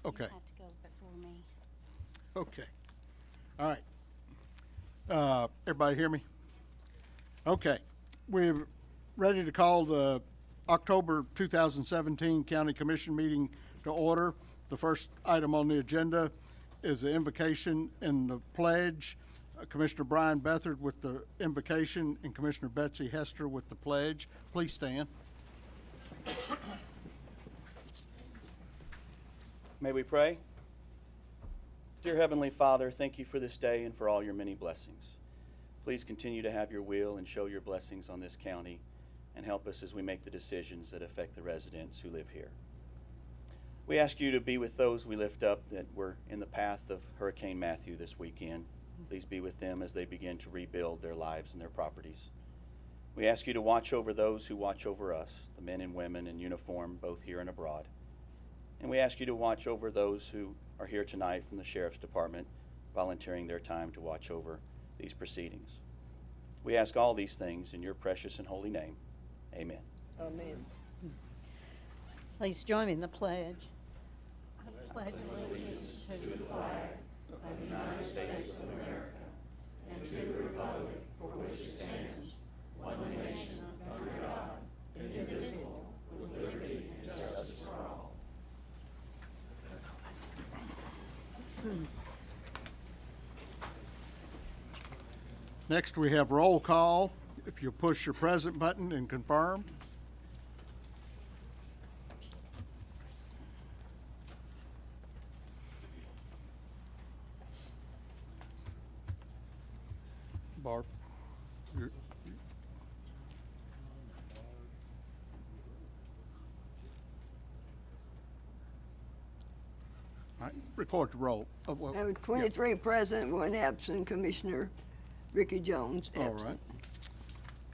Okay. You have to go before me. Okay. All right. Everybody hear me? Okay. We're ready to call the October 2017 County Commission meeting to order. The first item on the agenda is the invocation and the pledge. Commissioner Brian Bethard with the invocation and Commissioner Betsy Hester with the pledge. Please stand. May we pray? Dear Heavenly Father, thank you for this day and for all your many blessings. Please continue to have your will and show your blessings on this county and help us as we make the decisions that affect the residents who live here. We ask you to be with those we lift up that were in the path of Hurricane Matthew this weekend. Please be with them as they begin to rebuild their lives and their properties. We ask you to watch over those who watch over us, the men and women in uniform, both here and abroad. And we ask you to watch over those who are here tonight from the Sheriff's Department, volunteering their time to watch over these proceedings. We ask all these things in your precious and holy name. Amen. Amen. Please join me in the pledge. I pledge allegiance to the flag Of the United States of America and to the republic for which it stands, one nation under God, indivisible, with liberty and justice for all. Next, we have roll call. If you push your present button and confirm. Barb. you're- All right, record the roll. Well, There were yeah. 23 present, 1 absent, Commissioner Ricky Jones All absent.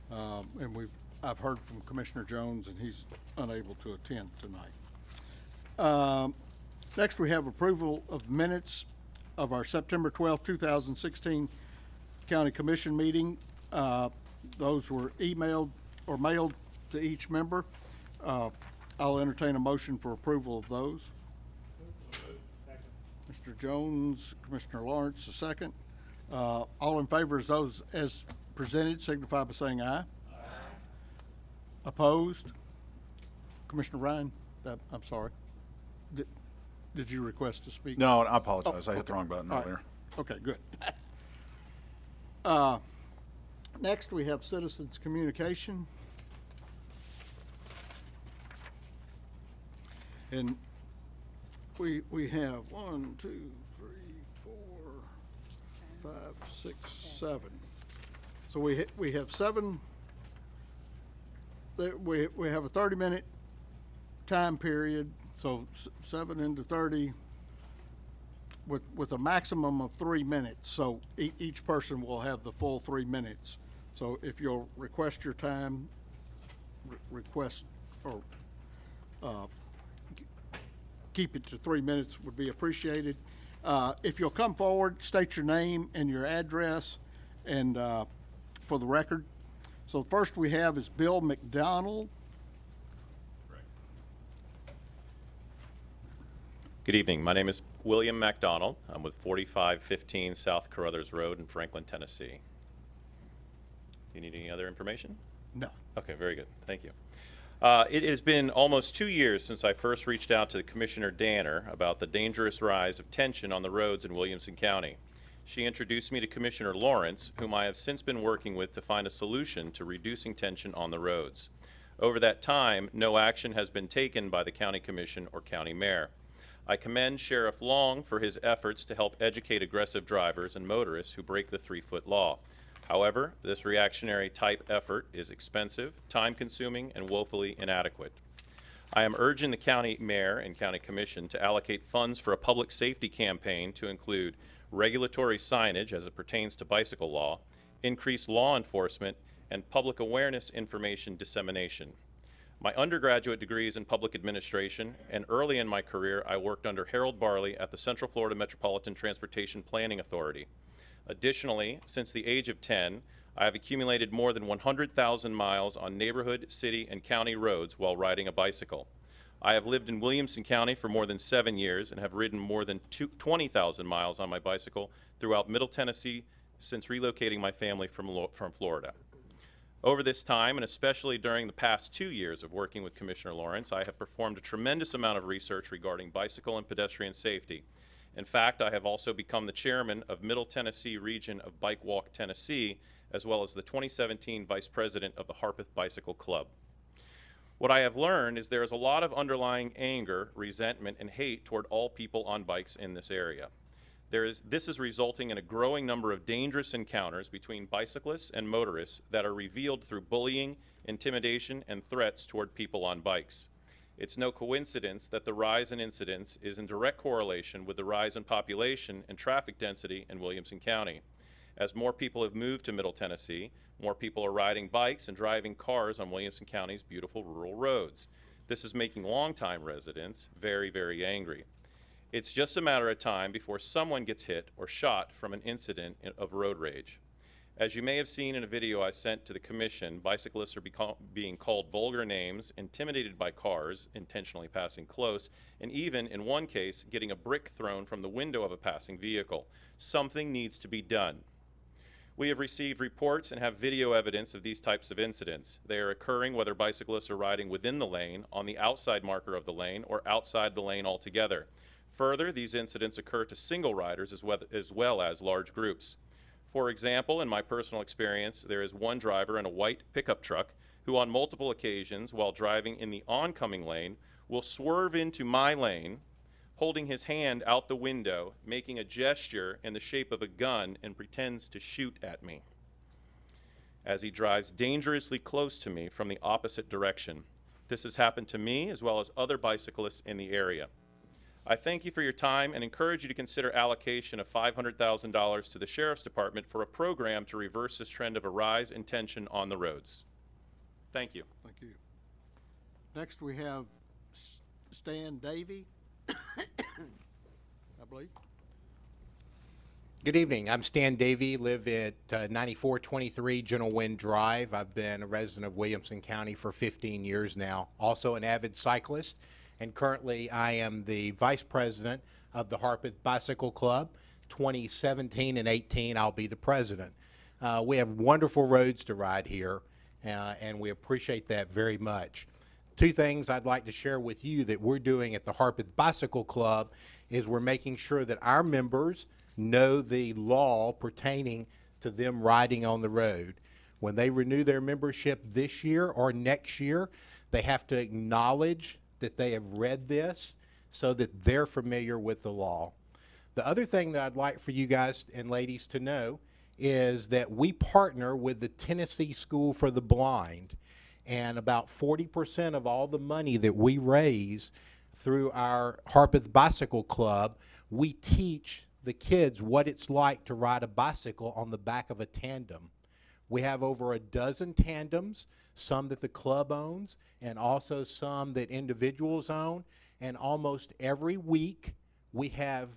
right. And I've heard from Commissioner Jones, and he's unable to attend tonight. Next, we have approval of minutes of our September 12, 2016 County Commission meeting. Those were emailed or mailed to each member. I'll entertain a motion for approval of those. Mr. Jones, Commissioner Lawrence, a second. All in favor of those as presented, signify by saying aye. Aye. Opposed? Commissioner Ryan, I'm sorry. Did you request to speak? No, I apologize. Oh, I hit the okay. wrong button All right. earlier. Okay, good. Next, we have citizens' communication. And we have 1, 2, 3, 4, 5, 6, 7. So we have 7. We have a 30-minute time period, so 7 into 30 with a maximum of 3 minutes. So each person will have the full 3 minutes. So if you'll request your time, request or keep it to 3 minutes would be appreciated. If you'll come forward, state your name and your address and for the record. So the first we have is Bill McDonald. Good evening. My name is William MacDonald. I'm with 4515 South Carruthers Road in Franklin, Tennessee. Do you need any other information? No. Okay, very good. Thank you. It has been almost 2 years since I first reached out to Commissioner Danner about the dangerous rise of tension on the roads in Williamson County. She introduced me to Commissioner Lawrence, whom I have since been working with to find a solution to reducing tension on the roads. Over that time, no action has been taken by the County Commission or County Mayor. I commend Sheriff Long for his efforts to help educate aggressive drivers and motorists who break the 3-foot law. However, this reactionary type effort is expensive, time-consuming, and woefully inadequate. I am urging the County Mayor and County Commission to allocate funds for a public safety campaign to include regulatory signage as it pertains to bicycle law, increased law enforcement, and public awareness information dissemination. My undergraduate degree is in public administration, and early in my career I worked under Harold Barley at the Central Florida Metropolitan Transportation Planning Authority. Additionally, since the age of 10, I have accumulated more than 100,000 miles on neighborhood, city, and county roads while riding a bicycle. I have lived in Williamson County for more than 7 years and have ridden more than 20,000 miles on my bicycle throughout Middle Tennessee since relocating my family from Florida. Over this time, and especially during the past 2 years of working with Commissioner Lawrence, I have performed a tremendous amount of research regarding bicycle and pedestrian safety. In fact, I have also become the chairman of Middle Tennessee Region of Bike Walk Tennessee, as well as the 2017 vice president of the Harpeth Bicycle Club. What I have learned is there is a lot of underlying anger, resentment, and hate toward all people on bikes in this area. This is resulting in a growing number of dangerous encounters between bicyclists and motorists that are revealed through bullying, intimidation, and threats toward people on bikes. It's no coincidence that the rise in incidents is in direct correlation with the rise in population and traffic density in Williamson County. As more people have moved to Middle Tennessee, more people are riding bikes and driving cars on Williamson County's beautiful rural roads. This is making longtime residents very, very angry. It's just a matter of time before someone gets hit or shot from an incident of road rage. As you may have seen in a video I sent to the commission, bicyclists are being called vulgar names, intimidated by cars, intentionally passing close, and even, in one case, getting a brick thrown from the window of a passing vehicle. Something needs to be done. We have received reports and have video evidence of these types of incidents. They are occurring whether bicyclists are riding within the lane, on the outside marker of the lane, or outside the lane altogether. Further, these incidents occur to single riders as well as large groups. For example, in my personal experience, there is one driver in a white pickup truck who on multiple occasions, while driving in the oncoming lane, will swerve into my lane, holding his hand out the window, making a gesture in the shape of a gun, and pretends to shoot at me as he drives dangerously close to me from the opposite direction. This has happened to me as well as other bicyclists in the area. I thank you for your time and encourage you to consider allocation of $500,000 to the Sheriff's Department for a program to reverse this trend of a rise in tension on the roads. Thank you. Thank you. Next, we have Stan Davey, I believe. Good evening. I'm Stan Davey, live at 9423 Gentle Wind Drive. I've been a resident of Williamson County for 15 years now, also an avid cyclist, and currently I am the vice president of the Harpeth Bicycle Club. 2017 and 18, I'll be the president. We have wonderful roads to ride here, and we appreciate that very much. Two things I'd like to share with you that we're doing at the Harpeth Bicycle Club is we're making sure that our members know the law pertaining to them riding on the road. When they renew their membership this year or next year, they have to acknowledge that they have read this so that they're familiar with the law. The other thing that I'd like for you guys and ladies to know is that we partner with the Tennessee School for the Blind, and about 40% of all the money that we raise through our Harpeth Bicycle Club, we teach the kids what it's like to ride a bicycle on the back of a tandem. We have over a dozen tandems, some that the club owns and also some that individuals own, and almost every week we have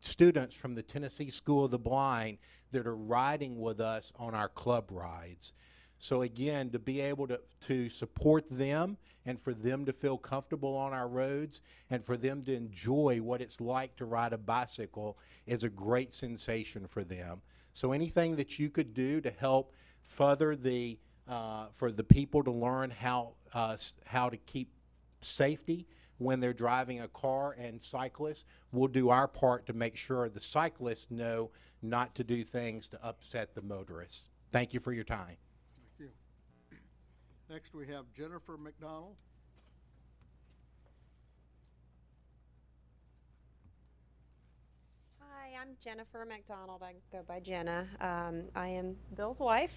students from the Tennessee School of the Blind that are riding with us on our club rides. So again, to be able to support them and for them to feel comfortable on our roads and for them to enjoy what it's like to ride a bicycle is a great sensation for them. So anything that you could do to help further for the people to learn how to keep safety when they're driving a car, and cyclists, we'll do our part to make sure the cyclists know not to do things to upset the motorists. Thank you for your time. Thank you. Next, we have Jennifer McDonald. Hi, I'm Jennifer McDonald. I go by Jenna. I am Bill's wife,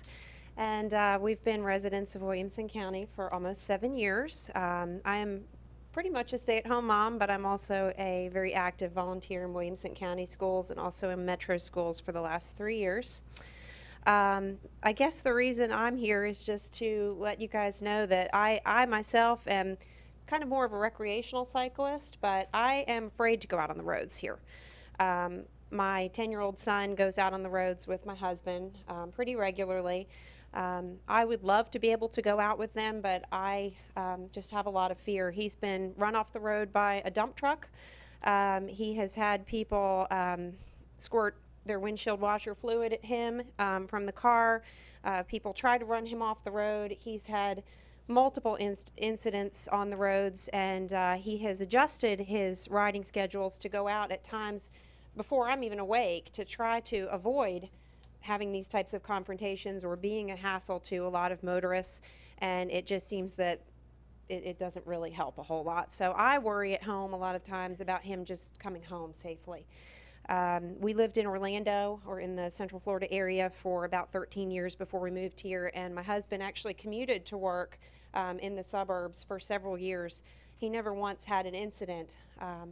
and we've been residents of Williamson County for almost 7 years. I am pretty much a stay-at-home mom, but I'm also a very active volunteer in Williamson County schools and also in metro schools for the last 3 years. I guess the reason I'm here is just to let you guys know that I myself am kind of more of a recreational cyclist, but I am afraid to go out on the roads here. My 10-year-old son goes out on the roads with my husband pretty regularly. I would love to be able to go out with them, but I just have a lot of fear. He's been run off the road by a dump truck. He has had people squirt their windshield washer fluid at him from the car. People try to run him off the road. He's had multiple incidents on the roads, and he has adjusted his riding schedules to go out at times before I'm even awake to try to avoid having these types of confrontations or being a hassle to a lot of motorists, and it just seems that it doesn't really help a whole lot. So I worry at home a lot of times about him just coming home safely. We lived in Orlando, or in the Central Florida area, for about 13 years before we moved here, and my husband actually commuted to work in the suburbs for several years. He never once had an incident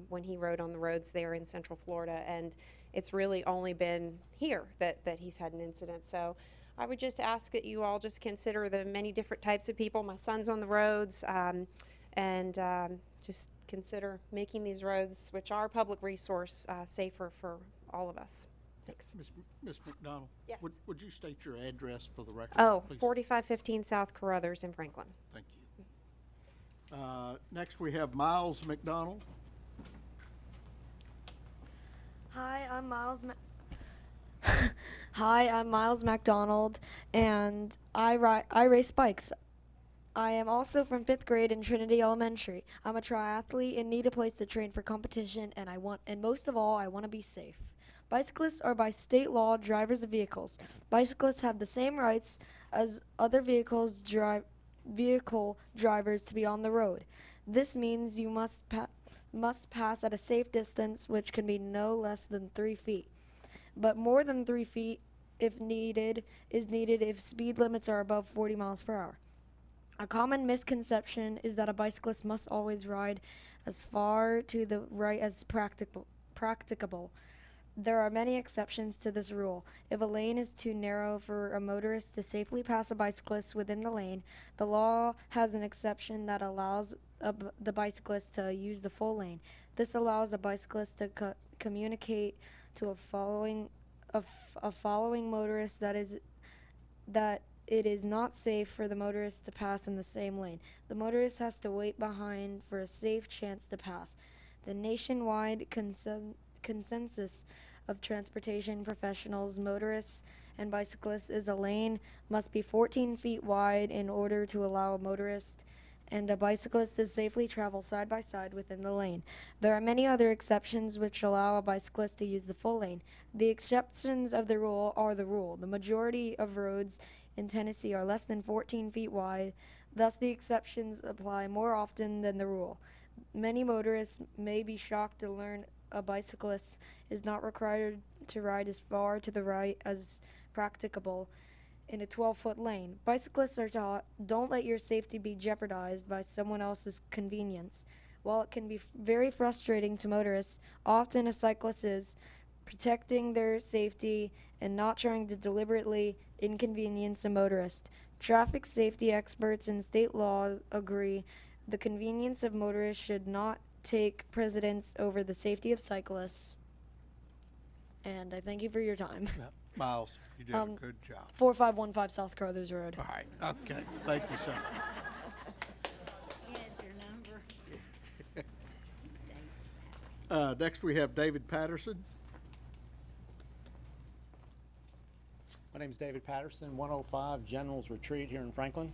when he rode on the roads there in Central Florida, and it's really only been here that he's had an incident. So I would just ask that you all just consider the many different types of people. My son's on the roads, and just consider making these roads, which are a public resource, safer for all of us. Thanks. Ms. McDonald? Yes. Would you state your address for the record, Oh, please? 4515 South Carruthers in Franklin. Thank you. Next, we have Miles McDonald. Hi, I'm Miles. Hi, I'm Miles MacDonald, and I race bikes. I am also from 5th grade in Trinity Elementary. I'm a triathlete and need a place to train for competition, and most of all, I want to be safe. Bicyclists are by state law drivers of vehicles. Bicyclists have the same rights as other vehicle drivers to be on the road. This means you must pass at a safe distance, which can be no less than 3 feet, but more than 3 feet is needed if speed limits are above 40 miles per hour. A common misconception is that a bicyclist must always ride as far to the right as practicable. There are many exceptions to this rule. If a lane is too narrow for a motorist to safely pass a bicyclist within the lane, the law has an exception that allows the bicyclist to use the full lane. This allows a bicyclist to communicate to a following motorist that it is not safe for the motorist to pass in the same lane. The motorist has to wait behind for a safe chance to pass. The nationwide consensus of transportation professionals, motorists, and bicyclists is a lane must be 14 feet wide in order to allow a motorist and a bicyclist to safely travel side by side within the lane. There are many other exceptions which allow a bicyclist to use the full lane. The exceptions of the rule are the rule. The majority of roads in Tennessee are less than 14 feet wide, thus the exceptions apply more often than the rule. Many motorists may be shocked to learn a bicyclist is not required to ride as far to the right as practicable in a 12-foot lane. Bicyclists are taught, don't let your safety be jeopardized by someone else's convenience. While it can be very frustrating to motorists, often a cyclist is protecting their safety and not trying to deliberately inconvenience a motorist. Traffic safety experts and state law agree the convenience of motorists should not take precedence over the safety of cyclists. And I thank you for your time. Miles, you did a good job. 4515 South Carruthers Road. All right, okay, thank you, sir. Here's your number. Next, we have David Patterson. My name is David Patterson, 105 General's Retreat here in Franklin.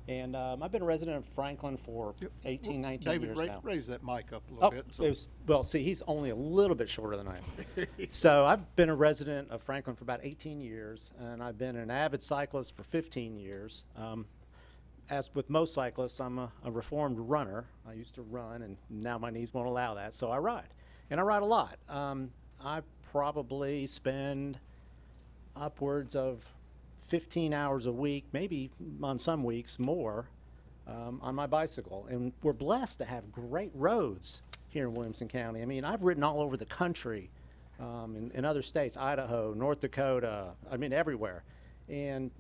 And I've been a resident of Franklin for 18, 19 David, years now. raise that mic up a little bit. Well, see, he's only a little bit shorter than I am. So I've been a resident of Franklin for about 18 years, and I've been an avid cyclist for 15 years. As with most cyclists, I'm a reformed runner. I used to run, and now my knees won't allow that, so I ride. And I ride a lot. I probably spend upwards of 15 hours a week, maybe on some weeks more, on my bicycle. And we're blessed to have great roads here in Williamson County. I mean, I've ridden all over the country, in other states, Idaho, North Dakota, I mean, everywhere. And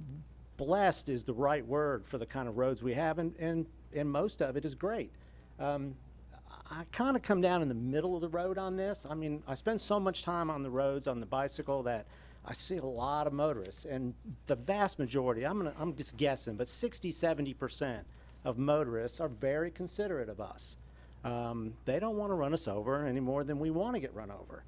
blessed is the right word for the kind of roads we have, and most of it is great. I kind of come down in the middle of the road on this. I mean, I spend so much time on the roads on the bicycle that I see a lot of motorists, and the vast majority, I'm just guessing, but 60–70% of motorists are very considerate of us. They don't want to run us over any more than we want to get run over.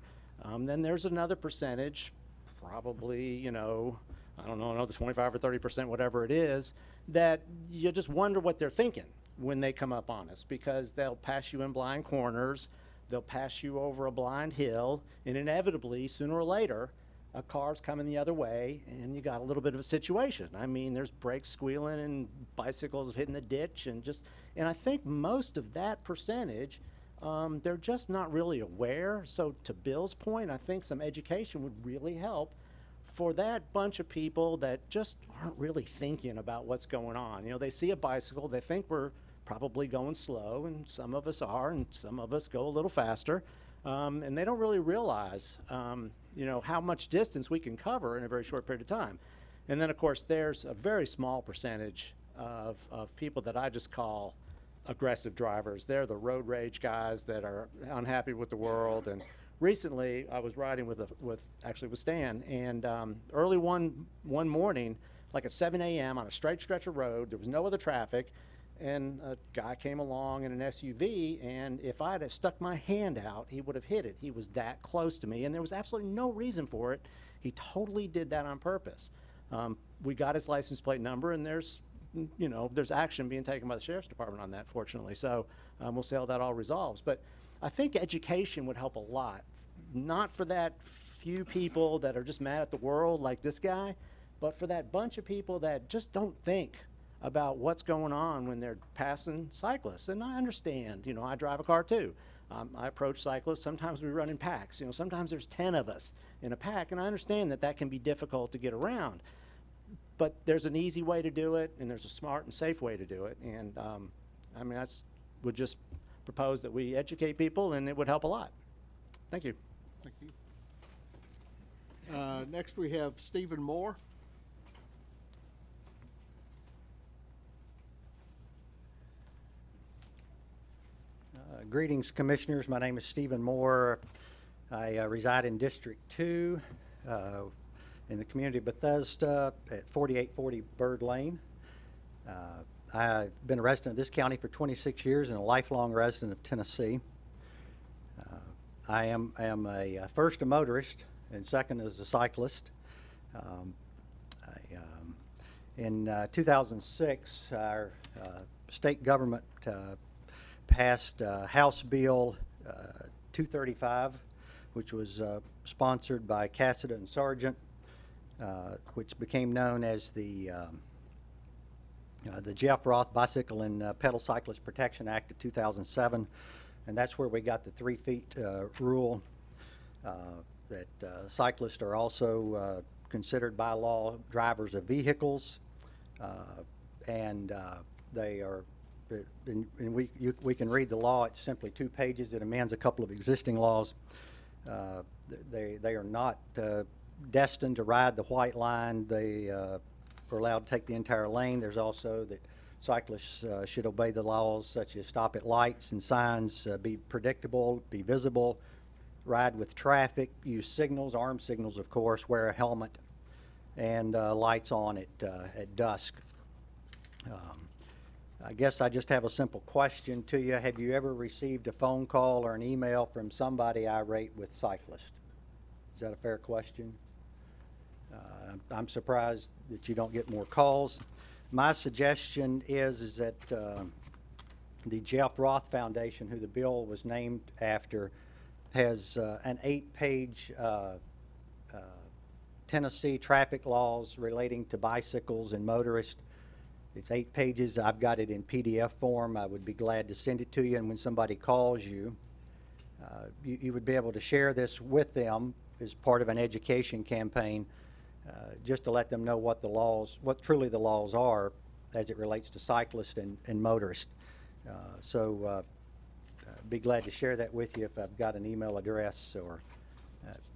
Then there's another percentage, probably, you know, I don't know, another 25 or 30%, whatever it is, that you just wonder what they're thinking when they come up on us, because they'll pass you in blind corners, they'll pass you over a blind hill, and inevitably, sooner or later, a car's coming the other way, and you got a little bit of a situation. I mean, there's brakes squealing and bicycles hitting the ditch, and I think most of that percentage, they're just not really aware. So to Bill's point, I think some education would really help for that bunch of people that just aren't really thinking about what's going on. You know, they see a bicycle, they think we're probably going slow, and some of us are, and some of us go a little faster. And they don't really realize, you know, how much distance we can cover in a very short period of time. And then, of course, there's a very small percentage of people that I just call aggressive drivers. They're the road rage guys that are unhappy with the world. And recently, I was riding with Stan, and early one morning, like at 7 a.m. on a straight stretch of road, there was no other traffic, and a guy came along in an SUV, and if I had stuck my hand out, he would have hit it. He was that close to me, and there was absolutely no reason for it. He totally did that on purpose. We got his license plate number, and there's action being taken by the Sheriff's Department on that, fortunately. So we'll see how that all resolves. But I think education would help a lot, not for that few people that are just mad at the world like this guy, but for that bunch of people that just don't think about what's going on when they're passing cyclists. And I understand, you know, I drive a car too. I approach cyclists, sometimes we run in packs. You know, sometimes there's 10 of us in a pack, and I understand that can be difficult to get around. But there's an easy way to do it, and there's a smart and safe way to do it. And I mean, would just propose that we educate people, and it would help a lot. Thank you. Thank you. Next, we have Stephen Moore. Greetings, Commissioners. My name is Stephen Moore. I reside in District 2 in the community of Bethesda at 4840 Bird Lane. I've been a resident of this county for 26 years and a lifelong resident of Tennessee. I am first a motorist and second as a cyclist. In 2006, our state government passed House Bill 235, which was sponsored by Cassida and Sargent, which became known as the Jeff Roth Bicycle and Pedal Cyclist Protection Act of 2007, and that's where we got the 3 feet rule that cyclists are also considered by law drivers of vehicles, and they are. And we can read the law. It's simply 2 pages. It amends a couple of existing laws. They are not destined to ride the white line. They are allowed to take the entire lane. There's also that cyclists should obey the laws such as stop at lights and signs, be predictable, be visible, ride with traffic, use signals, armed signals of course, wear a helmet, and lights on at dusk. I guess I just have a simple question to you. Have you ever received a phone call or an email from somebody irate with cyclists? Is that a fair question? I'm surprised that you don't get more calls. My suggestion is that the Jeff Roth Foundation, who the bill was named after, has an 8-page Tennessee traffic laws relating to bicycles and motorists. It's 8 pages. I've got it in PDF form. I would be glad to send it to you. And when somebody calls you, you would be able to share this with them as part of an education campaign, just to let them know what what truly the laws are as it relates to cyclists and motorists. Be glad to share that with you if I've got an email address, or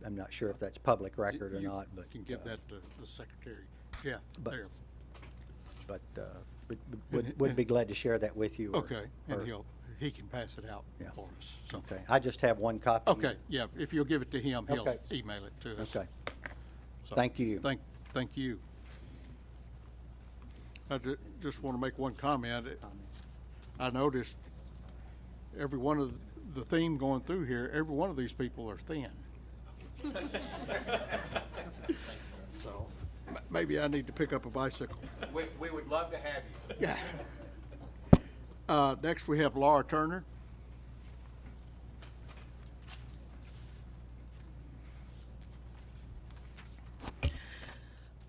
I'm not sure if that's public record or not. But you can give that to the secretary. Yeah, there. But would be glad to share that with you. Okay, and he can pass it out for us. So. Okay, I just have one copy. Okay, yeah, if you'll give it to him, he'll email it to us. Okay. So, Thank you. Thank you. I just want to make one comment. I noticed every one of the theme going through here, every one of these people are thin. So maybe I need to pick up a bicycle. We would love to have you. Yeah. Next, we have Laura Turner.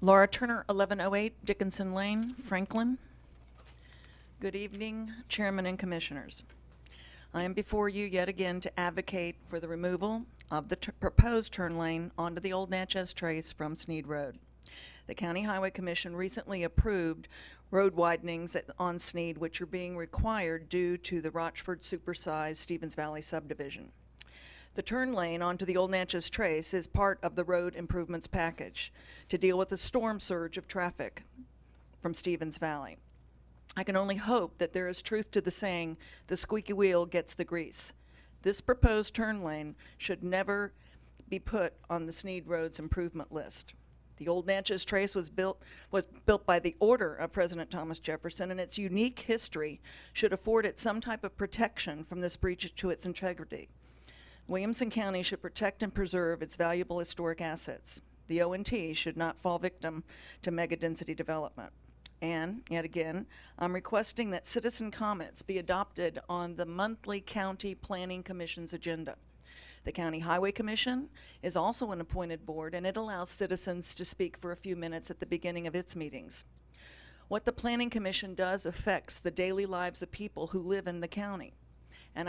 Laura Turner, 1108 Dickinson Lane, Franklin. Good evening, Chairman and Commissioners. I am before you yet again to advocate for the removal of the proposed turn lane onto the Old Natchez Trace from Sneed Road. The County Highway Commission recently approved road widenings on Sneed, which are being required due to the Rochford supersized Stevens Valley subdivision. The turn lane onto the Old Natchez Trace is part of the road improvements package to deal with the storm surge of traffic from Stevens Valley. I can only hope that there is truth to the saying, the squeaky wheel gets the grease. This proposed turn lane should never be put on the Sneed Road's improvement list. The Old Natchez Trace was built by the order of President Thomas Jefferson, and its unique history should afford it some type of protection from this breach to its integrity. Williamson County should protect and preserve its valuable historic assets. The O&T should not fall victim to mega-density development. And, yet again, I'm requesting that citizen comments be adopted on the monthly County Planning Commission's agenda. The County Highway Commission is also an appointed board, and it allows citizens to speak for a few minutes at the beginning of its meetings. What the Planning Commission does affects the daily lives of people who live in the county, and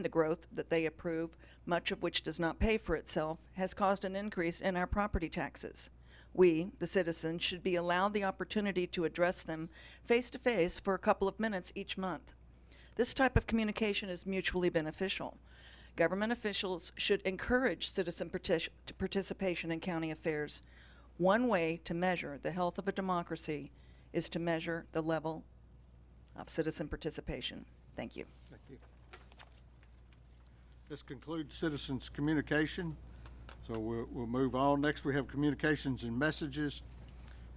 the growth that they approve, much of which does not pay for itself, has caused an increase in our property taxes. We, the citizens, should be allowed the opportunity to address them face-to-face for a couple of minutes each month. This type of communication is mutually beneficial. Government officials should encourage citizen participation in county affairs. One way to measure the health of a democracy is to measure the level of citizen participation. Thank you. Thank you. This concludes citizens' communication, so we'll move on. Next, we have communications and messages.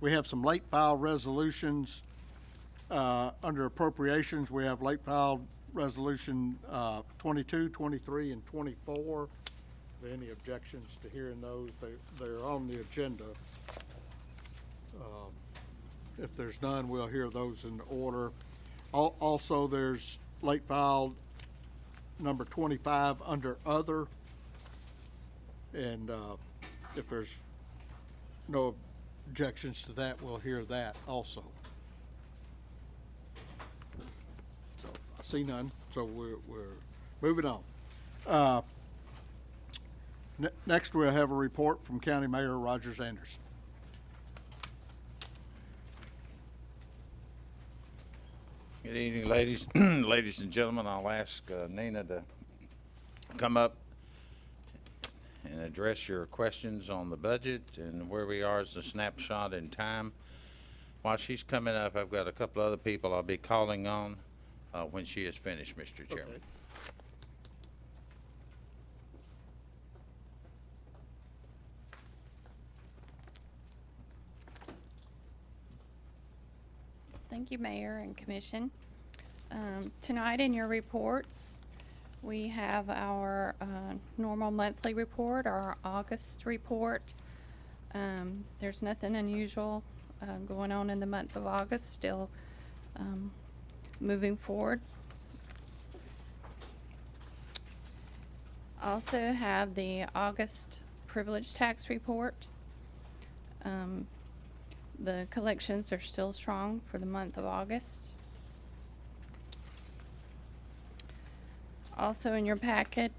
We have some late file resolutions. Under appropriations, we have late file resolution 22, 23, and 24. Are there any objections to hearing those? They're on the agenda. If there's none, we'll hear those in order. Also, there's late file number 25 under other, and if there's no objections to that, we'll hear that also. So I see none, so we're moving on. Next, we'll have a report from County Mayor Rogers Anderson. Good evening, ladies. Ladies and gentlemen, I'll ask Nina to come up and address your questions on the budget and where we are as a snapshot in time. While she's coming up, I've got a couple other people I'll be calling on when she is finished, Mr. Chairman. Okay. Thank you, Mayor and Commission. Tonight in your reports, we have our normal monthly report, our August report. There's nothing unusual going on in the month of August, still moving forward. Also have the August privilege tax report. The collections are still strong for the month of August. Also in your packet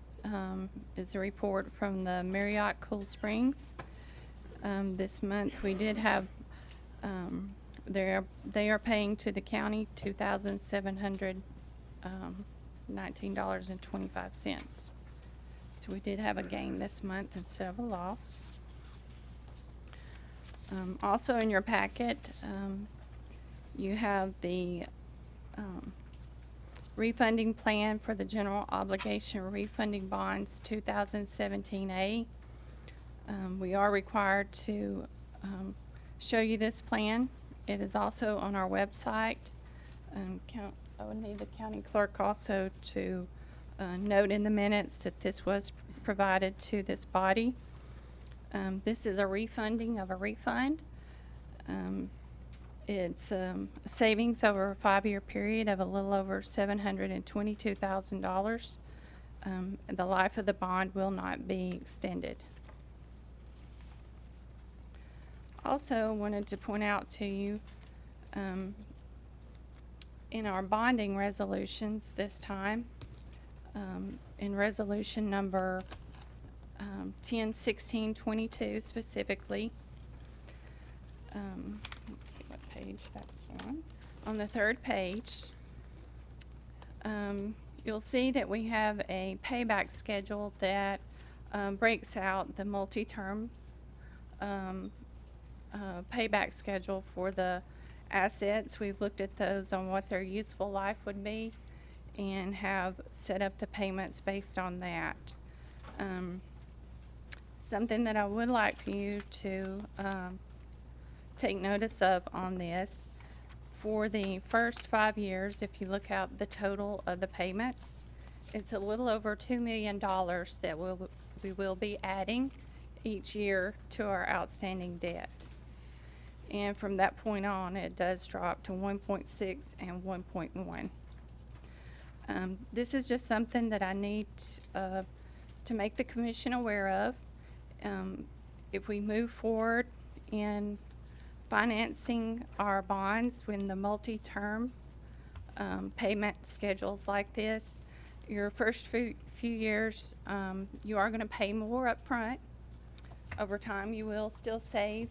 is a report from the Marriott Cool Springs. This month we did have, they are paying to the county $2,719.25. So we did have a gain this month instead of a loss. Also in your packet, you have the refunding plan for the general obligation refunding bonds 2017A. We are required to show you this plan. It is also on our website. I would need the county clerk also to note in the minutes that this was provided to this body. This is a refunding of a refund. It's savings over a 5-year period of a little over $722,000. The life of the bond will not be extended. Also wanted to point out to you, in our bonding resolutions this time, in resolution number 101622 specifically, let's see what page that's on. On the 3rd page, you'll see that we have a payback schedule that breaks out the multi-term payback schedule for the assets. We've looked at those on what their useful life would be and have set up the payments based on that. Something that I would like for you to take notice of on this, for the first 5 years, if you look at the total of the payments, it's a little over $2 million that we will be adding each year to our outstanding debt. And from that point on, it does drop to 1.6 and 1.1. This is just something that I need to make the commission aware of. If we move forward in financing our bonds when the multi-term payment schedules like this, your first few years, you are going to pay more up front. Over time, you will still save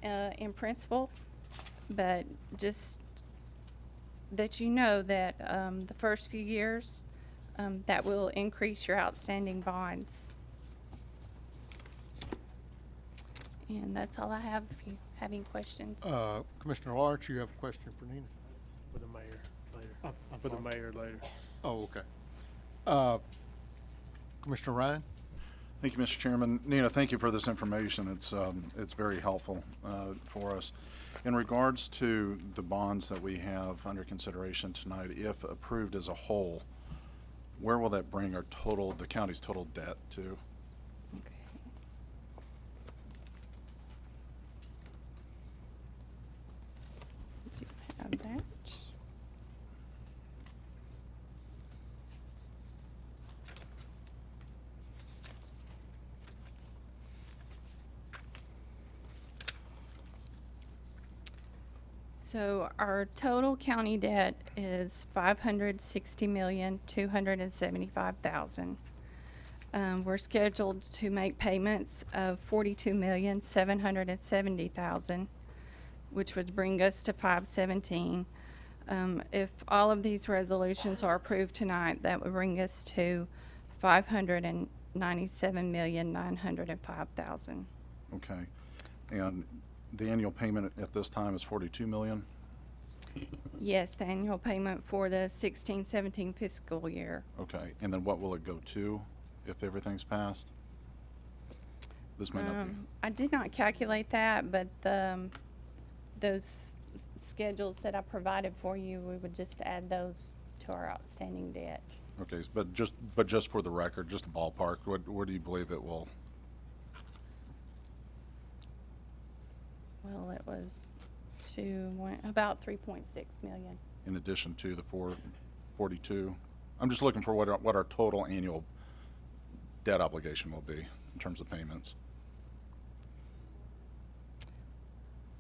in principal, but just that you know that the first few years, that will increase your outstanding bonds. And that's all I have. If you have any questions. Commissioner Lawrence, you have a question for Nina? For the mayor later. I'm For the sorry. mayor later. Oh, okay. Commissioner Ryan? Thank you, Mr. Chairman. Nina, thank you for this information. It's very helpful for us. In regards to the bonds that we have under consideration tonight, if approved as a whole, where will that bring our total, the county's total debt to? Have that. So our total county debt is $560,275,000. We're scheduled to make payments of $42,770,000, which would bring us to 517. If all of these resolutions are approved tonight, that would bring us to $597,905,000. Okay. And the annual payment at this time is $42 million? Yes, the annual payment for the 16-17 fiscal year. Okay. And then what will it go to if everything's passed? This may not be. I did not calculate that, but those schedules that I provided for you, we would just add those to our outstanding debt. Okay, but just for the record, just a ballpark, where do you believe it will? Well, it was about 3.6 million. In addition to the 442? I'm just looking for what our total annual debt obligation will be in terms of payments.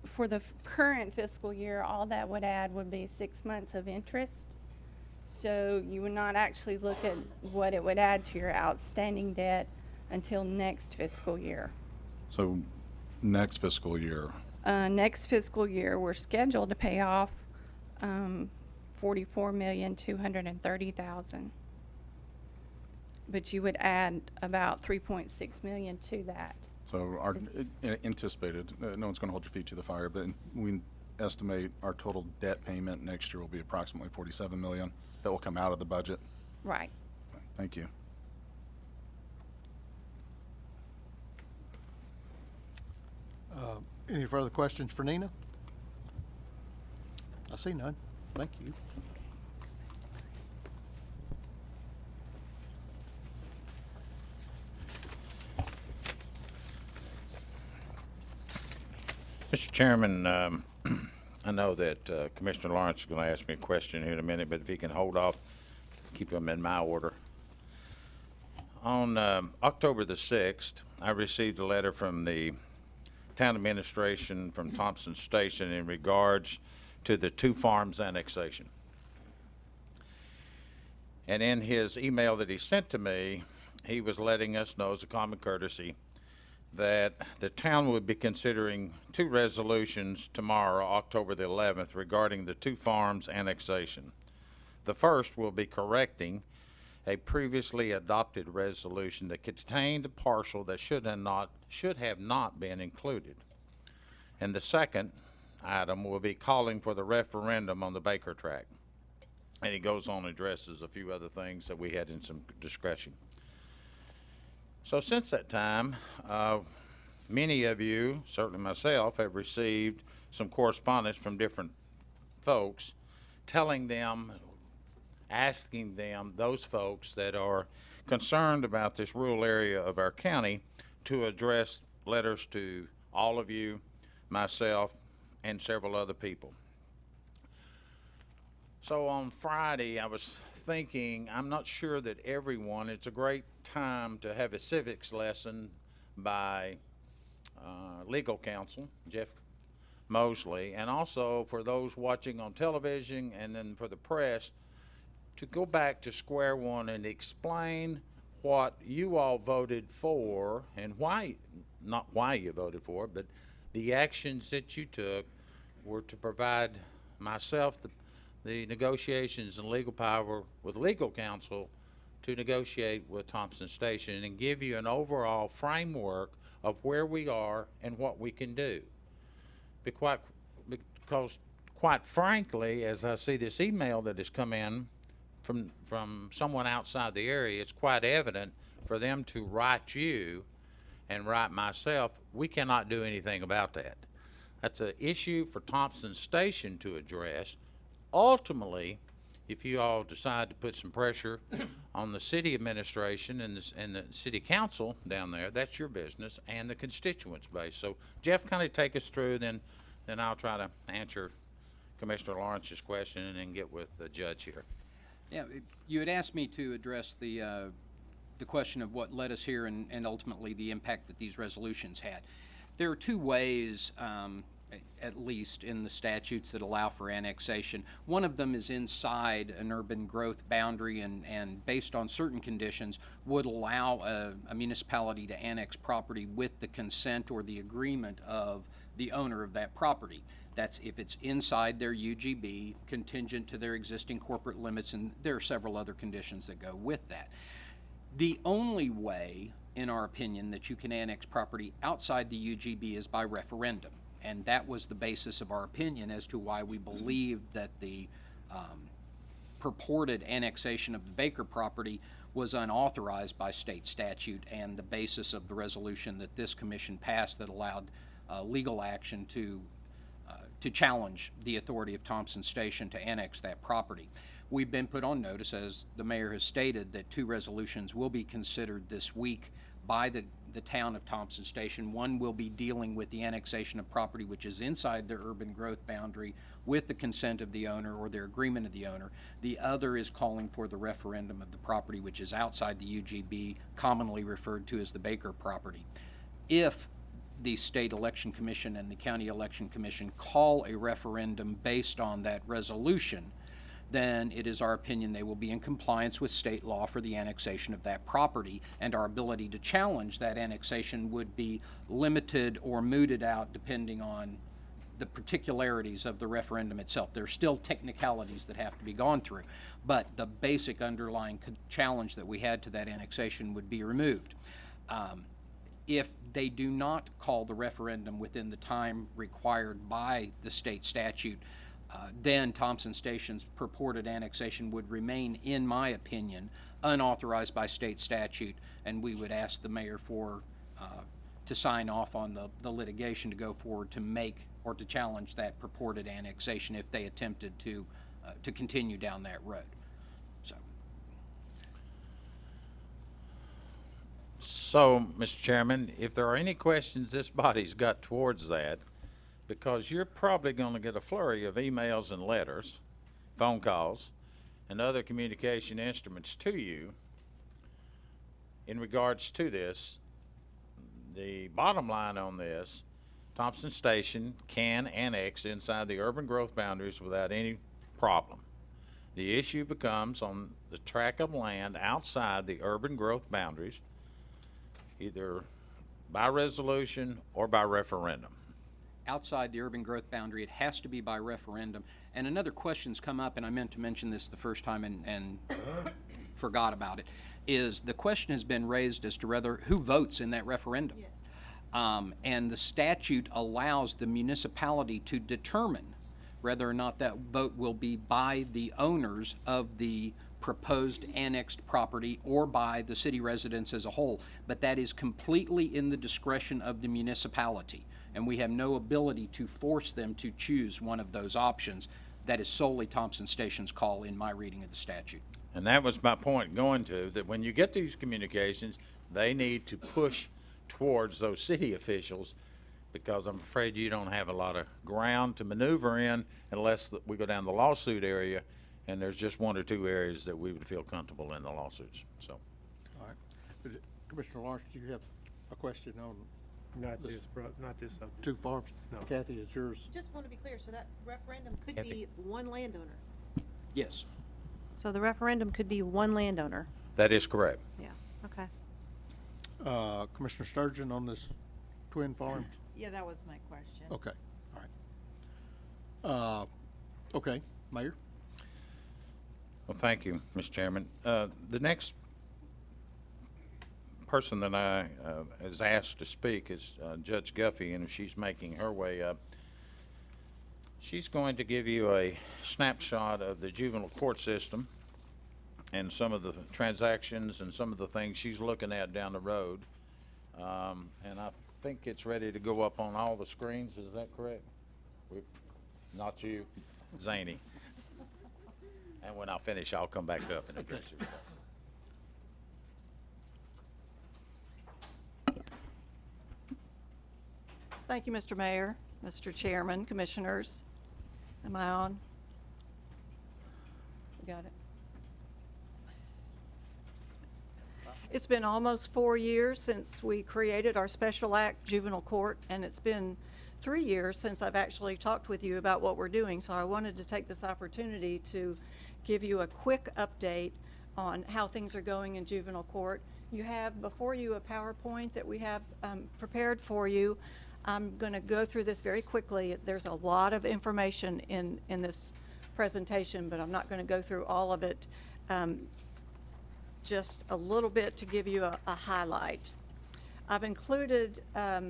For the current fiscal year, all that would add would be 6 months of interest. So you would not actually look at what it would add to your outstanding debt until next fiscal year. So next fiscal year. Next fiscal year, we're scheduled to pay off $44,230,000. But you would add about 3.6 million to that. So our anticipated, no one's going to hold your feet to the fire, but we estimate our total debt payment next year will be approximately $47 million. That will come out of the budget. Right. Thank you. Any further questions for Nina? I see none. Thank you. Mr. Chairman, I know that Commissioner Lawrence is going to ask me a question here in a minute, but if he can hold off, keep them in my order. On October the 6th, I received a letter from the town administration from Thompson Station in regards to the Two Farms annexation. And in his email that he sent to me, he was letting us know as a common courtesy that the town would be considering two resolutions tomorrow, October the 11th, regarding the Two Farms annexation. The first will be correcting a previously adopted resolution that contained a parcel that should have not been included. And the second item will be calling for the referendum on the Baker tract. And he goes on and addresses a few other things that we had in some discussion. So since that time, many of you, certainly myself, have received some correspondence from different folks telling them, asking them, those folks that are concerned about this rural area of our county, to address letters to all of you, myself, and several other people. So on Friday, I was thinking, I'm not sure that everyone, it's a great time to have a civics lesson by legal counsel, Jeff Mosley, and also for those watching on television and then for the press, to go back to square one and explain what you all voted for and why, not why you voted for it, but the actions that you took were to provide myself the negotiations and legal power with legal counsel to negotiate with Thompson Station and give you an overall framework of where we are and what we can do. Because quite frankly, as I see this email that has come in from someone outside the area, it's quite evident for them to write you and write myself, we cannot do anything about that. That's an issue for Thompson Station to address. Ultimately, if you all decide to put some pressure on the city administration and the city council down there, that's your business, and the constituents base. So Jeff, kind of take us through, then I'll try to answer Commissioner Lawrence's question and then get with the judge here. Yeah, you had asked me to address the question of what led us here and ultimately the impact that these resolutions had. There are two ways, at least in the statutes, that allow for annexation. One of them is inside an urban growth boundary and based on certain conditions would allow a municipality to annex property with the consent or the agreement of the owner of that property. That's if it's inside their UGB, contingent to their existing corporate limits, and there are several other conditions that go with that. The only way, in our opinion, that you can annex property outside the UGB is by referendum. And that was the basis of our opinion as to why we believed that the purported annexation of the Baker property was unauthorized by state statute, and the basis of the resolution that this commission passed that allowed legal action to challenge the authority of Thompson Station to annex that property. We've been put on notice, as the mayor has stated, that two resolutions will be considered this week by the town of Thompson Station. One will be dealing with the annexation of property which is inside their urban growth boundary with the consent of the owner or their agreement of the owner. The other is calling for the referendum of the property which is outside the UGB, commonly referred to as the Baker property. If the State Election Commission and the County Election Commission call a referendum based on that resolution, then it is our opinion they will be in compliance with state law for the annexation of that property, and our ability to challenge that annexation would be limited or mooted out depending on the particularities of the referendum itself. There are still technicalities that have to be gone through, but the basic underlying challenge that we had to that annexation would be removed. If they do not call the referendum within the time required by the state statute, then Thompson Station's purported annexation would remain, in my opinion, unauthorized by state statute, and we would ask the mayor for to sign off on the litigation to go forward to make or to challenge that purported annexation if they attempted to continue down that road. So, Mr. Chairman, if there are any questions this body's got towards that, because you're probably going to get a flurry of emails and letters, phone calls, and other communication instruments to you in regards to this, the bottom line on this, Thompson Station can annex inside the urban growth boundaries without any problem. The issue becomes on the tract of land outside the urban growth boundaries, either by resolution or by referendum. Outside the urban growth boundary, it has to be by referendum. And another question's come up, and I meant to mention this the first time and forgot about it, is the question has been raised as to whether who votes in that referendum. Yes. And the statute allows the municipality to determine whether or not that vote will be by the owners of the proposed annexed property or by the city residents as a whole. But that is completely in the discretion of the municipality, and we have no ability to force them to choose one of those options. That is solely Thompson Station's call in my reading of the statute. And that was my point going to, that when you get these communications, they need to push towards those city officials, because I'm afraid you don't have a lot of ground to maneuver in unless we go down the lawsuit area, and there's just one or two areas that we would feel comfortable in the lawsuits. So, All right. Commissioner Lawrence, do you have a question on Not this subject. two farms? No. Kathy, is yours? Just want to be clear, so that referendum could Kathy. be one landowner. Yes. So the referendum could be one landowner. that is correct. Yeah, okay. Commissioner Sturgeon on this twin farms? Yeah, that was my question. Okay, all right. Okay, Mayor? Well, thank you, Mr. Chairman. The next person that I is asked to speak is Judge Guffey, and if she's making her way up, she's going to give you a snapshot of the juvenile court system and some of the transactions and some of the things she's looking at down the road. And I think it's ready to go up on all the screens. Is that correct? Not you, Zany. And when I finish, I'll come back up and address you. Thank you, Mr. Mayor, Mr. Chairman, Commissioners. Am I on? We got it. It's been almost 4 years since we created our Special Act Juvenile Court, and it's been 3 years since I've actually talked with you about what we're doing. So I wanted to take this opportunity to give you a quick update on how things are going in juvenile court. You have before you a PowerPoint that we have prepared for you. I'm going to go through this very quickly. There's a lot of information in this presentation, but I'm not going to go through all of it. Just a little bit to give you a highlight. I've included a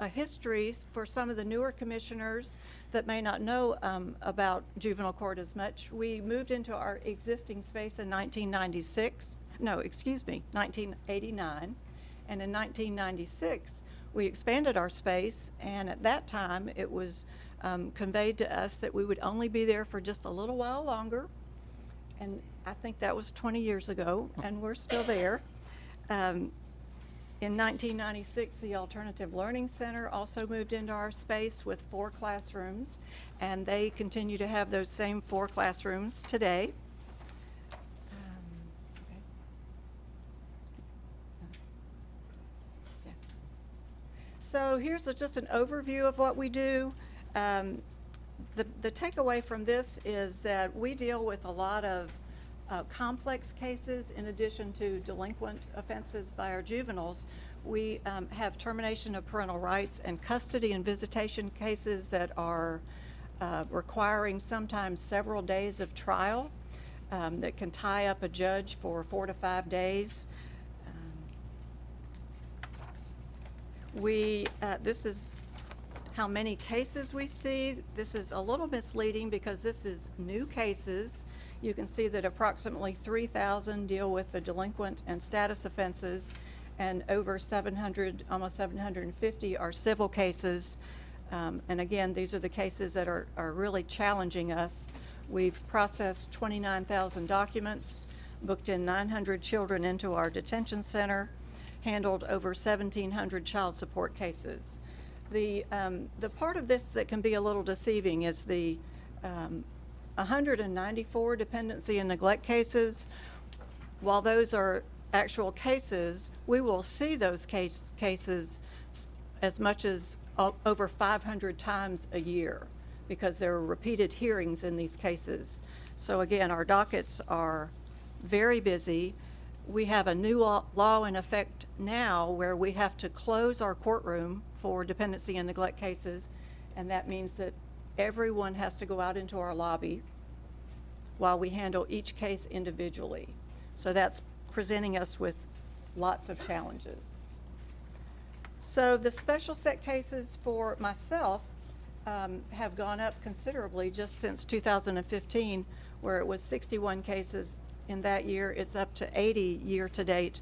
history for some of the newer commissioners that may not know about juvenile court as much. We moved into our existing space in 1989. And in 1996, we expanded our space, and at that time, it was conveyed to us that we would only be there for just a little while longer. And I think that was 20 years ago, and we're still there. In 1996, the Alternative Learning Center also moved into our space with 4 classrooms, and they continue to have those same 4 classrooms today. So here's just an overview of what we do. The takeaway from this is that we deal with a lot of complex cases in addition to delinquent offenses by our juveniles. We have termination of parental rights and custody and visitation cases that are requiring sometimes several days of trial that can tie up a judge for 4 to 5 days. This is how many cases we see. This is a little misleading because this is new cases. You can see that approximately 3,000 deal with the delinquent and status offenses, and over 700, almost 750 are civil cases. And again, these are the cases that are really challenging us. We've processed 29,000 documents, booked in 900 children into our detention center, handled over 1,700 child support cases. The part of this that can be a little deceiving is the 194 dependency and neglect cases. While those are actual cases, we will see those cases as much as over 500 times a year because there are repeated hearings in these cases. So again, our dockets are very busy. We have a new law in effect now where we have to close our courtroom for dependency and neglect cases, and that means that everyone has to go out into our lobby while we handle each case individually. So that's presenting us with lots of challenges. So the special set cases for myself have gone up considerably just since 2015, where it was 61 cases in that year. It's up to 80 year to date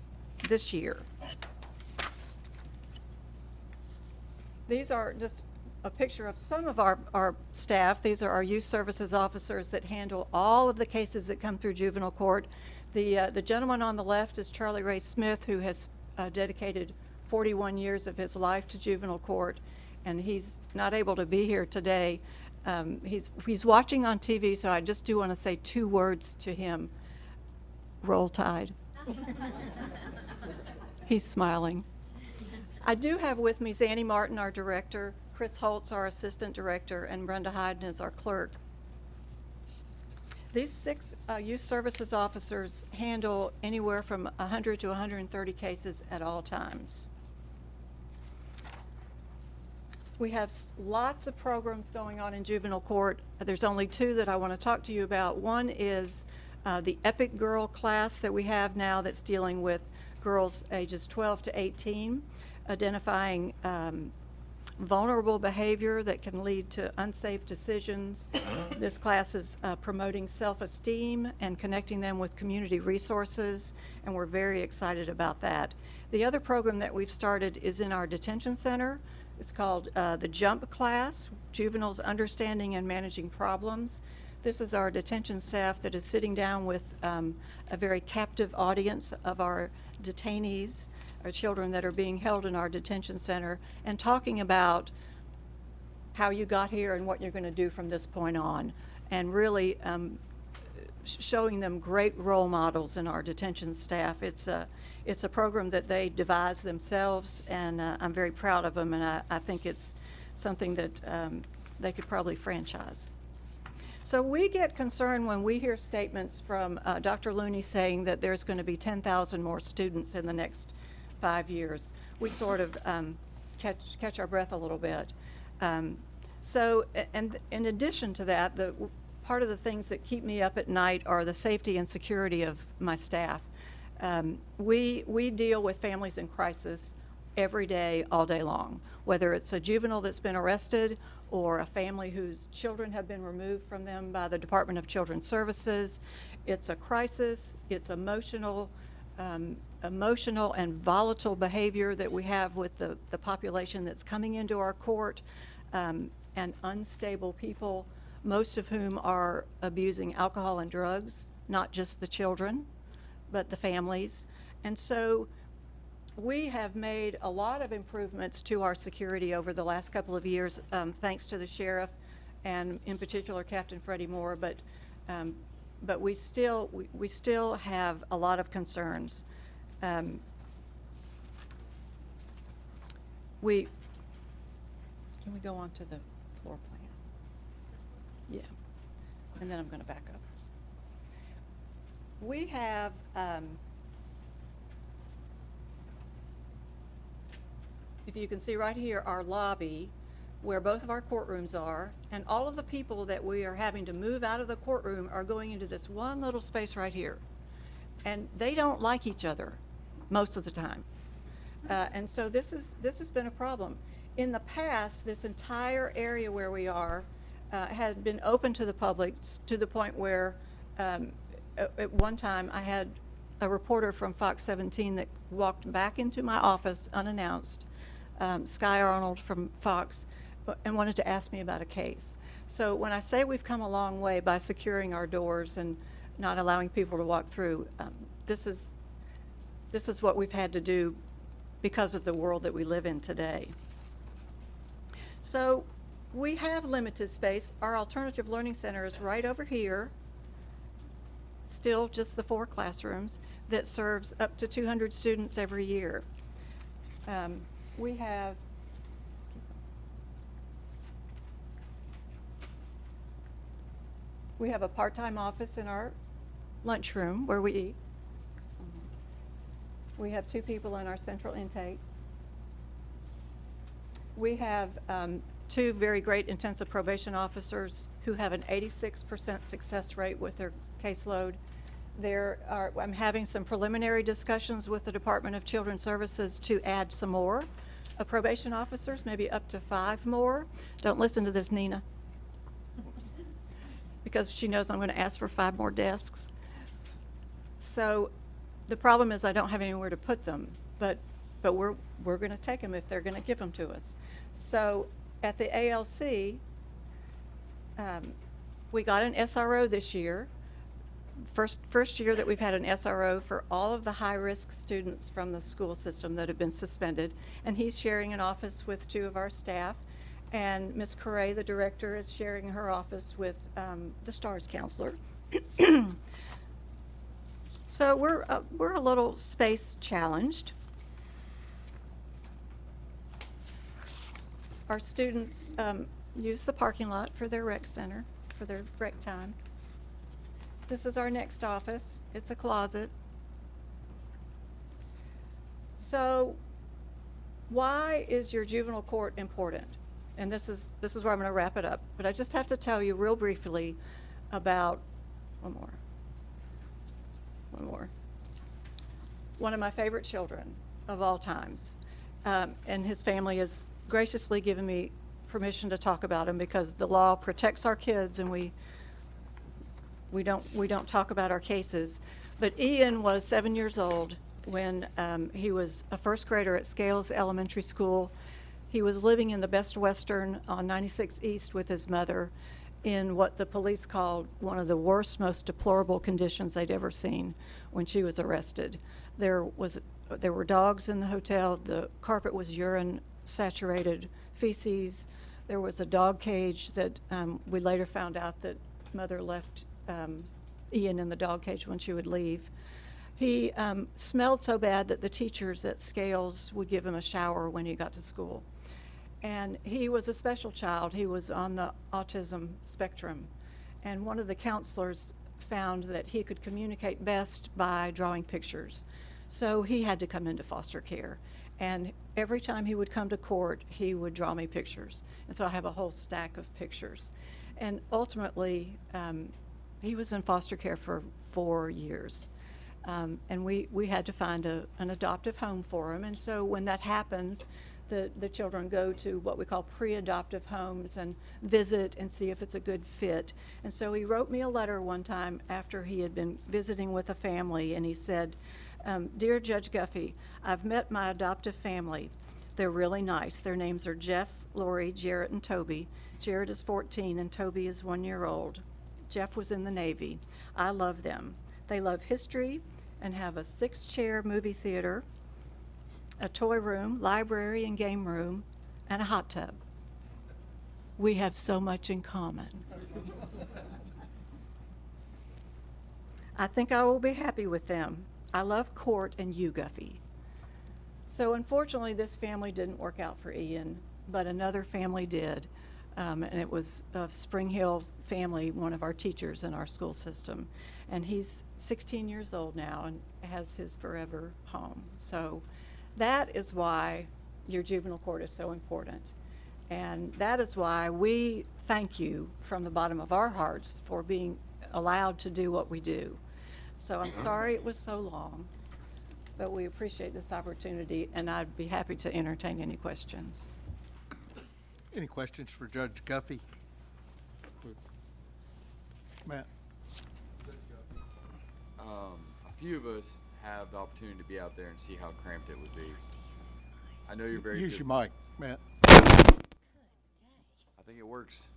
this year. These are just a picture of some of our staff. These are our youth services officers that handle all of the cases that come through juvenile court. The gentleman on the left is Charlie Ray Smith, who has dedicated 41 years of his life to juvenile court, and he's not able to be here today. He's watching on TV, so I just do want to say 2 words to him. Roll Tide. He's smiling. I do have with me Zanny Martin, our director, Chris Holtz, our assistant director, and Brenda Hyden is our clerk. These 6 youth services officers handle anywhere from 100 to 130 cases at all times. We have lots of programs going on in juvenile court. There's only 2 that I want to talk to you about. One is the Epic Girl class that we have now that's dealing with girls ages 12 to 18, identifying vulnerable behavior that can lead to unsafe decisions. This class is promoting self-esteem and connecting them with community resources, and we're very excited about that. The other program that we've started is in our detention center. It's called the JUMP class, Juveniles Understanding and Managing Problems. This is our detention staff that is sitting down with a very captive audience of our detainees, our children that are being held in our detention center, and talking about how you got here and what you're going to do from this point on, and really showing them great role models in our detention staff. It's a program that they devised themselves, and I'm very proud of them, and I think it's something that they could probably franchise. So we get concerned when we hear statements from Dr. Looney saying that there's going to be 10,000 more students in the next 5 years. We sort of catch our breath a little bit. So, and in addition to that, part of the things that keep me up at night are the safety and security of my staff. We deal with families in crisis every day, all day long, whether it's a juvenile that's been arrested or a family whose children have been removed from them by the Department of Children's Services. It's a crisis, it's emotional and volatile behavior that we have with the population that's coming into our court, and unstable people, most of whom are abusing alcohol and drugs, not just the children, but the families. And so we have made a lot of improvements to our security over the last couple of years, thanks to the sheriff and in particular Captain Freddie Moore, but we still have a lot of concerns. Can we go on to the floor plan? Yeah, and then I'm going to back up. We have if you can see right here, our lobby, where both of our courtrooms are, and all of the people that we are having to move out of the courtroom are going into this one little space right here. And they don't like each other most of the time. And so this has been a problem. In the past, this entire area where we are had been open to the public to the point where at one time I had a reporter from Fox 17 that walked back into my office unannounced, Sky Arnold from Fox, and wanted to ask me about a case. So when I say we've come a long way by securing our doors and not allowing people to walk through, this is what we've had to do because of the world that we live in today. So we have limited space. Our alternative learning center is right over here, still just the 4 classrooms, that serves up to 200 students every year. We have a part-time office in our lunchroom where we eat. We have 2 people in our central intake. We have 2 very great intensive probation officers who have an 86% success rate with their caseload. I'm having some preliminary discussions with the Department of Children's Services to add some more probation officers, maybe up to 5 more. Don't listen to this, Nina, because she knows I'm going to ask for 5 more desks. So the problem is I don't have anywhere to put them, but we're going to take them if they're going to give them to us. So at the ALC, we got an SRO this year. First year that we've had an SRO for all of the high-risk students from the school system that have been suspended, and he's sharing an office with 2 of our staff. And Ms. Correa, the director, is sharing her office with the STARS counselor. So we're a little space challenged. Our students use the parking lot for their rec center, for their break time. This is our next office. It's a closet. So why is your juvenile court important? And this is where I'm going to wrap it up. But I just have to tell you real briefly about one more. One of my favorite children of all times. And his family has graciously given me permission to talk about him because the law protects our kids and we don't talk about our cases. But Ian was 7 years old when he was a first grader at Scales Elementary School. He was living in the Best Western on 96 East with his mother in what the police called one of the worst, most deplorable conditions they'd ever seen when she was arrested. There were dogs in the hotel. The carpet was urine-saturated feces. There was a dog cage that we later found out that mother left Ian in the dog cage when she would leave. He smelled so bad that the teachers at Scales would give him a shower when he got to school. And he was a special child. He was on the autism spectrum. And one of the counselors found that he could communicate best by drawing pictures. So he had to come into foster care. And every time he would come to court, he would draw me pictures. And so I have a whole stack of pictures. And ultimately, he was in foster care for 4 years. And we had to find an adoptive home for him. And so when that happens, the children go to what we call pre-adoptive homes and visit and see if it's a good fit. And so he wrote me a letter one time after he had been visiting with a family, and he said, "Dear Judge Guffey, I've met my adoptive family. They're really nice. Their names are Jeff, Lori, Jarrett, and Toby. Jarrett is 14 and Toby is 1 year old. Jeff was in the Navy. I love them. They love history and have a 6-chair movie theater, a toy room, library and game room, and a hot tub. We have so much in common. I think I will be happy with them. I love Court and you, Guffey." So unfortunately, this family didn't work out for Ian, but another family did. And it was a Spring Hill family, one of our teachers in our school system. And he's 16 years old now and has his forever home. So that is why your juvenile court is so important. And that is why we thank you from the bottom of our hearts for being allowed to do what we do. So I'm sorry it was so long, but we appreciate this opportunity, and I'd be happy to entertain any questions. Any questions for Judge Guffey? Matt? A few of us have the opportunity to be out there and see how cramped it would be. I know you're very Use busy. your mic, Matt. I think it works.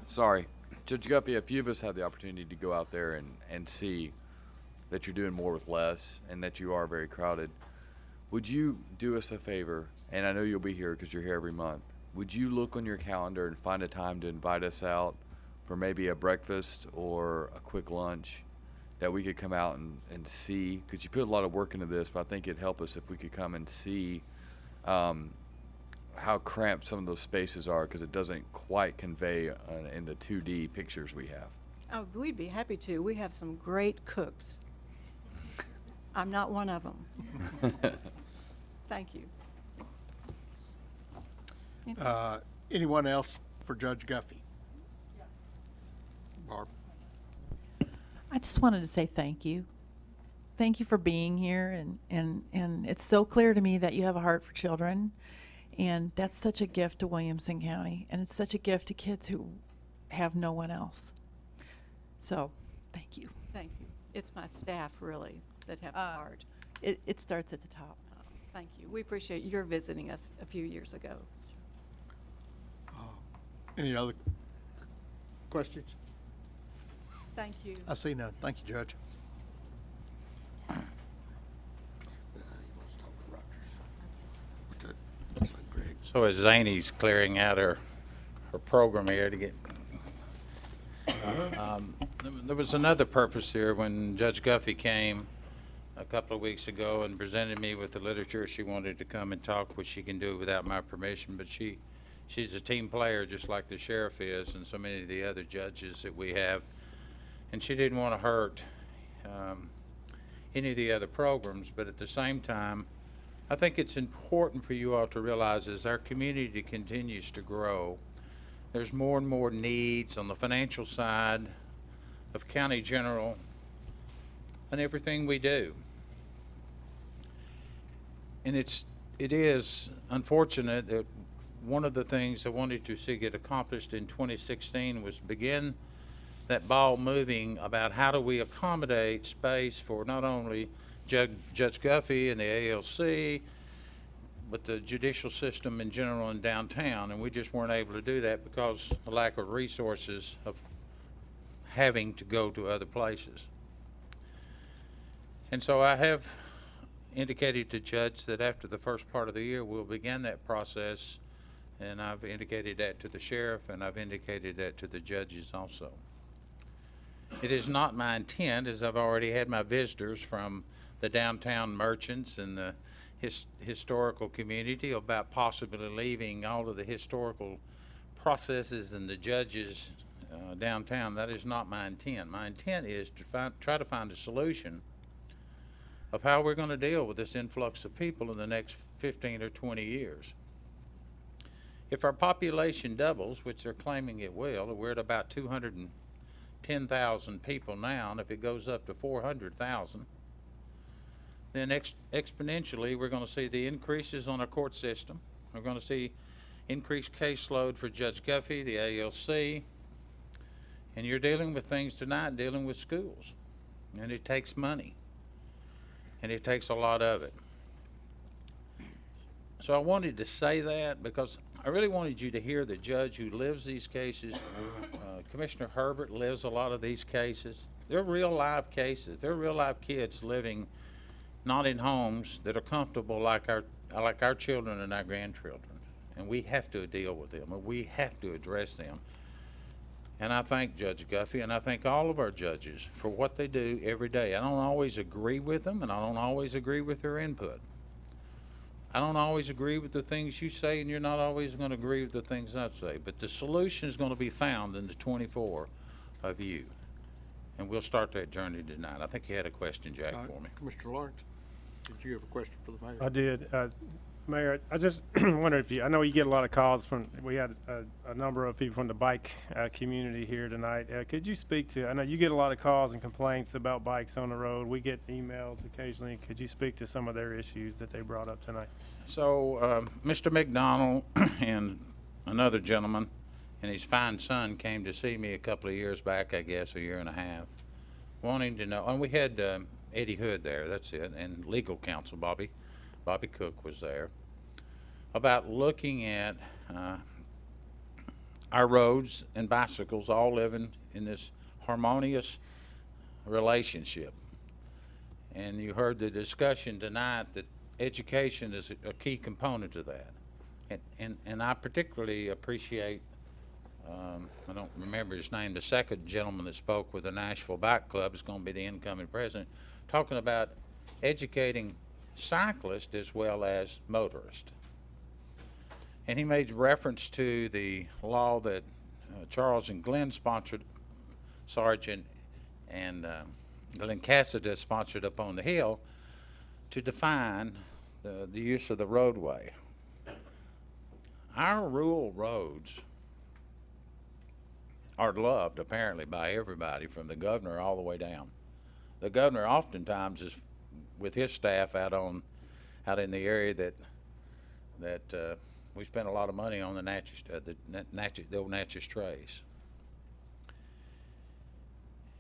Sorry. Judge Guffey, a few of us had the opportunity to go out there and see that you're doing more with less and that you are very crowded. Would you do us a favor, and I know you'll be here because you're here every month, would you look on your calendar and find a time to invite us out for maybe a breakfast or a quick lunch that we could come out and see? Because you put a lot of work into this, but I think it'd help us if we could come and see how cramped some of those spaces are, because it doesn't quite convey in the 2D pictures we have. Oh, we'd be happy to. We have some great cooks. I'm not one of them. Thank you. Anyone else for Judge Guffey? Barb? I just wanted to say thank you. Thank you for being here, and it's so clear to me that you have a heart for children, and that's such a gift to Williamson County, and it's such a gift to kids who have no one else. So, thank you. Thank you. It's my staff, really, that have the heart. It starts at the top. Thank you. We appreciate your visiting us a few years ago. Any other questions? Thank you. I see none. Thank you, Judge. So as Zanie's clearing out her program here to get, there was another purpose here when Judge Guffey came a couple of weeks ago and presented me with the literature. She wanted to come and talk, which she can do without my permission, but she's a team player just like the sheriff is and so many of the other judges that we have. And she didn't want to hurt any of the other programs, but at the same time, I think it's important for you all to realize as our community continues to grow, there's more and more needs on the financial side of county general and everything we do. And it is unfortunate that one of the things I wanted to see get accomplished in 2016 was begin that ball moving about how do we accommodate space for not only Judge Guffey and the ALC, but the judicial system in general in downtown, and we just weren't able to do that because of the lack of resources of having to go to other places. And so I have indicated to Judge that after the first part of the year we'll begin that process, and I've indicated that to the sheriff and I've indicated that to the judges also. It is not my intent, as I've already had my visitors from the downtown merchants and the historical community about possibly leaving all of the historical processes and the judges downtown. That is not my intent. My intent is to try to find a solution of how we're going to deal with this influx of people in the next 15 or 20 years. If our population doubles, which they're claiming it will, we're at about 210,000 people now, and if it goes up to 400,000, then exponentially we're going to see the increases on our court system. We're going to see increased caseload for Judge Guffey, the ALC, and you're dealing with things tonight, dealing with schools, and it takes money, and it takes a lot of it. So I wanted to say that because I really wanted you to hear the judge who lives these cases. Commissioner Herbert lives a lot of these cases. They're real live cases. They're real live kids living not in homes that are comfortable like our children and our grandchildren. And we have to deal with them, and we have to address them. And I thank Judge Guffey, and I thank all of our judges for what they do every day. I don't always agree with them, and I don't always agree with their input. I don't always agree with the things you say, and you're not always going to agree with the things I say. But the solution is going to be found in the 24 of you. And we'll start that journey tonight. I think you had a question, Jack, for me. Commissioner Lawrence, did you have a question for the mayor? I did. Mayor, I just wonder if I know you get a lot of calls we had a number of people from the bike community here tonight. Could you speak to, I know you get a lot of calls and complaints about bikes on the road. We get emails occasionally. Could you speak to some of their issues that they brought up tonight? So Mr. McDonald and another gentleman and his fine son came to see me a couple of years back, I guess, a year and a half, wanting to know, and we had Eddie Hood there, that's it, and legal counsel Bobby Cook was there, about looking at our roads and bicycles all living in this harmonious relationship. And you heard the discussion tonight that education is a key component to that. And I particularly appreciate, I don't remember his name, the second gentleman that spoke with the Nashville Bike Club is going to be the incoming president, talking about educating cyclists as well as motorists. And he made reference to the law that Charles and Glenn sponsored, Sergeant and Glenn Cassidy sponsored up on the Hill, to define the use of the roadway. Our rural roads are loved apparently by everybody, from the governor all the way down. The governor oftentimes is with his staff out in the area that we spend a lot of money on the old Natchez Trace.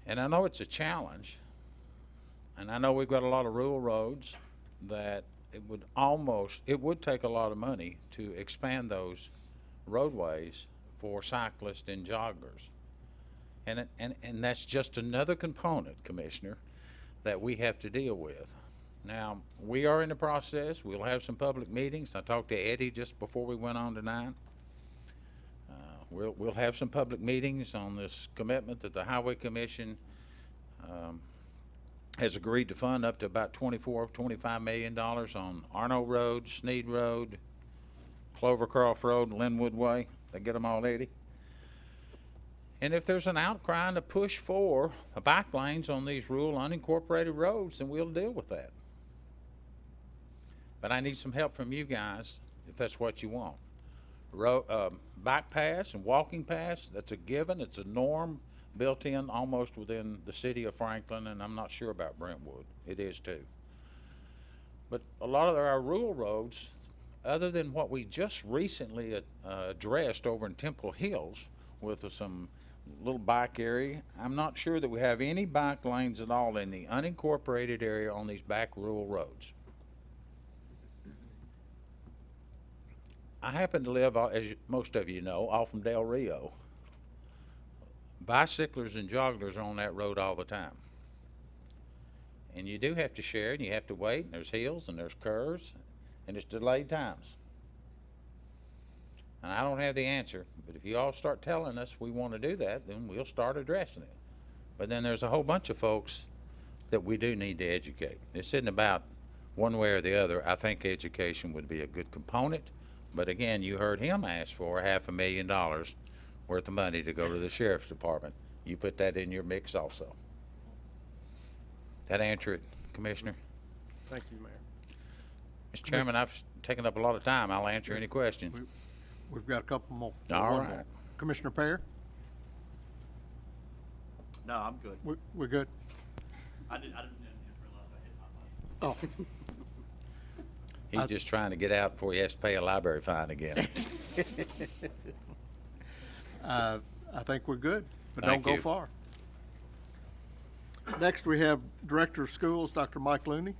And I know it's a challenge, and I know we've got a lot of rural roads that it would take a lot of money to expand those roadways for cyclists and joggers. And that's just another component, Commissioner, that we have to deal with. Now, we are in the process. We'll have some public meetings. I talked to Eddie just before we went on tonight. We'll have some public meetings on this commitment that the Highway Commission has agreed to fund up to about $25 million on Arno Road, Sneed Road, Clovercroft Road, and Linwood Way. They get them all, Eddie? And if there's an outcry and a push for bike lanes on these rural unincorporated roads, then we'll deal with that. But I need some help from you guys if that's what you want. Bike paths and walking paths, that's a given. It's a norm built in almost within the city of Franklin, and I'm not sure about Brentwood. It is too. But a lot of our rural roads, other than what we just recently addressed over in Temple Hills with some little bike area, I'm not sure that we have any bike lanes at all in the unincorporated area on these back rural roads. I happen to live, as most of you know, off from Del Rio. Bicyclers and joggers are on that road all the time. And you do have to share, and you have to wait, and there's hills, and there's curves, and it's delayed times. And I don't have the answer, but if you all start telling us we want to do that, then we'll start addressing it. But then there's a whole bunch of folks that we do need to educate. This isn't about one way or the other. I think education would be a good component. But again, you heard him ask for $500,000 worth of money to go to the sheriff's department. You put that in your mix also. That answer it, Commissioner? Thank you, Mayor. Mr. Chairman, I've taken up a lot of time. I'll answer any questions. We've got a couple more. All One right. more. Commissioner Pear? No, I'm good. We're good? I didn't realize I hit my button. Oh. He's just trying to get out before he has to pay a library fine again. I think we're good, but Thank don't you. go far. Next, we have Director of Schools, Dr. Mike Looney.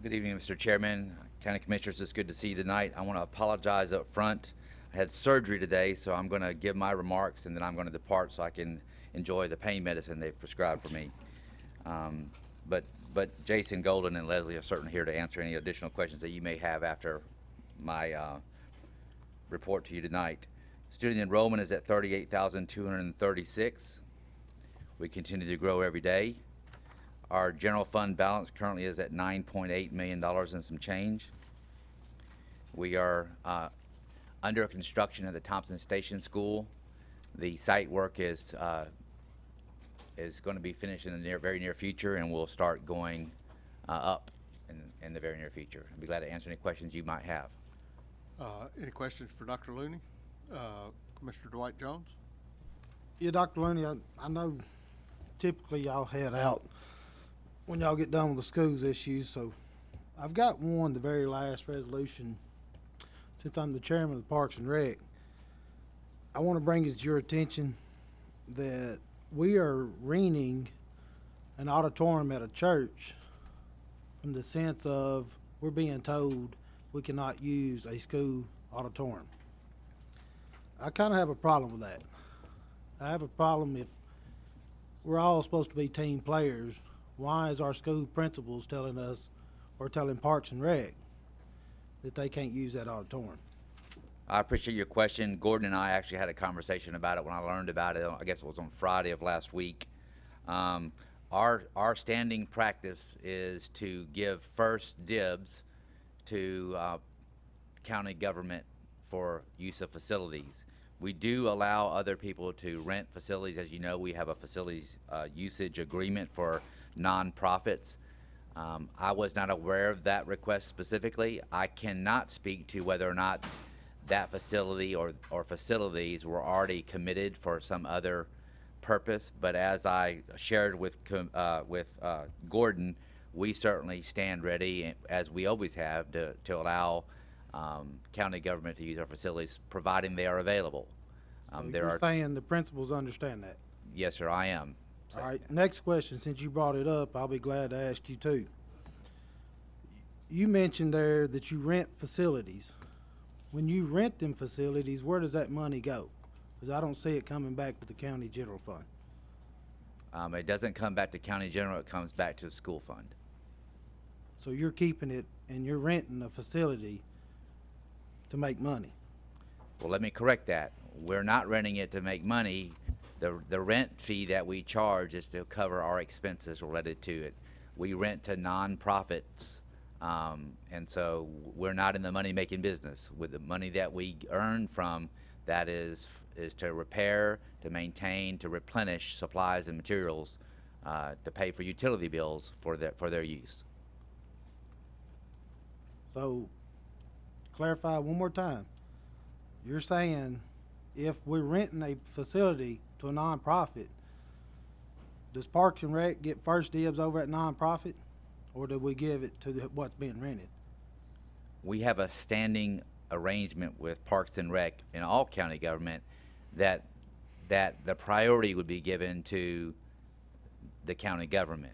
Good evening, Mr. Chairman, County Commissioners. It's good to see you tonight. I want to apologize up front. I had surgery today, so I'm going to give my remarks, and then I'm going to depart so I can enjoy the pain medicine they've prescribed for me. But Jason Golden and Leslie are certainly here to answer any additional questions that you may have after my report to you tonight. Student enrollment is at 38,236. We continue to grow every day. Our general fund balance currently is at $9.8 million and some change. We are under construction at the Thompson Station School. The site work is going to be finished in the very near future, and we'll start going up in the very near future. I'd be glad to answer any questions you might have. Any questions for Dr. Looney? Commissioner Dwight Jones? Yeah, Dr. Looney, I know typically y'all head out when y'all get done with the schools issues, so I've got one, the very last resolution, since I'm the chairman of the Parks and Rec. I want to bring it to your attention that we are renting an auditorium at a church in the sense of we're being told we cannot use a school auditorium. I kind of have a problem with that. I have a problem if we're all supposed to be team players. Why is our school principals telling us, or telling Parks and Rec, that they can't use that auditorium? I appreciate your question. Gordon and I actually had a conversation about it when I learned about it. I guess it was on Friday of last week. Our standing practice is to give first dibs to county government for use of facilities. We do allow other people to rent facilities. As you know, we have a facilities usage agreement for nonprofits. I was not aware of that request specifically. I cannot speak to whether or not that facility or facilities were already committed for some other purpose, but as I shared with Gordon, we certainly stand ready, as we always have, to allow county government to use our facilities, providing they are available. So you're saying the principals understand that? Yes, sir, I am. All right, next question, since you brought it up, I'll be glad to ask you too. You mentioned there that you rent facilities. When you rent them facilities, where does that money go? Because I don't see it coming back to the county general fund. It doesn't come back to county general, it comes back to the school fund. So you're keeping it and you're renting a facility to make money? Well, let me correct that. We're not renting it to make money. The rent fee that we charge is to cover our expenses related to it. We rent to nonprofits, and so we're not in the money-making business. With the money that we earn from that is to repair, to maintain, to replenish supplies and materials, to pay for utility bills for their use. So, clarify one more time. You're saying if we're renting a facility to a nonprofit, does Parks and Rec get first dibs over at nonprofit, or do we give it to what's being rented? We have a standing arrangement with Parks and Rec in all county government that the priority would be given to the county government.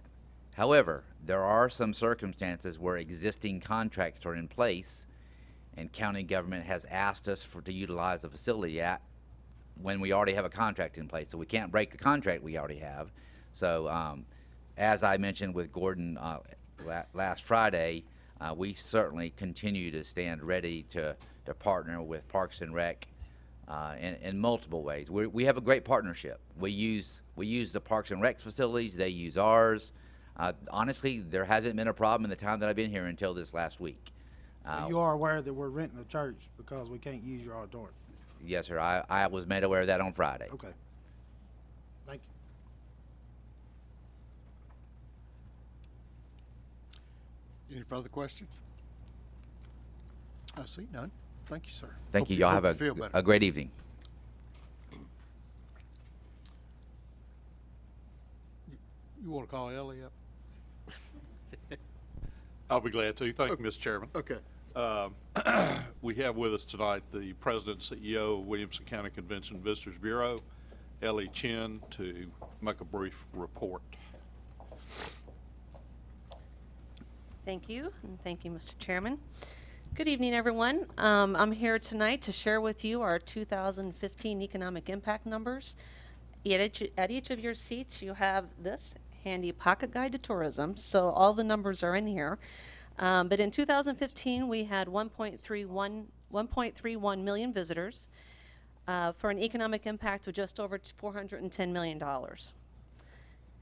However, there are some circumstances where existing contracts are in place and county government has asked us to utilize the facility when we already have a contract in place. So we can't break the contract we already have. So as I mentioned with Gordon last Friday, we certainly continue to stand ready to partner with Parks and Rec in multiple ways. We have a great partnership. We use the Parks and Rec facilities, they use ours. Honestly, there hasn't been a problem in the time that I've been here until this last week. You are aware that we're renting a church because we can't use your auditorium? Yes, sir. I was made aware of that on Friday. Okay. Thank you. Any further questions? I see none. Thank you, sir. Thank Hope you. Y'all hope have you feel better. a great evening. You want to call Ellie up? I'll be glad to. Thank you, Mr. Chairman. Okay. We have with us tonight the President and CEO of Williamson County Convention Visitors Bureau, Ellie Chin, to make a brief report. Thank you, and thank you, Mr. Chairman. Good evening, everyone. I'm here tonight to share with you our 2015 economic impact numbers. At each of your seats, you have this handy pocket guide to tourism, so all the numbers are in here. But in 2015, we had 1.31 million visitors for an economic impact of just over $410 million.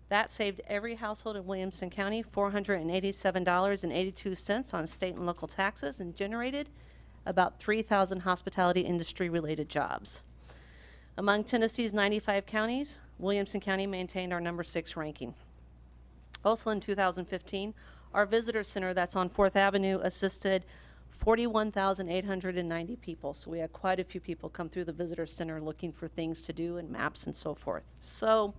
That saved every household in Williamson County $487.82 on state and local taxes and generated about 3,000 hospitality industry-related jobs. Among Tennessee's 95 counties, Williamson County maintained our number 6 ranking. Also in 2015, our visitor center that's on 4th Avenue assisted 41,890 people. So we had quite a few people come through the visitor center looking for things to do and maps and so forth. So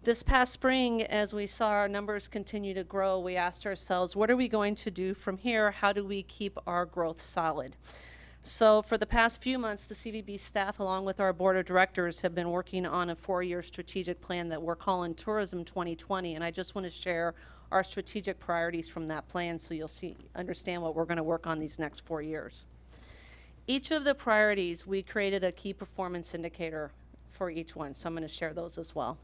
this past spring, as we saw our numbers continue to grow, we asked ourselves, what are we going to do from here? How do we keep our growth solid? So for the past few months, the CVB staff, along with our board of directors, have been working on a 4-year strategic plan that we're calling Tourism 2020. And I just want to share our strategic priorities from that plan so you'll understand what we're going to work on these next 4 years. Each of the priorities, we created a key performance indicator for each one. So I'm going to share those as well.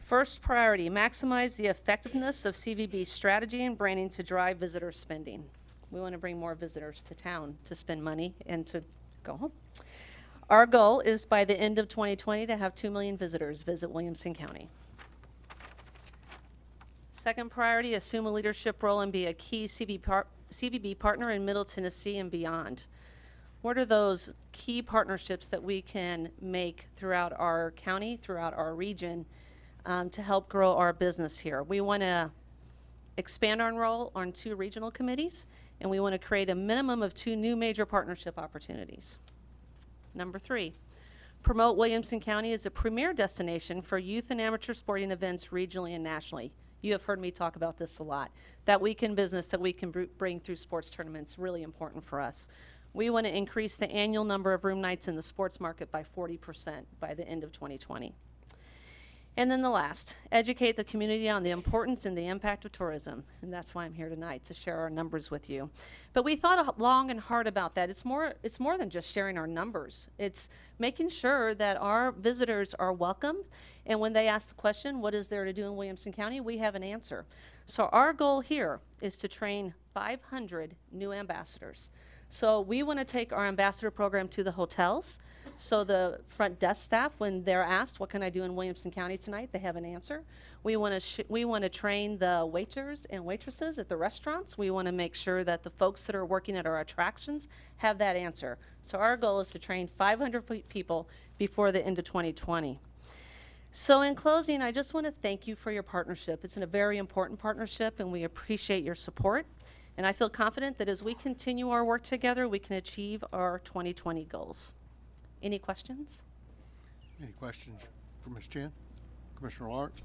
First priority, maximize the effectiveness of CVB's strategy and branding to drive visitor spending. We want to bring more visitors to town to spend money and to go home. Our goal is by the end of 2020 to have 2 million visitors visit Williamson County. Second priority, assume a leadership role and be a key CVB partner in Middle Tennessee and beyond. What are those key partnerships that we can make throughout our county, throughout our region, to help grow our business here? We want to expand our role on 2 regional committees, and we want to create a minimum of 2 new major partnership opportunities. Number 3, promote Williamson County as a premier destination for youth and amateur sporting events regionally and nationally. You have heard me talk about this a lot. That weekend business that we can bring through sports tournaments, really important for us. We want to increase the annual number of room nights in the sports market by 40% by the end of 2020. And then the last, educate the community on the importance and the impact of tourism. And that's why I'm here tonight, to share our numbers with you. But we thought long and hard about that. It's more than just sharing our numbers. It's making sure that our visitors are welcomed. And when they ask the question, what is there to do in Williamson County, we have an answer. So our goal here is to train 500 new ambassadors. So we want to take our ambassador program to the hotels. So the front desk staff, when they're asked, what can I do in Williamson County tonight, they have an answer. We want to train the waiters and waitresses at the restaurants. We want to make sure that the folks that are working at our attractions have that answer. So our goal is to train 500 people before the end of 2020. So in closing, I just want to thank you for your partnership. It's a very important partnership, and we appreciate your support. And I feel confident that as we continue our work together, we can achieve our 2020 goals. Any questions? Any questions for Ms. Chen? Commissioner Lawrence?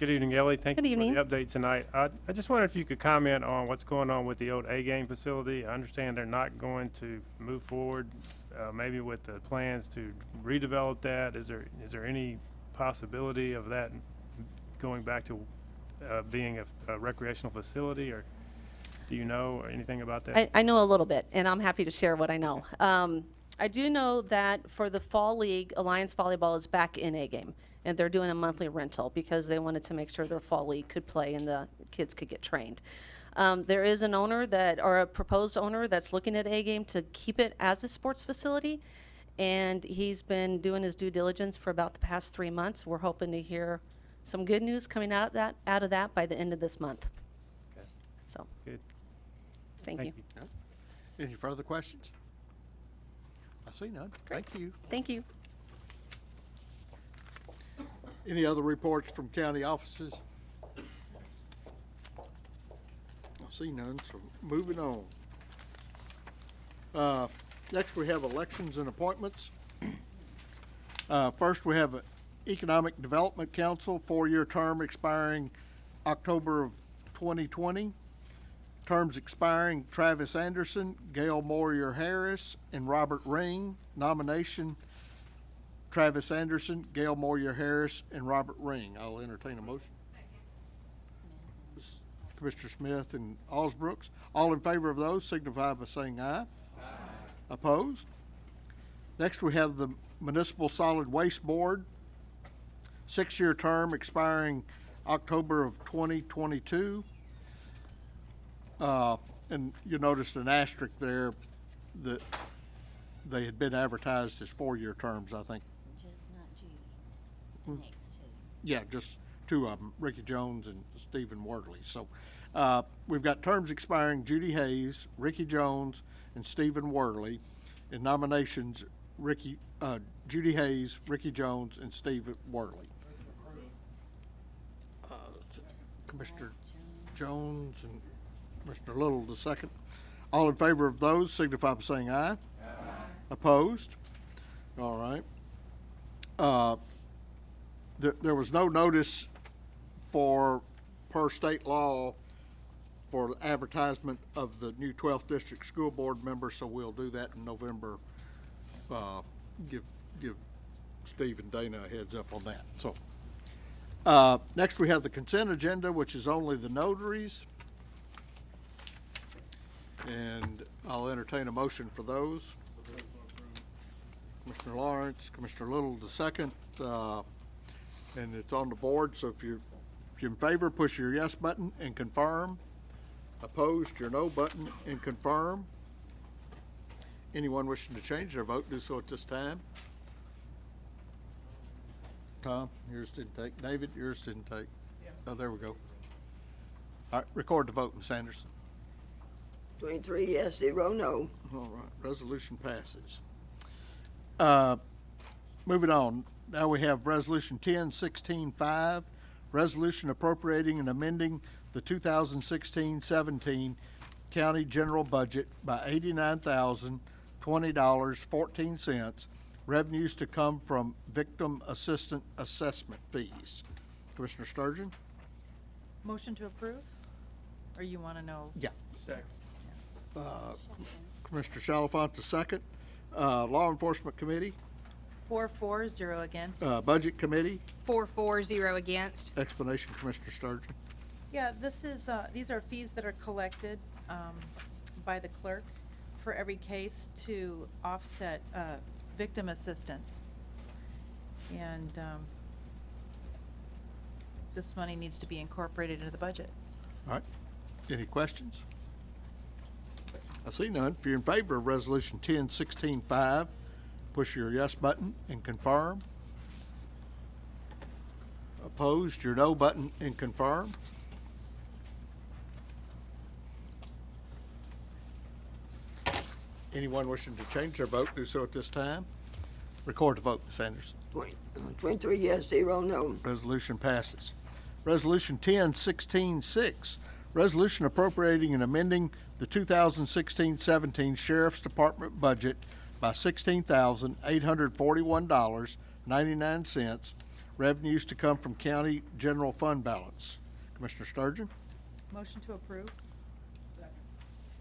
Good evening, Ellie. Thank Good you evening. for the update tonight. I just wondered if you could comment on what's going on with the old A-game facility. I understand they're not going to move forward, maybe with the plans to redevelop that. Is there any possibility of that going back to being a recreational facility, or do you know anything about that? I know a little bit, and I'm happy to share what I know. I do know that for the Fall League, Alliance Volleyball is back in A-game, and they're doing a monthly rental because they wanted to make sure their Fall League could play and the kids could get trained. There is an owner or a proposed owner that's looking at A-game to keep it as a sports facility, and he's been doing his due diligence for about the past 3 months. We're hoping to hear some good news coming out of that by the end of this month. Okay. So. Good. Thank you. Any further questions? I see none. Thank you. Thank you. Any other reports from county offices? I see none, so moving on. Next, we have elections and appointments. First, we have Economic Development Council, 4-year term expiring October of 2020. Terms expiring Travis Anderson, Gail Moyer-Harris, and Robert Ring. Nomination Travis Anderson, Gail Moyer-Harris, and Robert Ring. I'll entertain a motion. Commissioner Smith and Osbrooks. All in favor of those signify by saying aye. Aye. Opposed? Next, we have the Municipal Solid Waste Board, 6-year term expiring October of 2022. And you noticed an asterisk there that they had been advertised as 4-year terms, I think. Not Judy's. Next two. Yeah, just 2 of them, Ricky Jones and Stephen Wordley. So we've got terms expiring Judy Hayes, Ricky Jones, and Stephen Wordley. And nominations Judy Hayes, Ricky Jones, and Stephen Wordley. Commissioner Jones and Mr. Little the second. All in favor of those signify by saying aye. Aye. Opposed? All right. There was no notice per state law for advertisement of the new 12th District School Board members, so we'll do that in November. Give Steve and Dana a heads up on that. So, next we have the consent agenda, which is only the notaries. And I'll entertain a motion for those. Commissioner Lawrence, Commissioner Little the second, and it's on the board, so if you're in favor, push your yes button and confirm. Opposed, your no button and confirm. Anyone wishing to change their vote, do so at this time. Tom, yours didn't take. David, yours didn't take. Oh, there we go. All right, record the vote, Ms. Anderson. 23 yes, 0 no. All right, resolution passes. Moving on, now we have Resolution 10-16-5, resolution appropriating and amending the 2016-17 county general budget by $89,020.14, revenues to come from victim assistant assessment fees. Commissioner Sturgeon? Motion to approve? Or you want to know? Yeah. Commissioner Chalafant, the second. Law Enforcement Committee? 4-4, 0 against. Budget Committee? 4-4-0 against. Explanation, Commissioner Sturgeon. Yeah, these are fees that are collected by the clerk for every case to offset victim assistance. And this money needs to be incorporated into the budget. All right. Any questions? I see none. If you're in favor of Resolution 10-16-5, push your yes button and confirm. Opposed, your no button and confirm. Anyone wishing to change their vote, do so at this time. Record the vote, Ms. Anderson. 23 yes, 0 no. Resolution passes. Resolution 10-16-6, resolution appropriating and amending the 2016-17 Sheriff's Department budget by $16,841.99, revenues to come from county general fund balance. Commissioner Sturgeon? Motion to approve?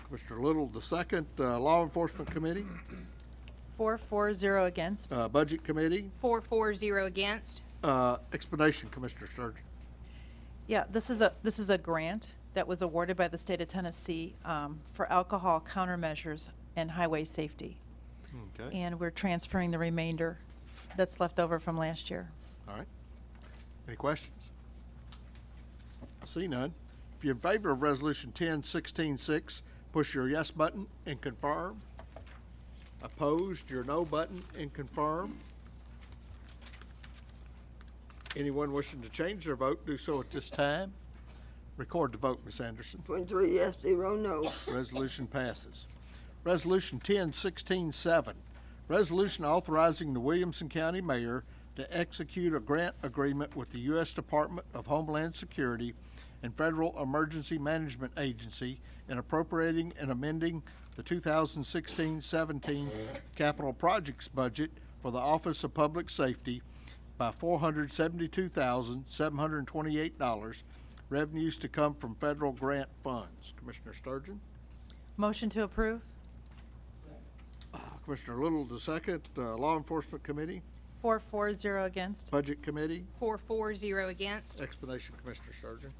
Commissioner Little, the second. Law Enforcement Committee? 4-4, 0 against. Budget Committee? 4-4-0 against. Explanation, Commissioner Sturgeon. Yeah, this is a grant that was awarded by the state of Tennessee for alcohol countermeasures and highway safety. Okay. And we're transferring the remainder that's left over from last year. All right. Any questions? I see none. If you're in favor of Resolution 10-16-6, push your yes button and confirm. Opposed, your no button and confirm. Anyone wishing to change their vote, do so at this time. Record the vote, Ms. Anderson. 23 yes, 0 no. Resolution passes. Resolution 10-16-7, resolution authorizing the Williamson County Mayor to execute a grant agreement with the U.S. Department of Homeland Security and Federal Emergency Management Agency and appropriating and amending the 2016-17 capital projects budget for the Office of Public Safety by $472,728, revenues to come from federal grant funds. Commissioner Sturgeon? Motion to approve? Commissioner Little, the second. Law Enforcement Committee? 4-4, 0 against. Budget Committee? 4-4-0 against. Explanation, Commissioner Sturgeon.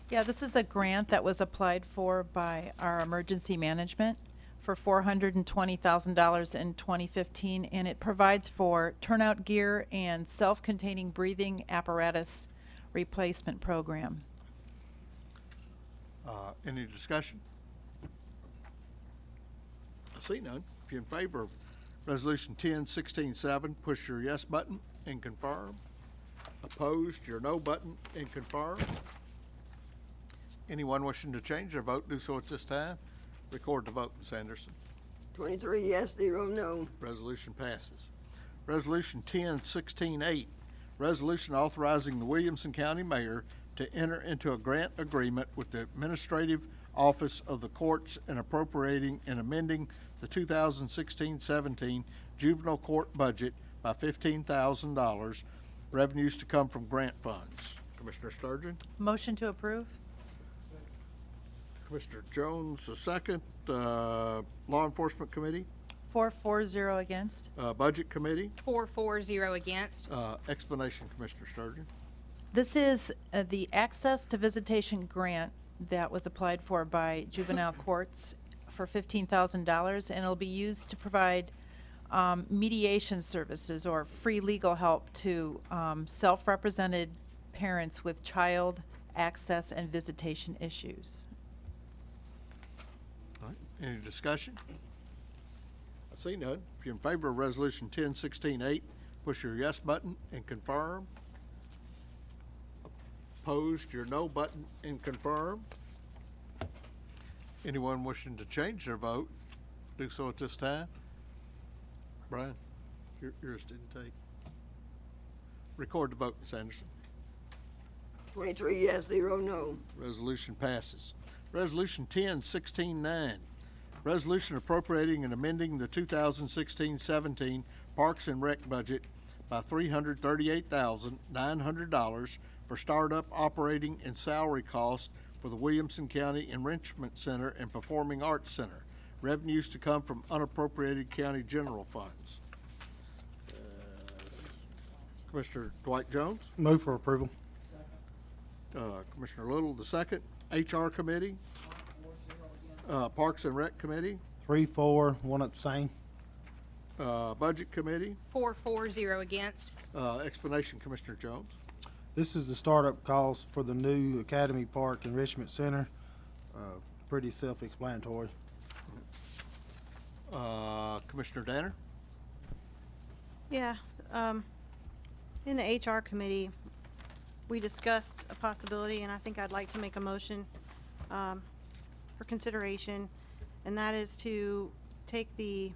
Yeah, this is a grant that was applied for by our emergency management for $420,000 in 2015, and it provides for turnout gear and self-containing breathing apparatus replacement program. Any discussion? I see none. If you're in favor of Resolution 10-16-7, push your yes button and confirm. Opposed, your no button and confirm. Anyone wishing to change their vote, do so at this time. Record the vote, Ms. Anderson. 23 yes, 0 no. Resolution passes. Resolution 10-16-8, resolution authorizing the Williamson County Mayor to enter into a grant agreement with the Administrative Office of the Courts and appropriating and amending the 2016-17 juvenile court budget by $15,000, revenues to come from grant funds. Commissioner Sturgeon? Motion to approve? Commissioner Jones, the second. Law Enforcement Committee, 440 against. Budget Committee, 440 against. explanation, Commissioner Sturgeon. This is the Access to Visitation Grant that was applied for by juvenile courts for $15,000, and it'll be used to provide mediation services or free legal help to self-represented parents with child access and visitation issues. All right, any discussion? I see none. If you're in favor of Resolution 1016-8, push your yes button and confirm. Opposed, your no button and confirm. Anyone wishing to change their vote, do so at this time. Brian, yours didn't take. Record the vote, Ms. Anderson. 23 yes, 0 no. Resolution passes. Resolution 1016-9, resolution appropriating and amending the 2016-17 Parks and Rec budget by $338,900 for startup operating and salary costs for the Williamson County Enrichment Center and Performing Arts Center. Revenues to come from unappropriated county general funds. Commissioner Dwight Jones, Move for approval. Commissioner Little, the second. HR Committee, Parks and Rec Committee, 3-4, 1 abstain. Budget Committee, 440 against. explanation, Commissioner Jones. This is the startup cost for the new Academy Park Enrichment Center. Pretty self-explanatory. Commissioner Danner, Yeah, in the HR committee, we discussed a possibility, and I think I'd like to make a motion for consideration, and that is to take the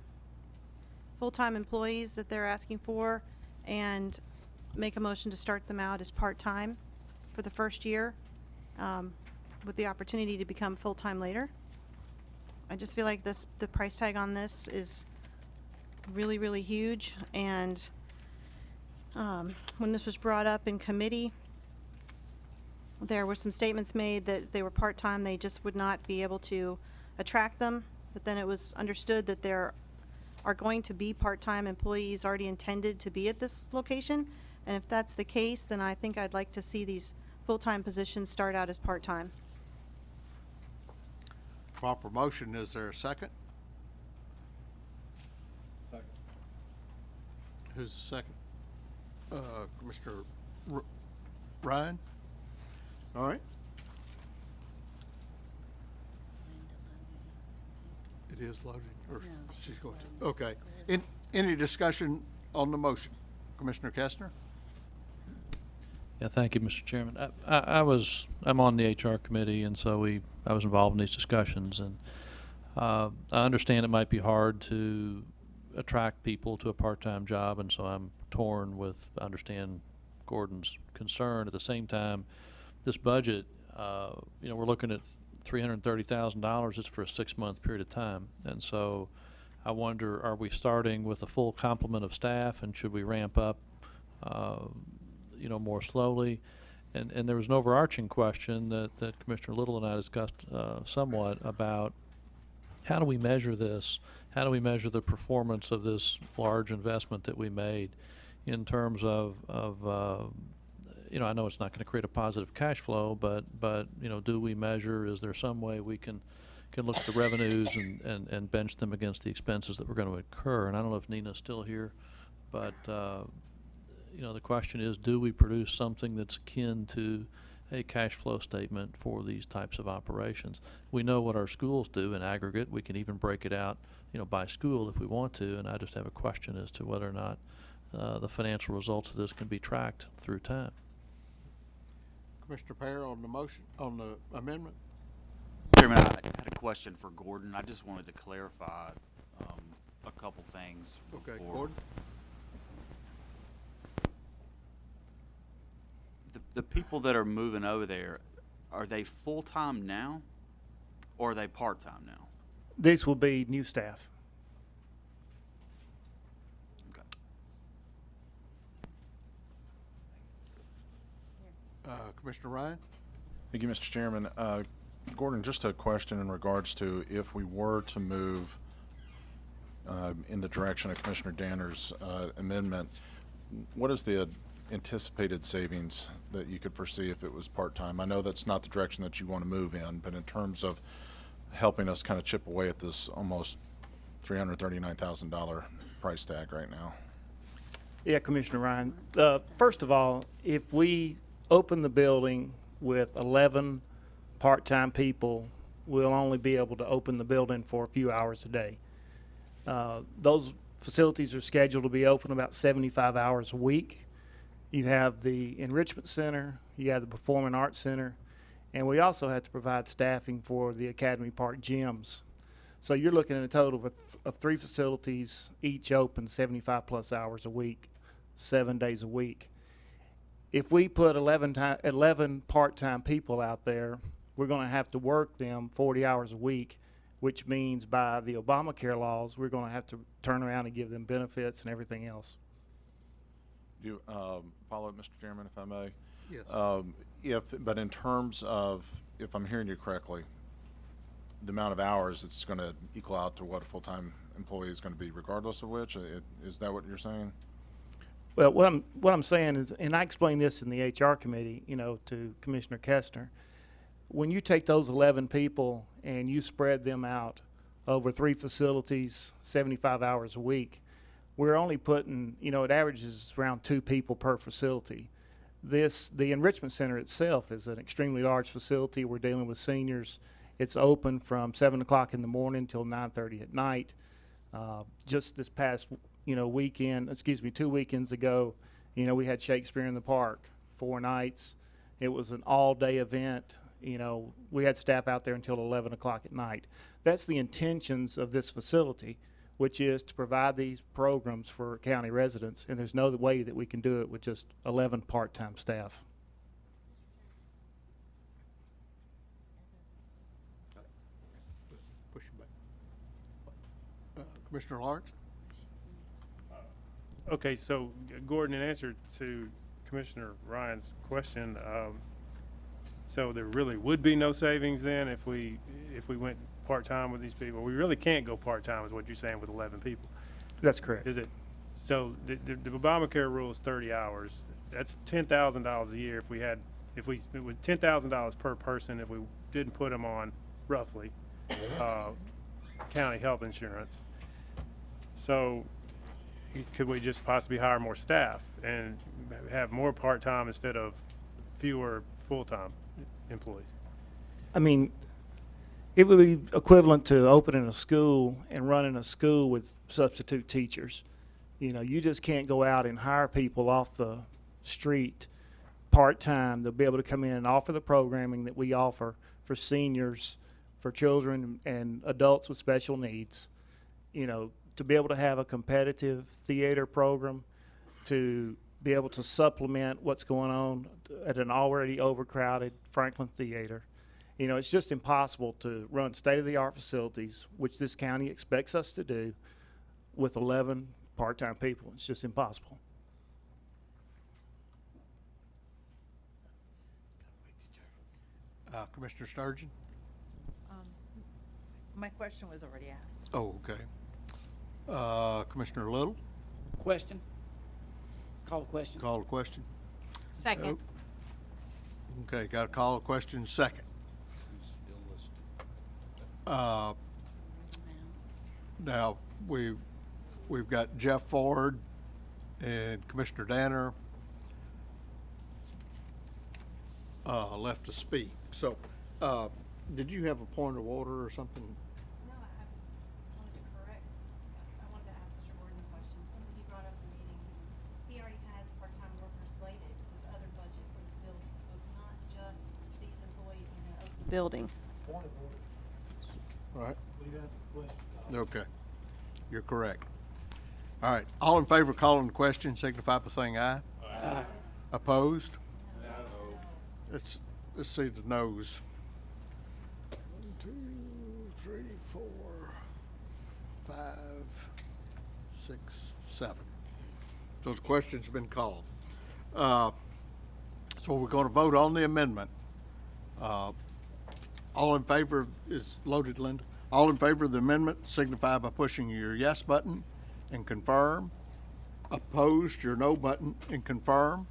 full-time employees that they're asking for and make a motion to start them out as part-time for the first year, with the opportunity to become full-time later. I just feel like the price tag on this is really, really huge, and when this was brought up in committee, there were some statements made that they were part-time, they just would not be able to attract them, but then it was understood that there are going to be part-time employees already intended to be at this location, and if that's the case, then I think I'd like to see these full-time positions start out as part-time. proper motion, is there a second? Second. Who's the second? Commissioner Ryan? All right. It is loading, or she's going to, okay. Any discussion on the motion? Commissioner Kestner? Yeah, thank you, Mr. Chairman. I'm on the HR committee, and so I was involved in these discussions, and I understand it might be hard to attract people to a part-time job, and so I'm torn with, I understand Gordon's concern. At the same time, this budget, we're looking at $330,000. It's for a 6-month period of time, and so I wonder, are we starting with a full complement of staff, and should we ramp up more slowly? And there was an overarching question that Commissioner Little and I discussed somewhat about how do we measure this? How do we measure the performance of this large investment that we made in terms of I know it's not going to create a positive cash flow, but do we measure, is there some way we can look at the revenues and bench them against the expenses that we're going to incur? And I don't know if Nina's still here, but the question is, do we produce something that's akin to a cash flow statement for these types of operations? We know what our schools do in aggregate. We can even break it out, by school if we want to, and I just have a question as to whether or not the financial results of this can be tracked through time. Commissioner Pear on the motion, on the amendment? Chairman, I had a question for Gordon. I just wanted to clarify a couple things. Okay, before. Gordon? The people that are moving over there, are they full-time now, or are they part-time now? These will be new staff. Commissioner Ryan? Thank you, Mr. Chairman. Gordon, just a question in regards to if we were to move in the direction of Commissioner Danner's amendment, what is the anticipated savings that you could foresee if it was part-time? I know that's not the direction that you want to move in, but in terms of helping us kind of chip away at this almost $339,000 price tag right now. Yeah, Commissioner Ryan. First of all, if we open the building with 11 part-time people, we'll only be able to open the building for a few hours a day. Those facilities are scheduled to be open about 75 hours a week. You have the Enrichment Center, you have the Performing Arts Center, and we also have to provide staffing for the Academy Park gyms. So you're looking at a total of 3 facilities, each open 75 plus hours a week, 7 days a week. If we put 11 part-time people out there, we're going to have to work them 40 hours a week, which means by the Obamacare laws, we're going to have to turn around and give them benefits and everything else. Do you follow it, Mr. Chairman, if I may? Yes. But in terms of, if I'm hearing you correctly, the amount of hours, it's going to equal out to what a full-time employee is going to be, regardless of which. Is that what you're saying? Well, what I'm saying is, and I explained this in the HR committee, to Commissioner Kestner. When you take those 11 people and you spread them out over 3 facilities, 75 hours a week, we're only putting, it averages around 2 people per facility. The Enrichment Center itself is an extremely large facility. We're dealing with seniors. It's open from 7 o'clock in the morning till 9:30 at night. Just this past, weekend, 2 weekends ago, we had Shakespeare in the Park, 4 nights. It was an all-day event. We had staff out there until 11 o'clock at night. That's the intentions of this facility, which is to provide these programs for county residents, and there's no way that we can do it with just 11 part-time staff. Push it back. Commissioner Lawrence? Okay, so Gordon, in answer to Commissioner Ryan's question, so there really would be no savings then if we went part-time with these people? We really can't go part-time is what you're saying with 11 people. That's correct. Is it? So the Obamacare rule is 30 hours. That's $10,000 a year it was $10,000 per person if we didn't put them on, roughly, county health insurance. So could we just possibly hire more staff and have more part-time instead of fewer full-time employees? I mean, it would be equivalent to opening a school and running a school with substitute teachers. You just can't go out and hire people off the street part-time. They'll be able to come in and offer the programming that we offer for seniors, for children and adults with special needs. To be able to have a competitive theater program, to be able to supplement what's going on at an already overcrowded Franklin Theater. It's just impossible to run state-of-the-art facilities, which this county expects us to do, with 11 part-time people. It's just impossible. Commissioner Sturgeon? My question was already asked. Oh, okay. Commissioner Little? Question. Call the question. Call the question. Second. Okay, got a call, a question, second. Now, we've got Jeff Ford and Commissioner Danner left to speak. So, did you have a point of order or something? No, I wanted to correct. I wanted to ask Mr. Gordon a question. Something he brought up in the meeting. He already has part-time workers slated, this other budget for this building. So it's not just these employees in the open building. All right. Okay. You're correct. All right. All in favor of calling the question, signify by saying aye. Aye. Opposed? No. Let's see the noes. 1, 2, 3, 4, 5, 6, 7. So the question's been called. So we're going to vote on the amendment. All in favor is loaded, Linda. All in favor of the amendment signify by pushing your yes button and confirm. Opposed, your no button and confirm.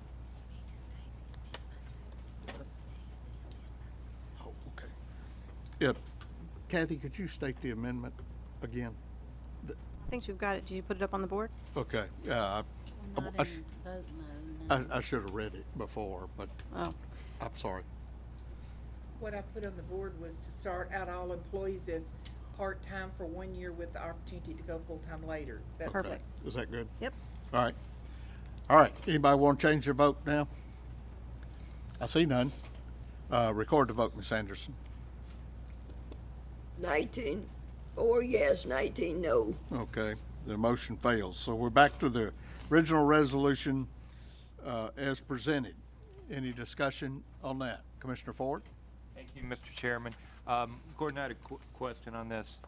Oh, okay. Yeah, Kathy, could you state the amendment again? I think we've got it. Did you put it up on the board? Okay, I should have read it before, but Oh. I'm sorry. What I put on the board was to start out all employees as part-time for 1 year with the opportunity to go full-time later. That's Okay. Is that good? Yep. All right. All right. Anybody want to change their vote now? I see none. Record the vote, Ms. Anderson. 19, 4 yes, 19 no. Okay. The motion fails. So we're back to the original resolution as presented. Any discussion on that? Commissioner Ford? Thank you, Mr. Chairman. Gordon, I had a question on this.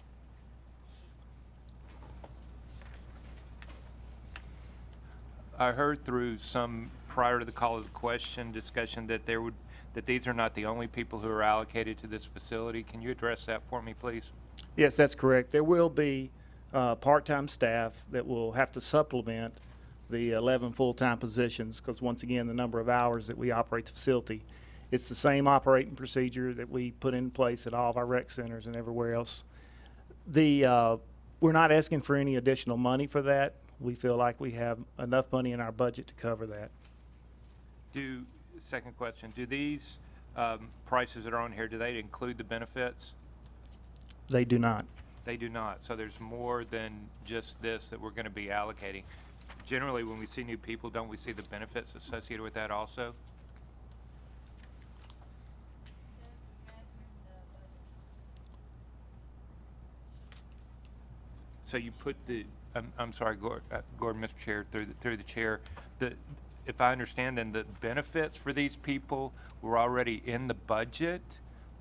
I heard through some prior to the call of the question discussion that these are not the only people who are allocated to this facility. Can you address that for me, please? Yes, that's correct. There will be part-time staff that will have to supplement the 11 full-time positions because, once again, the number of hours that we operate the facility, it's the same operating procedure that we put in place at all of our rec centers and everywhere else. We're not asking for any additional money for that. We feel like we have enough money in our budget to cover that. Second question, do these prices that are on here, do they include the benefits? They do not. They do not. So there's more than just this that we're going to be allocating. Generally, when we see new people, don't we see the benefits associated with that also? So you put I'm sorry, Gordon, Mr. Chair, through the chair. If I understand, then the benefits for these people were already in the budget,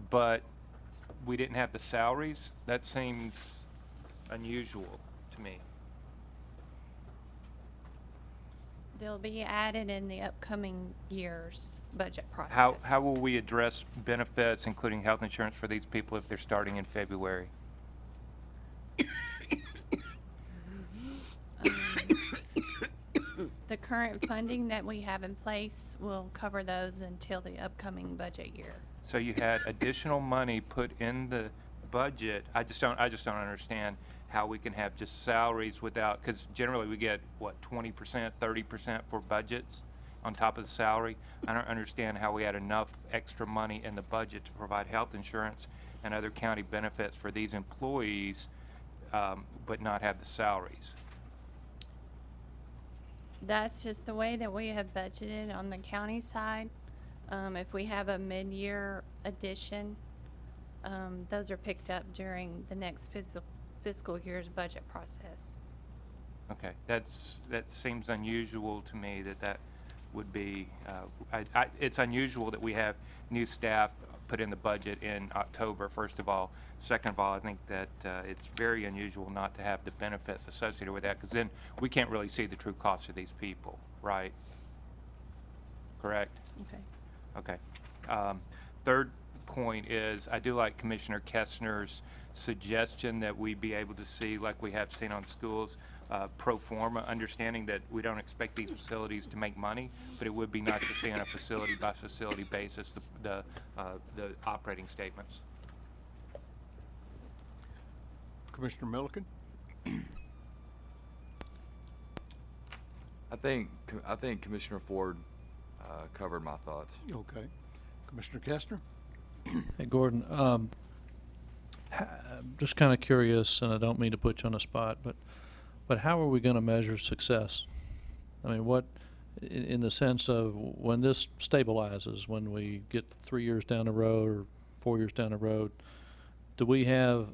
but we didn't have the salaries. That seems unusual to me. They'll be added in the upcoming year's budget process. How will we address benefits, including health insurance, for these people if they're starting in February? The current funding that we have in place will cover those until the upcoming budget year. So you had additional money put in the budget. I just don't understand how we can have just salaries without, because generally we get what, 20%, 30% for budgets on top of the salary. I don't understand how we had enough extra money in the budget to provide health insurance and other county benefits for these employees, but not have the salaries. That's just the way that we have budgeted on the county side. If we have a mid-year addition, those are picked up during the next fiscal year's budget process. Okay, that seems unusual to me that would be, it's unusual that we have new staff put in the budget in October, first of all. Second of all, I think that it's very unusual not to have the benefits associated with that, because then we can't really see the true cost of these people, right? Correct? Okay. Okay. Third point is, I do like Commissioner Kestner's suggestion that we be able to see, like we have seen on schools, pro forma, understanding that we don't expect these facilities to make money, but it would be nice to see on a facility by facility basis the operating statements. Commissioner Milliken? I think Commissioner Ford covered my thoughts. Okay. Commissioner Kestner? Hey, Gordon, I'm just kind of curious, and I don't mean to put you on the spot, but how are we going to measure success? I mean, what, in the sense of when this stabilizes, when we get 3 years down the road or 4 years down the road, do we have,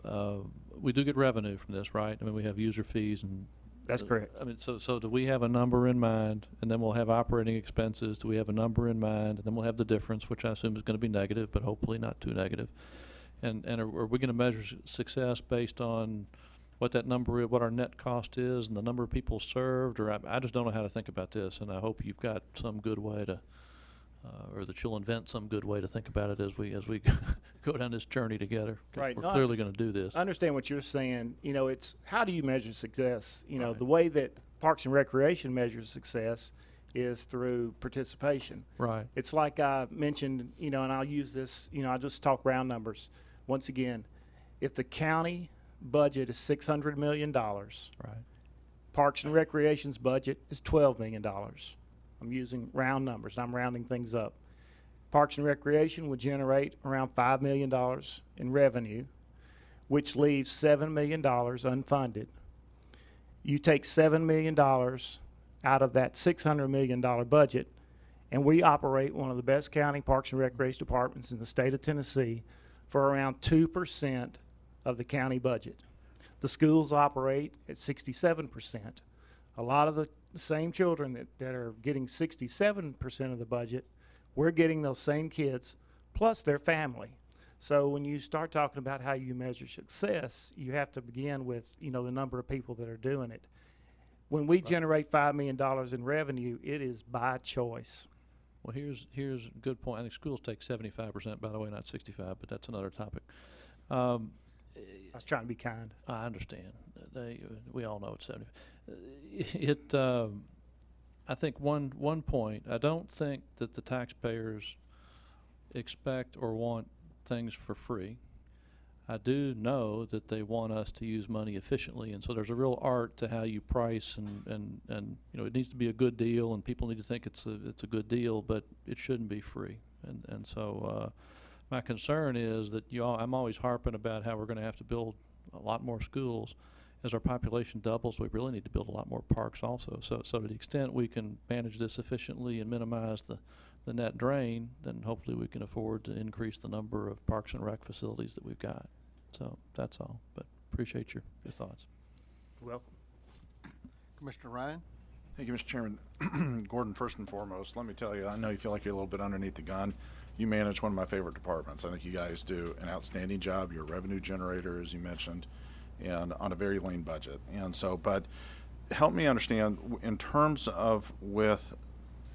we do get revenue from this, right? I mean, we have user fees and. That's correct. I mean, so do we have a number in mind, and then we'll have operating expenses? Do we have a number in mind, and then we'll have the difference, which I assume is going to be negative, but hopefully not too negative. And are we going to measure success based on what that number is, what our net cost is, and the number of people served? Or I just don't know how to think about this, and I hope you've got some good way to or that you'll invent some good way to think about it as we go down this journey together. 'Cause Right. we're No, clearly going to do this. I understand what you're saying. You know, it's how do you measure success? You know, Right. the way that Parks and Recreation measures success is through participation. Right. It's like I mentioned, you know, and I'll use this, you know, I'll just talk round numbers. Once again, if the county budget is $600 million, Right. Parks and Recreation's budget is $12 million. I'm using round numbers. I'm rounding things up. Parks and Recreation would generate around $5 million in revenue, which leaves $7 million unfunded. You take $7 million out of that $600 million budget, and we operate one of the best county Parks and Recreation departments in the state of Tennessee for around 2% of the county budget. The schools operate at 67%. A lot of the same children that are getting 67% of the budget, we're getting those same kids plus their family. So when you start talking about how you measure success, you have to begin with, you know, the number of people that are doing it. When we generate $5 million in revenue, it is by choice. Well, here's a good point. I think schools take 75%, by the way, not 65, but that's another topic. I was trying to be kind. I understand. We all know it's 70. I think one point, I don't think that the taxpayers expect or want things for free. I do know that they want us to use money efficiently, and so there's a real art to how you price, and you know, it needs to be a good deal, and people need to think it's a good deal, but it shouldn't be free. And so my concern is that I'm always harping about how we're going to have to build a lot more schools. As our population doubles, we really need to build a lot more parks also. So to the extent we can manage this efficiently and minimize the net drain, then hopefully we can afford to increase the number of parks and rec facilities that we've got. So that's all, but appreciate your thoughts. You're welcome. Commissioner Ryan? Thank you, Mr. Chairman. Gordon, first and foremost, let me tell you, I know you feel like you're a little bit underneath the gun. You manage one of my favorite departments. I think you guys do an outstanding job. You're a revenue generator, as you mentioned, and on a very lean budget. And so, but help me understand, in terms of with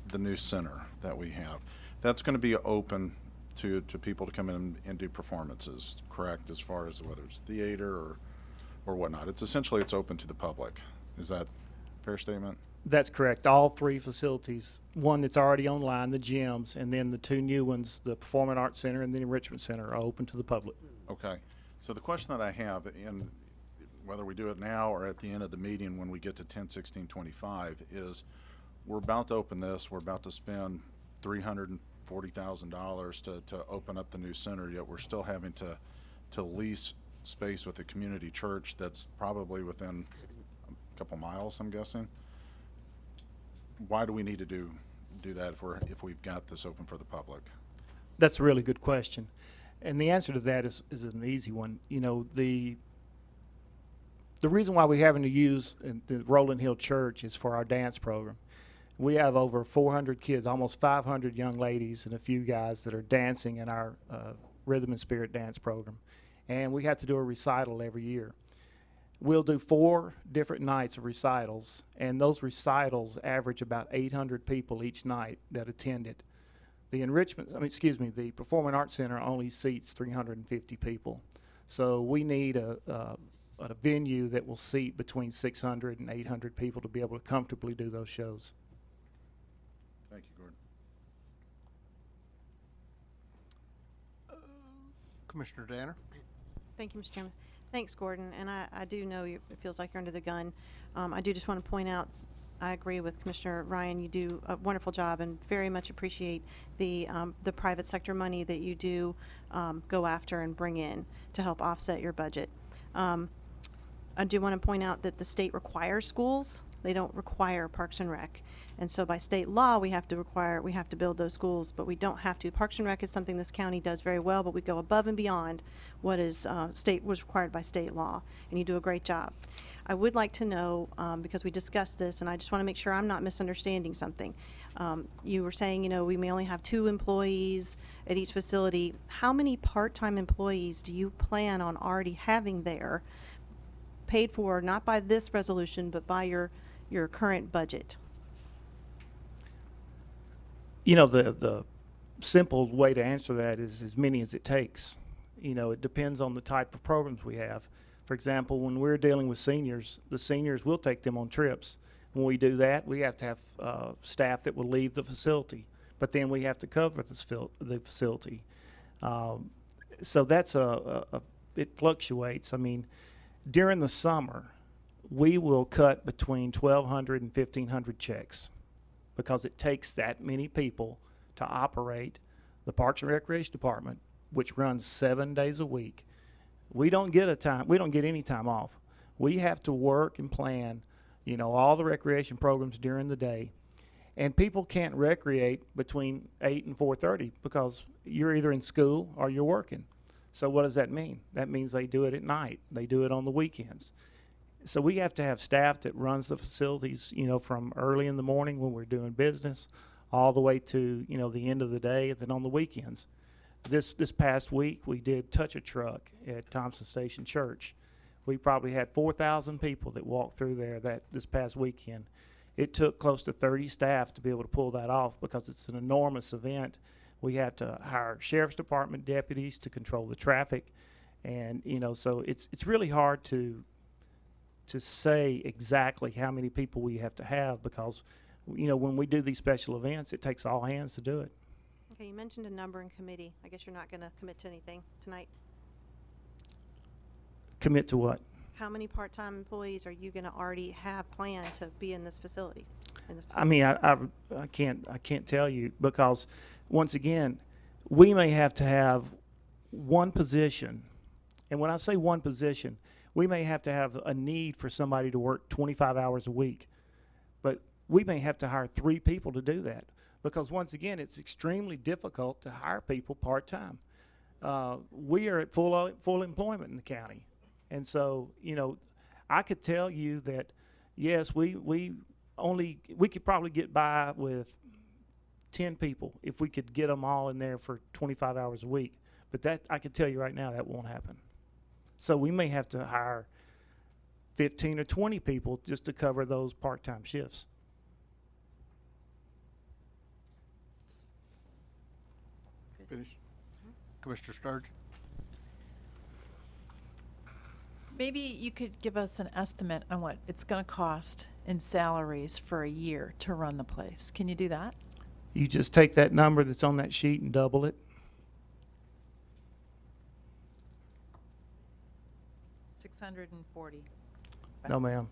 the new center that we have, that's going to be open to people to come in and do performances, correct, as far as whether it's theater or whatnot. It's essentially, it's open to the public. Is that a fair statement? That's correct. All three facilities, one that's already online, the gyms, and then the two new ones, the Performing Arts Center and the Enrichment Center, are open to the public. Okay. So the question that I have, and whether we do it now or at the end of the meeting when we get to 10/16/25, is we're about to open this. We're about to spend $340,000 to open up the new center, yet we're still having to lease space with the community church that's probably within a couple miles, I'm guessing. Why do we need to do that if we've got this open for the public? That's a really good question. And the answer to that is an easy one. You know, the reason why we're having to use the Rolling Hill Church is for our dance program. We have over 400 kids, almost 500 young ladies and a few guys that are dancing in our Rhythm and Spirit dance program. And we have to do a recital every year. We'll do 4 different nights of recitals, and those recitals average about 800 people each night that attend it. The the Performing Arts Center only seats 350 people. So we need a venue that will seat between 600 and 800 people to be able to comfortably do those shows. Thank you, Gordon. Commissioner Danner? Thank you, Mr. Chairman. Thanks, Gordon. And I do know it feels like you're under the gun. I do just want to point out, I agree with Commissioner Ryan. You do a wonderful job and very much appreciate the private sector money that you do go after and bring in to help offset your budget. I do want to point out that the state requires schools. They don't require Parks and Rec. And so by state law, we have to build those schools, but we don't have to. Parks and Rec is something this county does very well, but we go above and beyond what is was required by state law, and you do a great job. I would like to know, because we discussed this, and I just want to make sure I'm not misunderstanding something. You were saying, you know, we may only have 2 employees at each facility. How many part-time employees do you plan on already having there, paid for not by this resolution, but by your current budget? You know, the simple way to answer that is as many as it takes. You know, it depends on the type of programs we have. For example, when we're dealing with seniors, the seniors will take them on trips. When we do that, we have to have staff that will leave the facility, but then we have to cover the facility. So that's it fluctuates. I mean, during the summer, we will cut between 1,200 and 1,500 checks because it takes that many people to operate the Parks and Recreation Department, which runs 7 days a week. We don't get any time off. We have to work and plan, you know, all the recreation programs during the day. And people can't recreate between 8 and 4:30 because you're either in school or you're working. So what does that mean? That means they do it at night. They do it on the weekends. So we have to have staff that runs the facilities, you know, from early in the morning when we're doing business all the way to, you know, the end of the day, and then on the weekends. This past week, we did Touch a Truck at Thompson Station Church. We probably had 4,000 people that walked through there this past weekend. It took close to 30 staff to be able to pull that off because it's an enormous event. We had to hire sheriff's department deputies to control the traffic, and you know, so it's really hard to say exactly how many people we have to have because, you know, when we do these special events, it takes all hands to do it. Okay, you mentioned a number in committee. I guess you're not going to commit to anything tonight. Commit to what? How many part-time employees are you going to already have planned to be in this facility? I mean, I can't tell you because, once again, we may have to have one position, and when I say one position, we may have to have a need for somebody to work 25 hours a week, but we may have to hire 3 people to do that because, once again, it's extremely difficult to hire people part-time. We are at full employment in the county, and so, you know, I could tell you that, yes, we could probably get by with 10 people if we could get them all in there for 25 hours a week, but that, I can tell you right now, that won't happen. So we may have to hire 15 or 20 people just to cover those part-time shifts. Finish. Commissioner Sturgeon? Maybe you could give us an estimate on what it's going to cost in salaries for a year to run the place. Can you do that? You just take that number that's on that sheet and double it. 640. No, ma'am.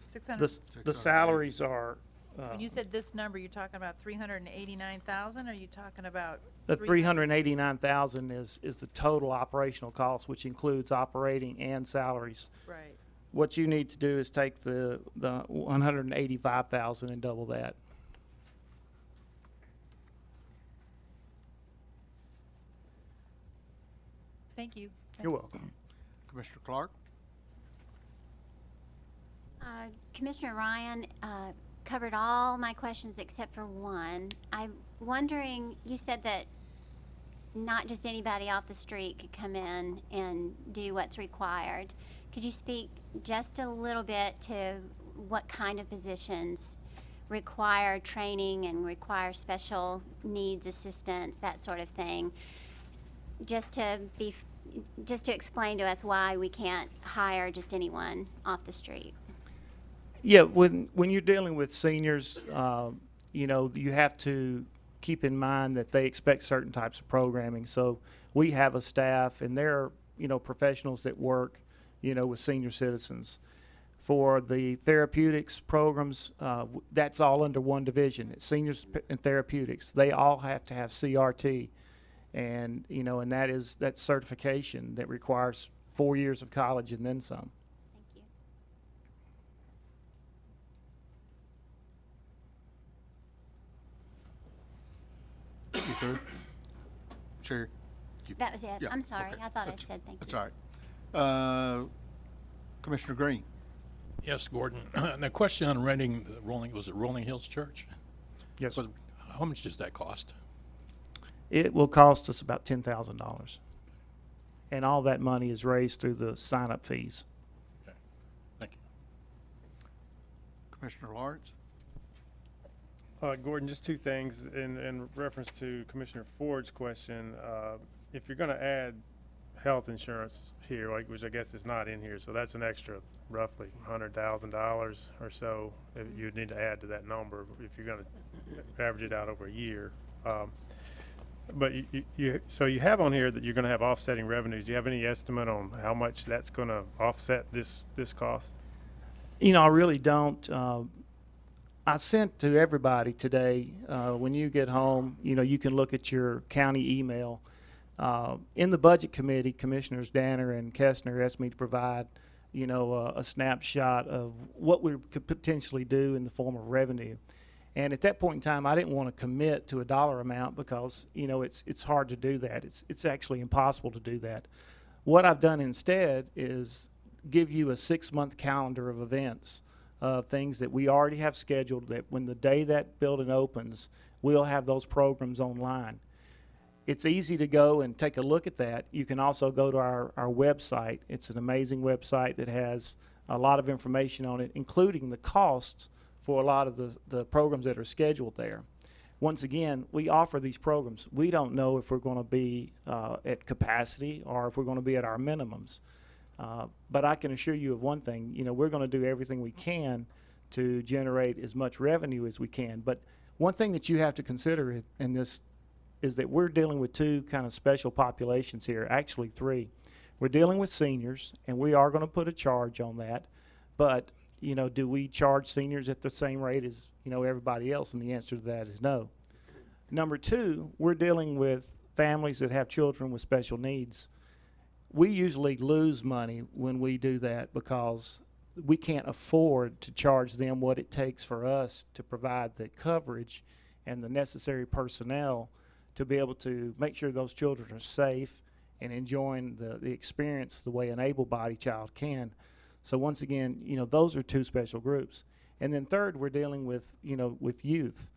600. The salaries are. When you said this number, you're talking about 389,000, or are you talking about? The 389,000 is the total operational cost, which includes operating and salaries. Right. What you need to do is take the 185,000 and double that. Thank you. You're welcome. Commissioner Clark? Commissioner Ryan covered all my questions except for one. I'm wondering, you said that not just anybody off the street could come in and do what's required. Could you speak just a little bit to what kind of positions require training and require special needs assistance, that sort of thing? Just to explain to us why we can't hire just anyone off the street. Yeah, when you're dealing with seniors, you know, you have to keep in mind that they expect certain types of programming. So we have a staff, and they're, you know, professionals that work, you know, with senior citizens. For the therapeutics programs, that's all under one division. It's seniors and therapeutics. They all have to have CRT, and you know, and that's certification that requires 4 years of college and then some. You through? Sherry? That was it. Yeah, I'm sorry. okay. I thought I That's- said thank you. That's all right. Commissioner Green? Yes, Gordon. The question on renting Rolling Hills Church? Yes. How much does that cost? It will cost us about $10,000, and all that money is raised through the sign-up fees. Thank you. Commissioner Lawrence? Gordon, just two things in reference to Commissioner Ford's question. If you're going to add health insurance here, like, which I guess is not in here, so that's an extra roughly $100,000 or so that you'd need to add to that number if you're going to average it out over a year. But so you have on here that you're going to have offsetting revenues. Do you have any estimate on how much that's going to offset this cost? You know, I really don't. I sent to everybody today, when you get home, you know, you can look at your county email. In the budget committee, Commissioners Danner and Kestner asked me to provide, you know, a snapshot of what we could potentially do in the form of revenue. And at that point in time, I didn't want to commit to a dollar amount because, you know, it's hard to do that. It's actually impossible to do that. What I've done instead is give you a 6-month calendar of events, things that we already have scheduled, that when the day that building opens, we'll have those programs online. It's easy to go and take a look at that. You can also go to our website. It's an amazing website that has a lot of information on it, including the costs for a lot of the programs that are scheduled there. Once again, we offer these programs. We don't know if we're going to be at capacity or if we're going to be at our minimums. But I can assure you of one thing, you know, we're going to do everything we can to generate as much revenue as we can. But one thing that you have to consider in this is that we're dealing with two kind of special populations here, actually three. We're dealing with seniors, and we are going to put a charge on that. But, you know, do we charge seniors at the same rate as, you know, everybody else? And the answer to that is no. Number two, we're dealing with families that have children with special needs. We usually lose money when we do that because we can't afford to charge them what it takes for us to provide the coverage and the necessary personnel to be able to make sure those children are safe and enjoying the experience the way an able-bodied child can. So once again, you know, those are two special groups. And then third, we're dealing with, you know, with youth.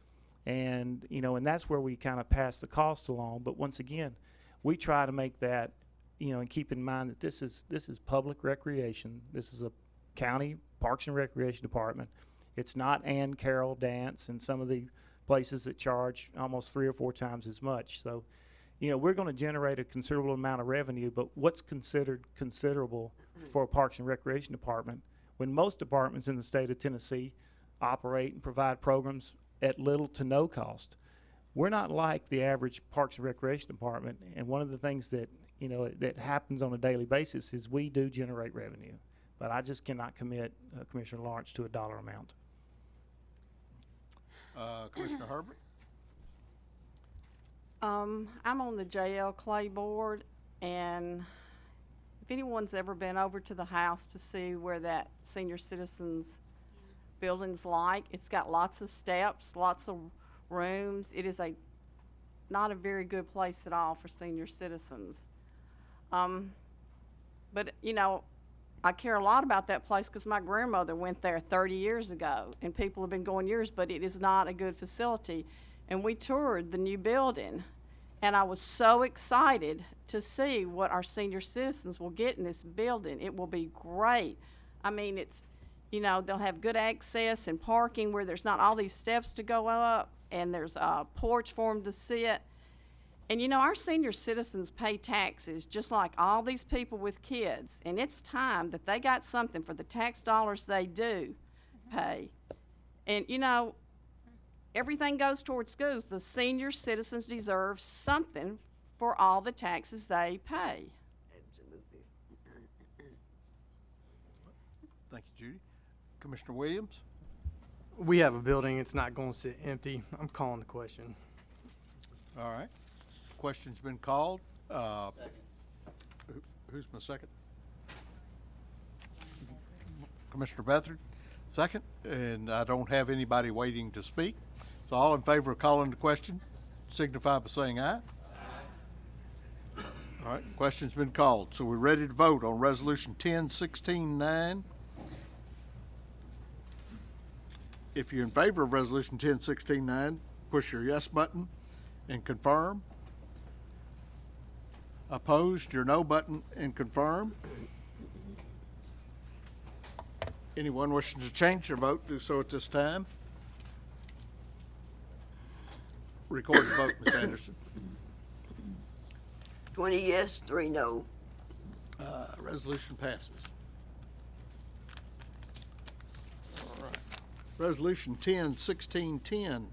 And, you know, and that's where we kind of pass the cost along. But once again, we try to make that, you know, and keep in mind that this is public recreation. This is a county Parks and Recreation Department. It's not Ann Carroll Dance and some of the places that charge almost 3 or 4 times as much. So, you know, we're going to generate a considerable amount of revenue, but what's considered considerable for a Parks and Recreation Department when most departments in the state of Tennessee operate and provide programs at little to no cost? We're not like the average Parks and Recreation Department, and one of the things that, you know, that happens on a daily basis is we do generate revenue, but I just cannot commit, Commissioner Lawrence, to a dollar amount. Commissioner Herbert? I'm on the JL Clay board, and if anyone's ever been over to the house to see where that senior citizens building's like, it's got lots of steps, lots of rooms. It is not a very good place at all for senior citizens. But you know, I care a lot about that place because my grandmother went there 30 years ago, and people have been going years, but it is not a good facility. And we toured the new building, and I was so excited to see what our senior citizens will get in this building. It will be great. I mean, it's, you know, they'll have good access and parking where there's not all these steps to go up, and there's a porch for them to sit. And you know, our senior citizens pay taxes just like all these people with kids, and it's time that they got something for the tax dollars they do pay. And you know, everything goes towards schools. The senior citizens deserve something for all the taxes they pay. Absolutely. Thank you, Judy. Commissioner Williams? We have a building, it's not going to sit empty. I'm calling the question. All right. Question's been called. Who's my second? Commissioner Bethard, second. And I don't have anybody waiting to speak. So all in favor of calling the question, signify by saying aye. Aye. All right, question's been called. So we're ready to vote on Resolution 10-16-9. If you're in favor of Resolution 10-16-9, push your yes button and confirm. Opposed, your no button and confirm. Anyone wishing to change their vote, do so at this time. Record the vote, Ms. Anderson. 20 yes, 3 no. Resolution passes. All right. Resolution 10-1610.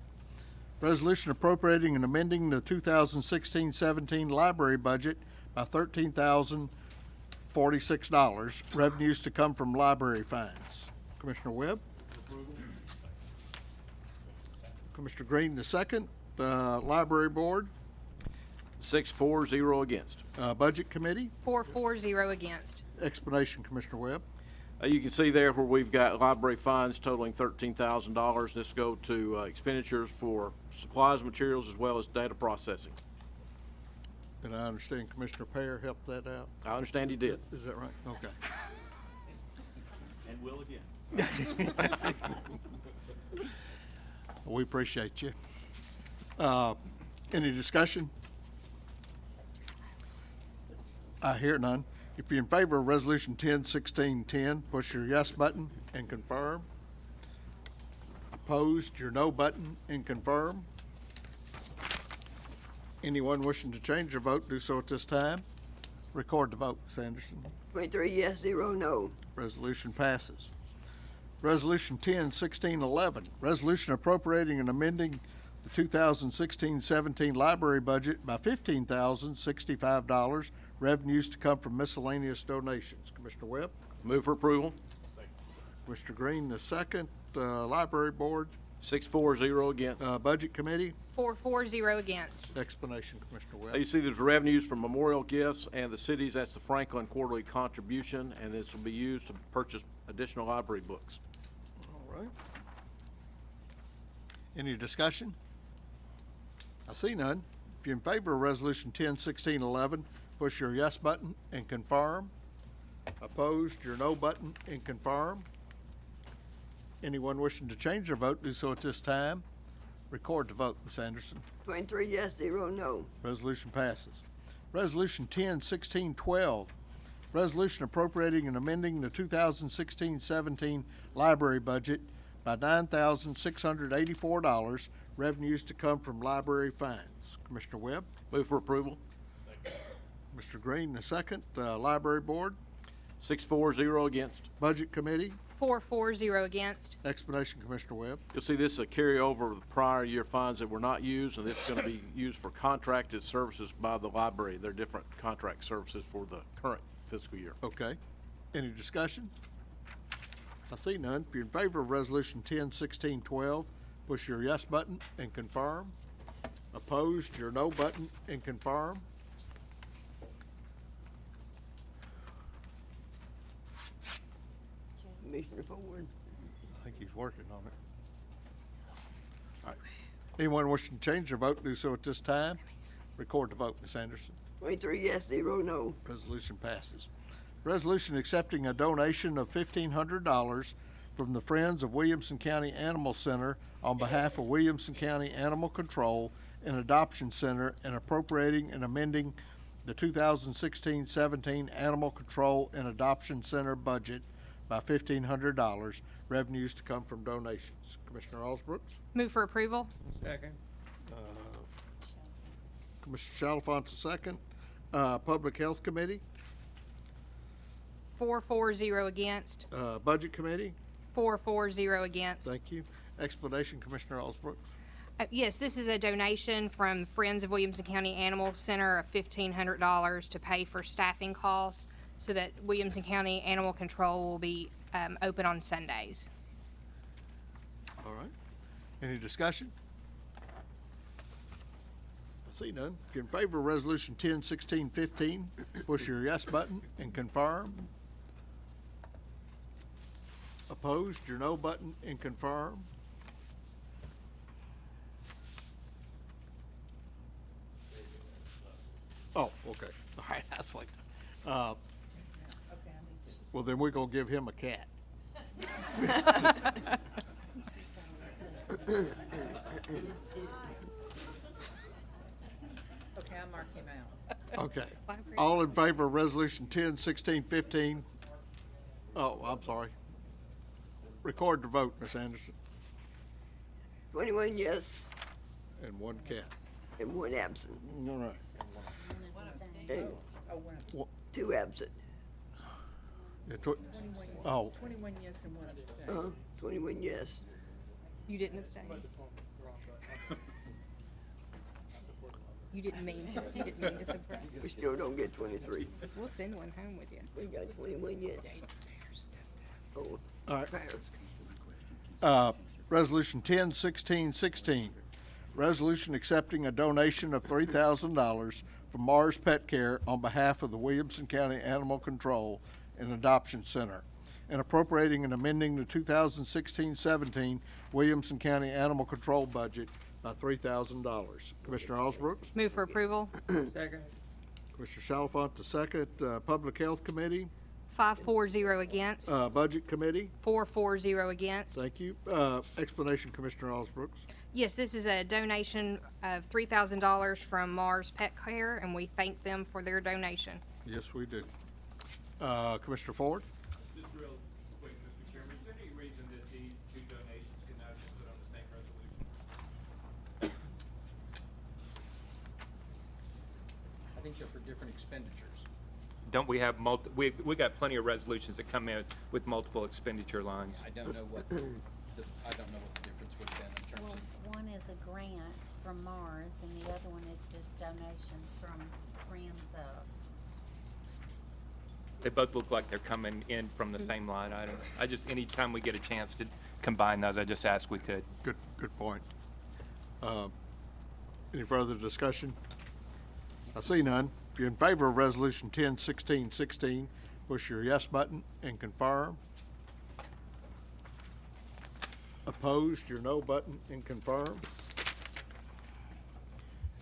Resolution appropriating and amending the 2016-17 library budget by $13,046. Revenues to come from library fines. Commissioner Webb? Commissioner Green, the second. Library Board? 6-4, against. Budget Committee? 4-0 against. Explanation, Commissioner Webb. You can see there where we've got library fines totaling $13,000. This go to expenditures for supplies, materials, as well as data processing. And I understand Commissioner Pear helped that out? I understand he did. Is that right? Okay. And will again. We appreciate you. Any discussion? I hear none. If you're in favor of Resolution 10-1610, push your yes button and confirm. Opposed, your no button and confirm. Anyone wishing to change their vote, do so at this time. Record the vote, Ms. Anderson. 23 yes, 0 no. Resolution passes. Resolution 10-1611, resolution appropriating and amending the 2016-17 library budget by $15,065, revenues to come from miscellaneous donations. Commissioner Webb? Move for approval. Commissioner Green, the second. Library Board? 6-4, against. Budget Committee? 4-0 against. Explanation, Commissioner Webb. You see there's revenues from memorial gifts and the cities, that's the Franklin quarterly contribution, and this will be used to purchase additional library books. All right. Any discussion? I see none. If you're in favor of Resolution 10-1611, push your yes button and confirm. Opposed, your no button and confirm. Anyone wishing to change their vote, do so at this time. Record the vote, Ms. Anderson. 23 yes, 0 no. Resolution passes. Resolution 10-1612, resolution appropriating and amending the 2016-17 library budget by $9,684, revenues to come from library fines. Commissioner Webb? Move for approval. Mr. Green, the second. Library Board? 6-4, against. Budget Committee? 4-0 against. Explanation, Commissioner Webb. You'll see this is a carryover of the prior year funds that were not used, and this is going to be used for contracted services by the library. They're different contract services for the current fiscal year. Okay. Any discussion? I see none. If you're in favor of Resolution 10-1612, push your yes button and confirm. Opposed, your no button and confirm. Commissioner Ford. I think he's working on it. All right. Anyone wishing to change their vote, do so at this time. Record the vote, Ms. Anderson. 23 yes, 0 no. Resolution passes. Resolution accepting a donation of $1,500 from the Friends of Williamson County Animal Center on behalf of Williamson County Animal Control and Adoption Center and appropriating and amending the 2016-17 Animal Control and Adoption Center budget by $1,500, revenues to come from donations. Commissioner Osbrooks? Move for approval. Second. Commissioner Chalfant, second. Public Health Committee? 4-0 against. Budget Committee? 4-0 against. Thank you. Explanation, Commissioner Osbrooks. Yes, this is a donation from Friends of Williamson County Animal Center of $1,500 to pay for staffing costs so that Williamson County Animal Control will be open on Sundays. All right. Any discussion? I see none. If you're in favor of Resolution 10-1615, push your yes button and confirm. Opposed, your no button and confirm. Oh, okay. All right, that's like, well, then we're gonna give him a cat. Okay, I'll mark him out. Okay. All in favor of Resolution 10-1615? Oh, I'm sorry. Record the vote, Ms. Anderson. 21 yes, And one Kathy. and one absent. All right. And Oh, one. Wha- two absent. yeah, 21 Oh, 21 yes and one abstain. 21 yes. You didn't abstain? You didn't mean to support. We still don't get 23. We'll send one home with you. We got 21 yet. Oh, all right. Paris. Resolution 10-16-16. Resolution accepting a donation of $3,000 from Mars Pet Care on behalf of the Williamson County Animal Control and Adoption Center, and appropriating and amending the 2016-17 Williamson County Animal Control budget by $3,000. Commissioner Osbrooks? Move for approval. Second. Commissioner Chalfant, the second. Public Health Committee? 5-4-0 against. Budget Committee? 4-4-0 against. Thank you. Explanation, Commissioner Osbrooks. Yes, this is a donation of $3,000 from Mars Pet Care, and we thank them for their donation. Yes, we do. Commissioner Ford? Just real quick, Mr. Chairman, is there any reason that these two donations cannot be put on the same resolution? I think they're for different expenditures. Don't we have we got plenty of resolutions that come in with multiple expenditure lines. I don't know what the difference would have been in terms Well, of. one is a grant from Mars and the other one is just donations from Friends of. They both look like they're coming in from the same line item. I just, anytime we get a chance to combine those, I just ask we could. Good point. Any further discussion? I see none. If you're in favor of Resolution 10-16-16, push your yes button and confirm. Opposed, your no button and confirm.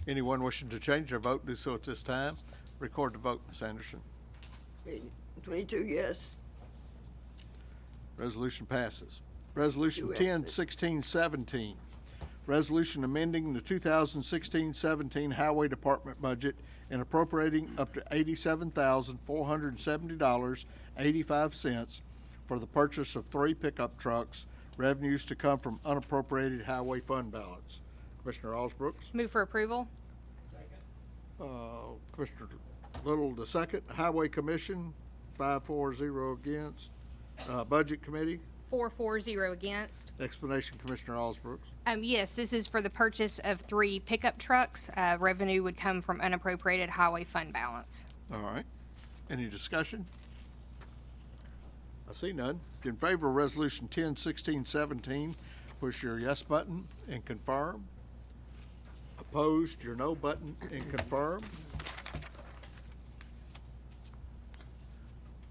Anyone wishing to change their vote, do so at this time. Record the vote, Ms. Anderson. 22 yes. Resolution passes. Resolution Two 10-16-17. Resolution amending the 2016-17 Highway Department budget and appropriating up to $87,470.85 for the purchase of 3 pickup trucks, revenues to come from unappropriated highway fund balance. Commissioner Osbrooks? Move for approval. Commissioner Little, the second. Highway Commission, 5-4-0 against. Budget Committee? 4-4-0 against. Explanation, Commissioner Osbrooks. Yes, this is for the purchase of 3 pickup trucks. Revenue would come from unappropriated highway fund balance. All right. Any discussion? I see none. If you're in favor of Resolution 10-16-17, push your yes button and confirm. Opposed, your no button and confirm.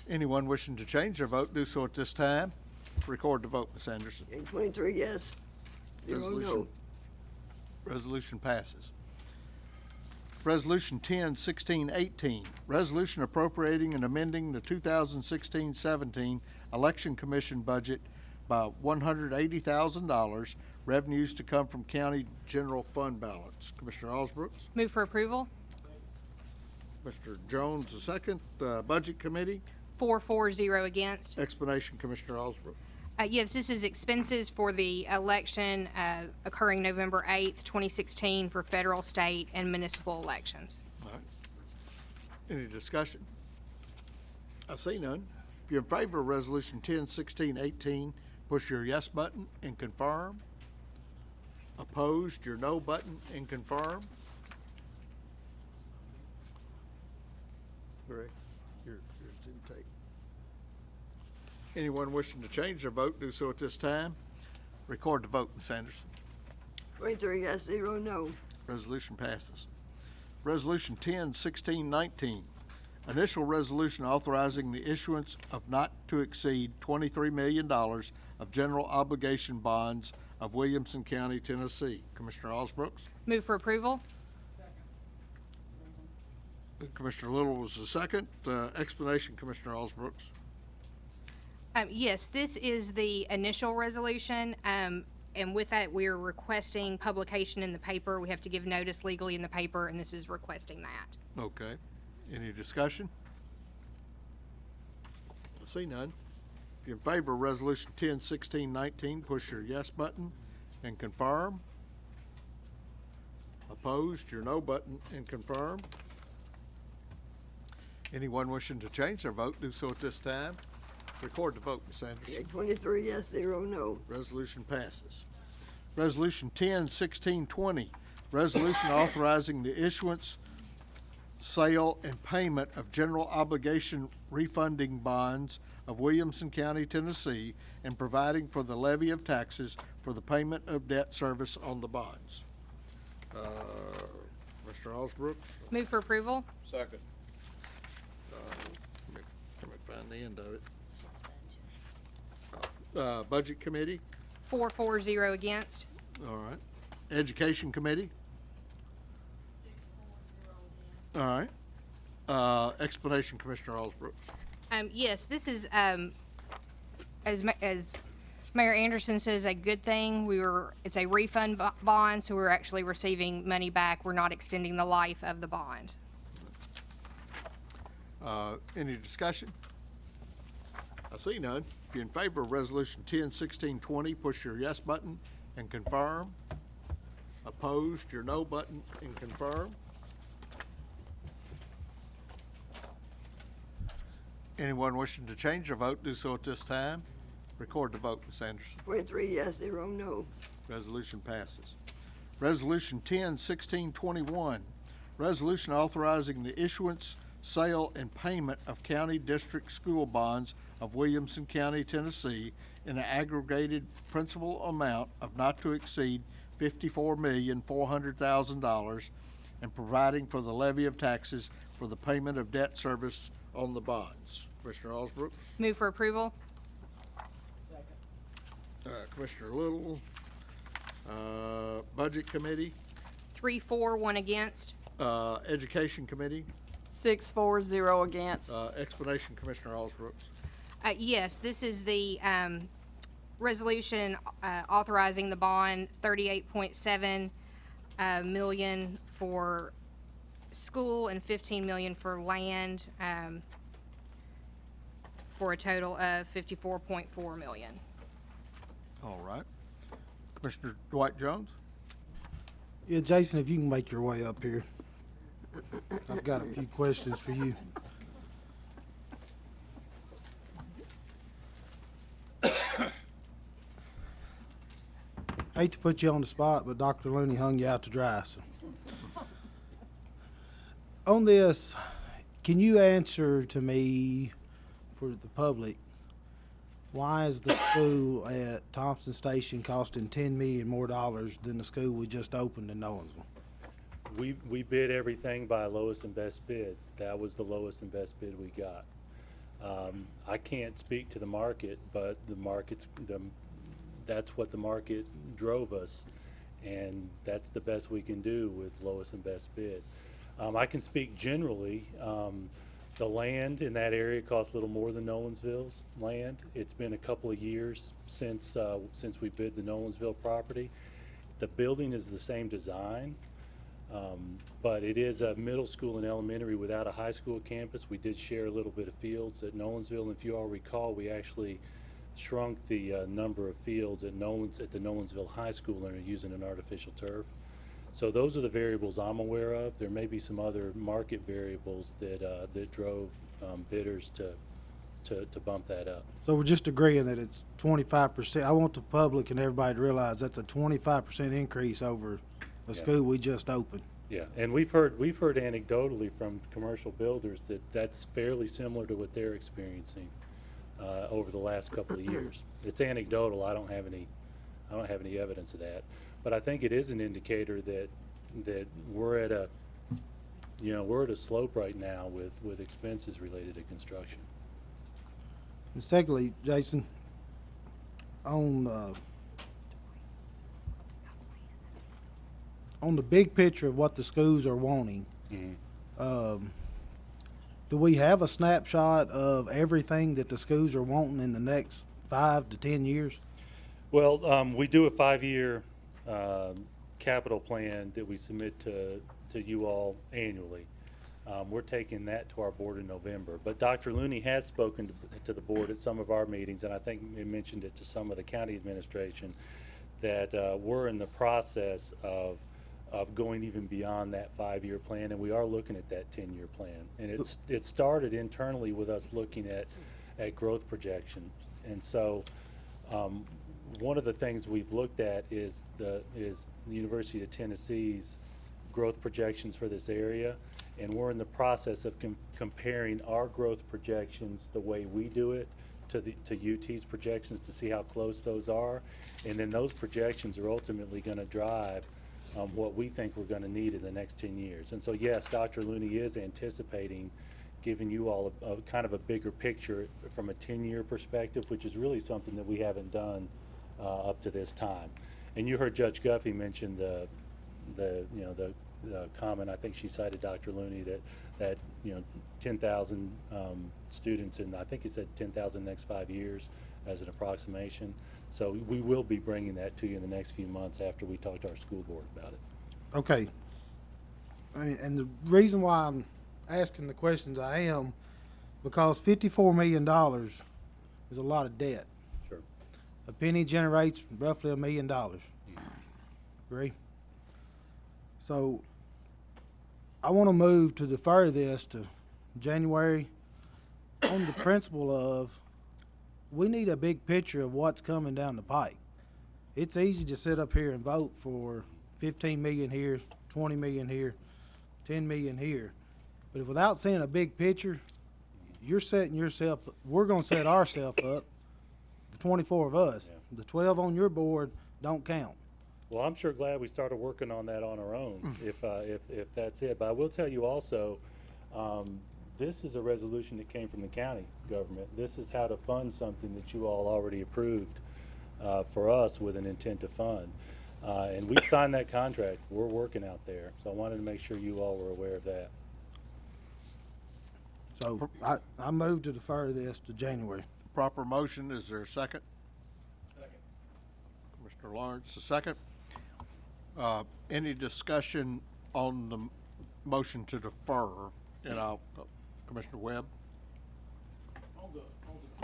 Anyone wishing to change their vote, do so at this time. Record the vote, Ms. Anderson. And 23 yes. 0 no. Resolution passes. Resolution 10-16-18, resolution appropriating and amending the 2016-17 Election Commission budget by $180,000, revenues to come from county general fund balance. Commissioner Osbrooks? Move for approval. Mr. Jones, the second. Budget Committee? 4-4-0 against. Explanation, Commissioner Osbrooks. Yes, this is expenses for the election occurring November 8th, 2016 for federal, state, and municipal elections. All right. Any discussion? I see none. If you're in favor of Resolution 10-16-18, push your yes button and confirm. Opposed, your no button and confirm. Greg, yours didn't take. Anyone wishing to change their vote, do so at this time. Record the vote, Ms. Anderson. 23 yes, 0 no. Resolution passes. Resolution 10-16-19, initial resolution authorizing the issuance of not to exceed $23 million of general obligation bonds of Williamson County, Tennessee. Commissioner Osbrooks? Move for approval. Commissioner Little was the second. Explanation, Commissioner Osbrooks. Yes, this is the initial resolution, and with that, we're requesting publication in the paper. We have to give notice legally in the paper, and this is requesting that. Okay. Any discussion? I see none. If you're in favor of Resolution 10-16-19, push your yes button and confirm. Opposed, your no button, and confirm. Anyone wishing to change their vote, do so at this time. Record the vote, Ms. Anderson. Okay, 23 yes, 0 no. Resolution passes. Resolution 10-1620, resolution authorizing the issuance, sale, and payment of general obligation refunding bonds of Williamson County, Tennessee, and providing for the levy of taxes for the payment of debt service on the bonds. Mr. Osbrook? Move for approval. Second. Let me find the end of it. Budget Committee? 4-0 against. All right. Education Committee? 6-4-0 against. All right. Explanation, Commissioner Osbrook. Yes, this is, as Mayor Anderson says, a good thing. It's a refund bond, so we're actually receiving money back. We're not extending the life of the bond. Any discussion? I see none. If you're in favor of Resolution 10-1620, push your yes button and confirm. Opposed, your no button and confirm. Anyone wishing to change their vote, do so at this time. Record the vote, Ms. Anderson. 23 yes, 0 no. Resolution passes. Resolution 10-1621, resolution authorizing the issuance, sale, and payment of county district school bonds of Williamson County, Tennessee in an aggregated principal amount of not to exceed $54,400,000 and providing for the levy of taxes for the payment of debt service on the bonds. Commissioner Osbrook? Move for approval. Commissioner Little? Budget Committee? 3-4, 1 against. Education Committee? 6-4-0 against. Explanation, Commissioner Osbrook. Yes, this is the resolution authorizing the bond, 38.7 million for school and 15 million for land, for a total of 54.4 million. All right. Commissioner Dwight Jones? Yeah, Jason, if you can make your way up here. I've got a few questions for you. Hate to put you on the spot, but Dr. Looney hung you out to dry. So. On this, can you answer to me, for the public, why is the school at Thompson Station costing $10 million more than the school we just opened in Nolensville? We bid everything by lowest and best bid. That was the lowest and best bid we got. I can't speak to the market, but that's what the market drove us, and that's the best we can do with lowest and best bid. I can speak generally. The land in that area costs a little more than Nolensville's land. It's been a couple of years since we bid the Nolensville property. The building is the same design, but it is a middle school and elementary without a high school campus. We did share a little bit of fields at Nolensville, and if you all recall, we actually shrunk the number of fields at the Nolensville High School and are using an artificial turf. So those are the variables I'm aware of. There may be some other market variables that drove bidders to bump that up. So we're just agreeing that it's 25%. I want the public and everybody to realize that's a 25% increase over a school we just opened. Yeah, and we've heard anecdotally from commercial builders that that's fairly similar to what they're experiencing over the last couple of years. It's anecdotal. I don't have any evidence of that. But I think it is an indicator that we're at a slope right now with expenses related to construction. And secondly, Jason, on the big picture of what the schools are wanting, do we have a snapshot of everything that the schools are wanting in the next 5 to 10 years? Well, we do a 5-year capital plan that we submit to you all annually. We're taking that to our board in November. But Dr. Looney has spoken to the board at some of our meetings, and I think we mentioned it to some of the county administration, that we're in the process of of going even beyond that 5-year plan, and we are looking at that 10-year plan. And it started internally with us looking at growth projections. And so one of the things we've looked at is the University of Tennessee's growth projections for this area, and we're in the process of comparing our growth projections the way we do it to UT's projections to see how close those are, and then those projections are ultimately going to drive what we think we're going to need in the next 10 years. And so yes, Dr. Looney is anticipating giving you all a kind of a bigger picture from a 10-year perspective, which is really something that we haven't done up to this time. And you heard Judge Guffey mention the comment, I think she cited Dr. Looney, that 10,000 students, and I think he said 10,000 next 5 years as an approximation. So we will be bringing that to you in the next few months after we talk to our school board about it. Okay. And the reason why I'm asking the questions I am, because $54 million is a lot of debt. Sure. A penny generates roughly $1 million. Agree? So I want to move to defer this to January on the principle of we need a big picture of what's coming down the pike. It's easy to sit up here and vote for 15 million here, 20 million here, 10 million here. But if without seeing a big picture, you're setting yourself, we're going to set ourselves up, the 24 of us. The 12 on your board don't count. Well, I'm sure glad we started working on that on our own, if that's it. But I will tell you also, this is a resolution that came from the county government. This is how to fund something that you all already approved for us with an intent to fund. And we've signed that contract. We're working out there. So I wanted to make sure you all were aware of that. So I move to defer this to January. Proper motion, is there a second? Second. Mr. Lawrence, a second. Any discussion on the motion to defer? And I'll, Commissioner Webb. On the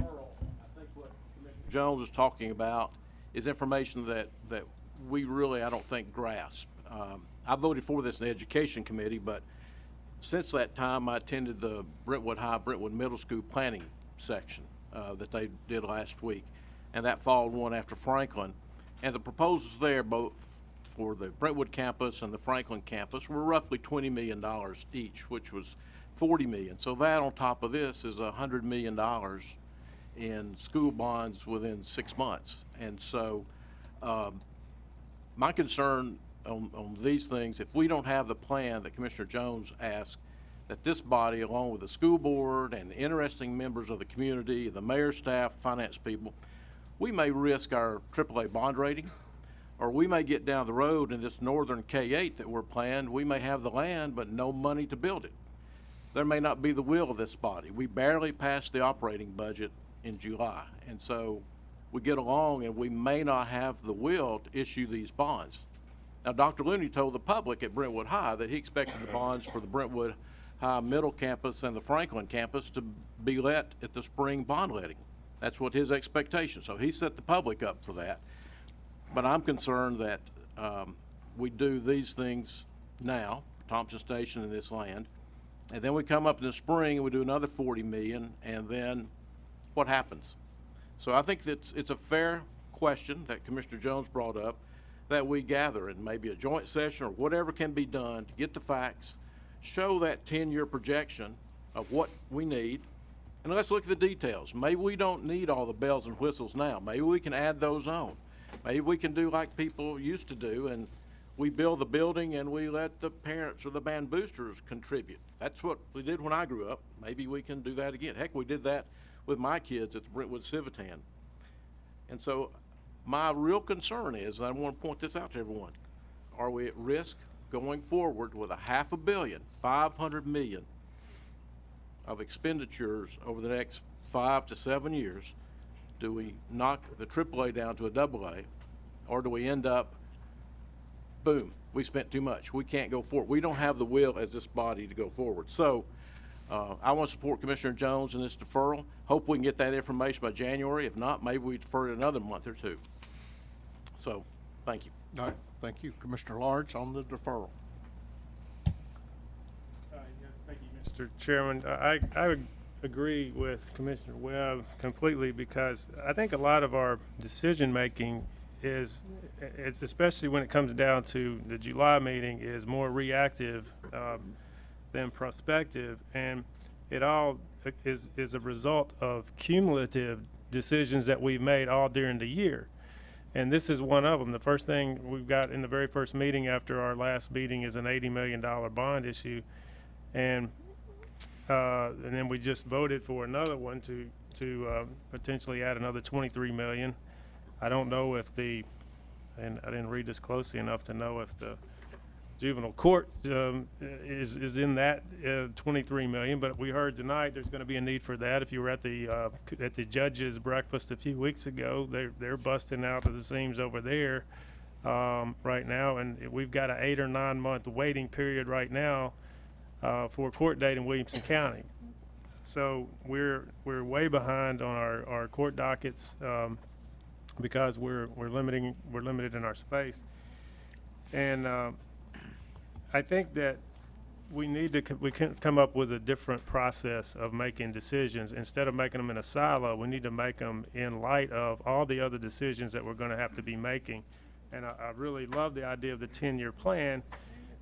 deferral, I think what Commissioner Jones is talking about is information that we really, I don't think, grasp. I voted for this in the Education Committee, but since that time, I attended the Brentwood High, Brentwood Middle School planning section that they did last week, and that followed one after Franklin. And the proposals there, both for the Brentwood campus and the Franklin campus, were roughly $20 million each, which was $40 million. So that on top of this is $100 million in school bonds within 6 months. And so my concern on these things, if we don't have the plan that Commissioner Jones asked, that this body, along with the school board and interesting members of the community, the mayor's staff, finance people, we may risk our AAA bond rating, or we may get down the road in this northern K-8 that we're planned, we may have the land but no money to build it. There may not be the will of this body. We barely passed the operating budget in July, and so we get along and we may not have the will to issue these bonds. Now, Dr. Looney told the public at Brentwood High that he expected the bonds for the Brentwood High Middle Campus and the Franklin Campus to be let at the spring bond letting. That's what his expectation. So he set the public up for that. But I'm concerned that we do these things now, Thompson Station and this land, and then we come up in the spring and we do another 40 million, and then what happens? So I think that it's a fair question that Commissioner Jones brought up, that we gather in maybe a joint session or whatever can be done to get the facts, show that 10-year projection of what we need, and let's look at the details. Maybe we don't need all the bells and whistles now. Maybe we can add those on. Maybe we can do like people used to do, and we build the building and we let the parents or the band boosters contribute. That's what we did when I grew up. Maybe we can do that again. Heck, we did that with my kids at the Brentwood Civitan. And so my real concern is, and I want to point this out to everyone, are we at risk going forward with $500 million, $500 million of expenditures over the next 5 to 7 years? Do we knock the AAA down to a AA, or do we end up, boom, we spent too much, we can't go forward? We don't have the will as this body to go forward. So I want to support Commissioner Jones in this deferral. Hope we can get that information by January. If not, maybe we defer it another month or two. So, thank you. All right. Thank you. Commissioner Lawrence on the deferral. Yes, thank you, Mr. Chairman. I would agree with Commissioner Webb completely, because I think a lot of our decision-making is, especially when it comes down to the July meeting, is more reactive than prospective, and it all is a result of cumulative decisions that we've made all during the year. And this is one of them. The first thing we've got in the very first meeting after our last meeting is an $80 million bond issue. And then we just voted for another one to potentially add another $23 million. I don't know if and I didn't read this closely enough to know if the juvenile court is in that $23 million, but we heard tonight there's going to be a need for that. If you were at the judge's breakfast a few weeks ago, they're busting out of the seams over there right now, and we've got an 8 or 9 month waiting period right now for a court date in Williamson County. So we're way behind on our court dockets because we're limited in our space, and I think that we can come up with a different process of making decisions. Instead of making them in a silo, we need to make them in light of all the other decisions that we're going to have to be making. And I really love the idea of the 10-year plan,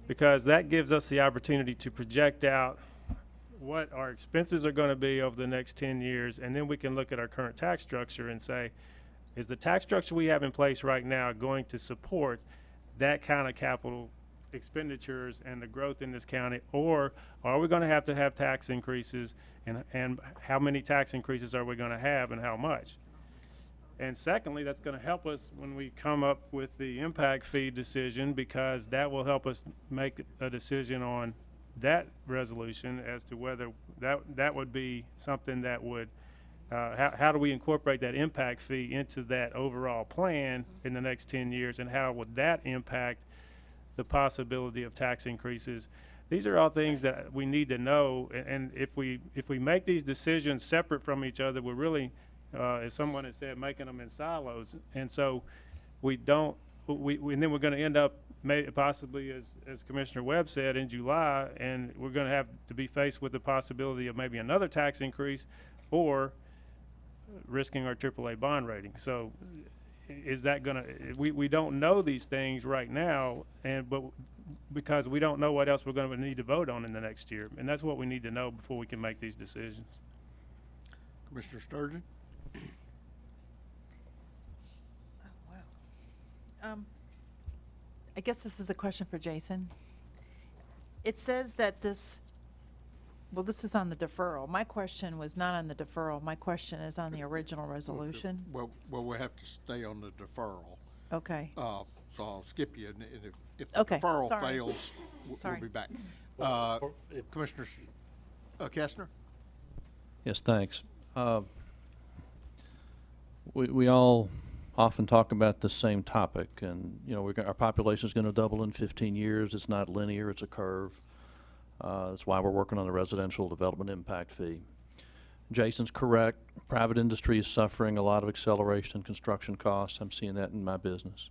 because that gives us the opportunity to project out what our expenses are going to be over the next 10 years, and then we can look at our current tax structure and say, is the tax structure we have in place right now going to support that kind of capital expenditures and the growth in this county, or are we going to have tax increases, and how many tax increases are we going to have and how much? And secondly, that's going to help us when we come up with the impact fee decision, because that will help us make a decision on that resolution as to whether that would be something that would how do we incorporate that impact fee into that overall plan in the next 10 years, and how would that impact the possibility of tax increases. These are all things that we need to know, and if we make these decisions separate from each other, we're really, as someone has said, making them in silos. And so and then we're going to end up possibly, as Commissioner Webb said, in July, and we're going to have to be faced with the possibility of maybe another tax increase, or risking our AAA bond rating. So is that going to, we don't know these things right now, but because we don't know what else we're going to need to vote on in the next year, and that's what we need to know before we can make these decisions. Commissioner Sturgeon? I guess this is a question for Jason. It says that this is on the deferral. My question was not on the deferral. My question is on the original resolution. Well, we have to stay on the deferral. Okay. So I'll skip you, and if the Okay, deferral sorry. fails, we'll Sorry. be back. Well, Commissioner Kestner? Yes, thanks. We all often talk about the same topic, and our population is going to double in 15 years. It's not linear; it's a curve. That's why we're working on the residential development impact fee. Jason's correct. Private industry is suffering a lot of acceleration in construction costs. I'm seeing that in my business.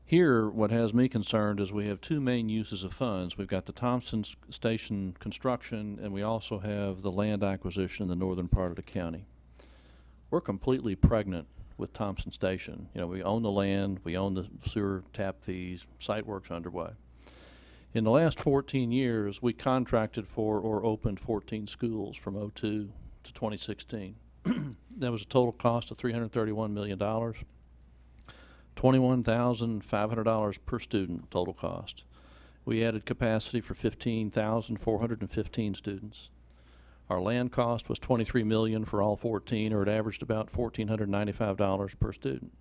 Here, what has me concerned is we have two main uses of funds. We've got the Thompson Station construction, and we also have the land acquisition in the northern part of the county. We're completely pregnant with Thompson Station. We own the land, we own the sewer tap fees, site work's underway. In the last 14 years, we contracted for or opened 14 schools from 2002 to 2016. That was a total cost of $331 million, $21,500 per student total cost. We added capacity for 15,415 students. Our land cost was $23 million for all 14, or it averaged about $1,495 per student.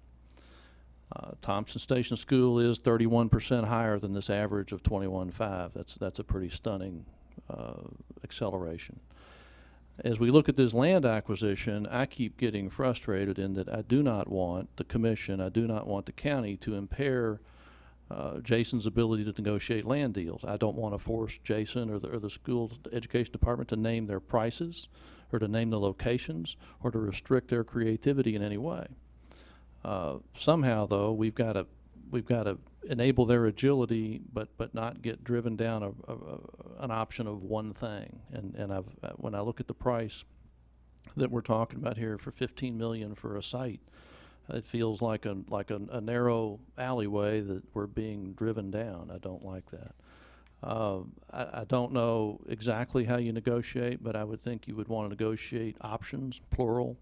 Thompson Station School is 31% higher than this average of 21.5. That's a pretty stunning acceleration. As we look at this land acquisition, I keep getting frustrated in that I do not want the commission, I do not want the county to impair Jason's ability to negotiate land deals. I don't want to force Jason or the school education department to name their prices, or to name the locations, or to restrict their creativity in any way. Somehow, though, we've got to we've got to enable their agility, but not get driven down an option of one thing. And when I look at the price that we're talking about here for 15 million for a site, it feels like a narrow alleyway that we're being driven down. I don't like that. I don't know exactly how you negotiate, but I would think you would want to negotiate options, plural,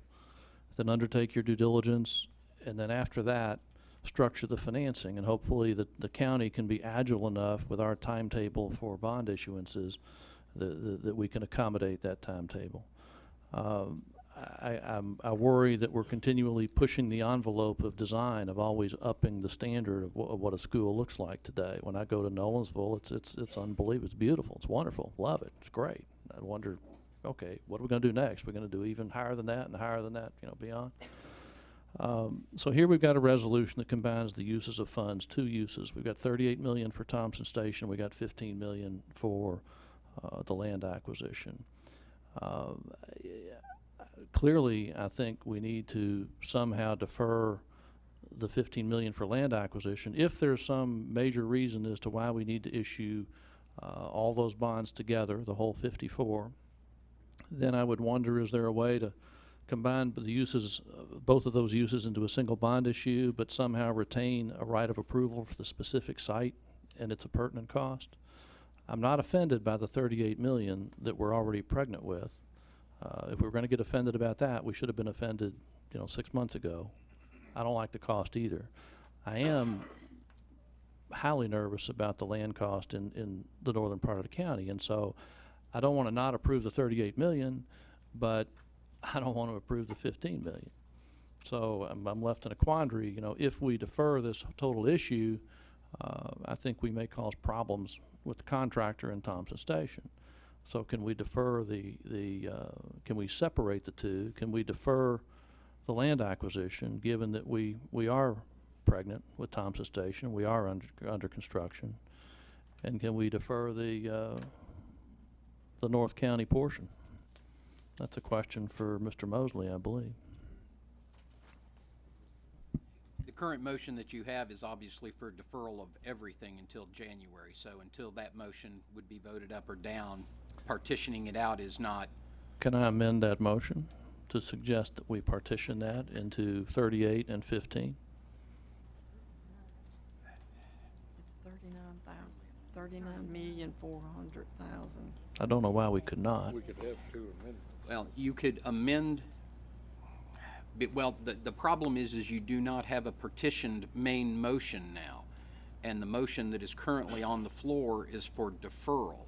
then undertake your due diligence, and then after that, structure the financing. And hopefully the county can be agile enough with our timetable for bond issuances that we can accommodate that timetable. I worry that we're continually pushing the envelope of design, of always upping the standard of what a school looks like today. When I go to Nolensville, it's unbelievable. It's beautiful. It's wonderful. Love it. It's great. I wonder, okay, what are we going to do next? We're going to do even higher than that and higher than that, beyond. So here we've got a resolution that combines the uses of funds, two uses. We've got 38 million for Thompson Station. We got 15 million for the land acquisition. Clearly, I think we need to somehow defer the 15 million for land acquisition. If there's some major reason as to why we need to issue all those bonds together, the whole 54, then I would wonder, is there a way to combine the uses, both of those uses into a single bond issue, but somehow retain a right of approval for the specific site and its appurtenant cost? I'm not offended by the 38 million that we're already pregnant with. If we were going to get offended about that, we should have been offended, 6 months ago. I don't like the cost either. I am highly nervous about the land cost in the northern part of the county, and so I don't want to not approve the 38 million, but I don't want to approve the 15 million. So I'm left in a quandary. If we defer this total issue, I think we may cause problems with the contractor in Thompson Station. So can we defer can we separate the two? Can we defer the land acquisition, given that we are pregnant with Thompson Station, we are under construction, and can we defer the North County portion? That's a question for Mr. Mosley, I believe. The current motion that you have is obviously for deferral of everything until January. So until that motion would be voted up or down, partitioning it out is not. Can I amend that motion to suggest that we partition that into 38 and 15? It's 39,400,000. I don't know why we could not. We could have two amendments. Well, you could amend. Well, the problem is you do not have a partitioned main motion now, and the motion that is currently on the floor is for deferral.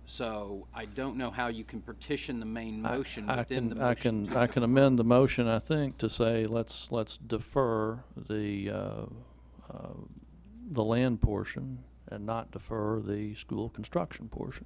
So I don't know how you can partition the main motion within the motion. I can amend the motion, I think, to say let's defer the land portion and not defer the school construction portion.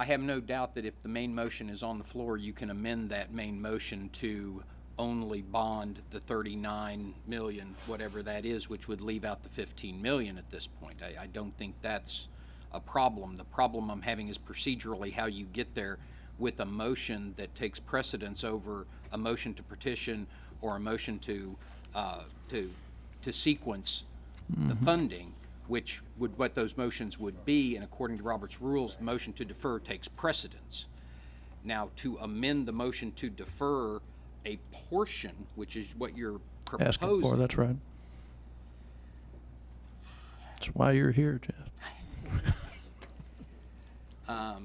I have no doubt that if the main motion is on the floor, you can amend that main motion to only bond the 39 million, whatever that is, which would leave out the 15 million at this point. I don't think that's a problem. The problem I'm having is procedurally how you get there with a motion that takes precedence over a motion to petition or a motion to sequence the funding, which would what those motions would be, and according to Robert's rules, the motion to defer takes precedence. Now, to amend the motion to defer a portion, which is what you're proposing. Asking for, that's right. That's why you're here, Jeff. I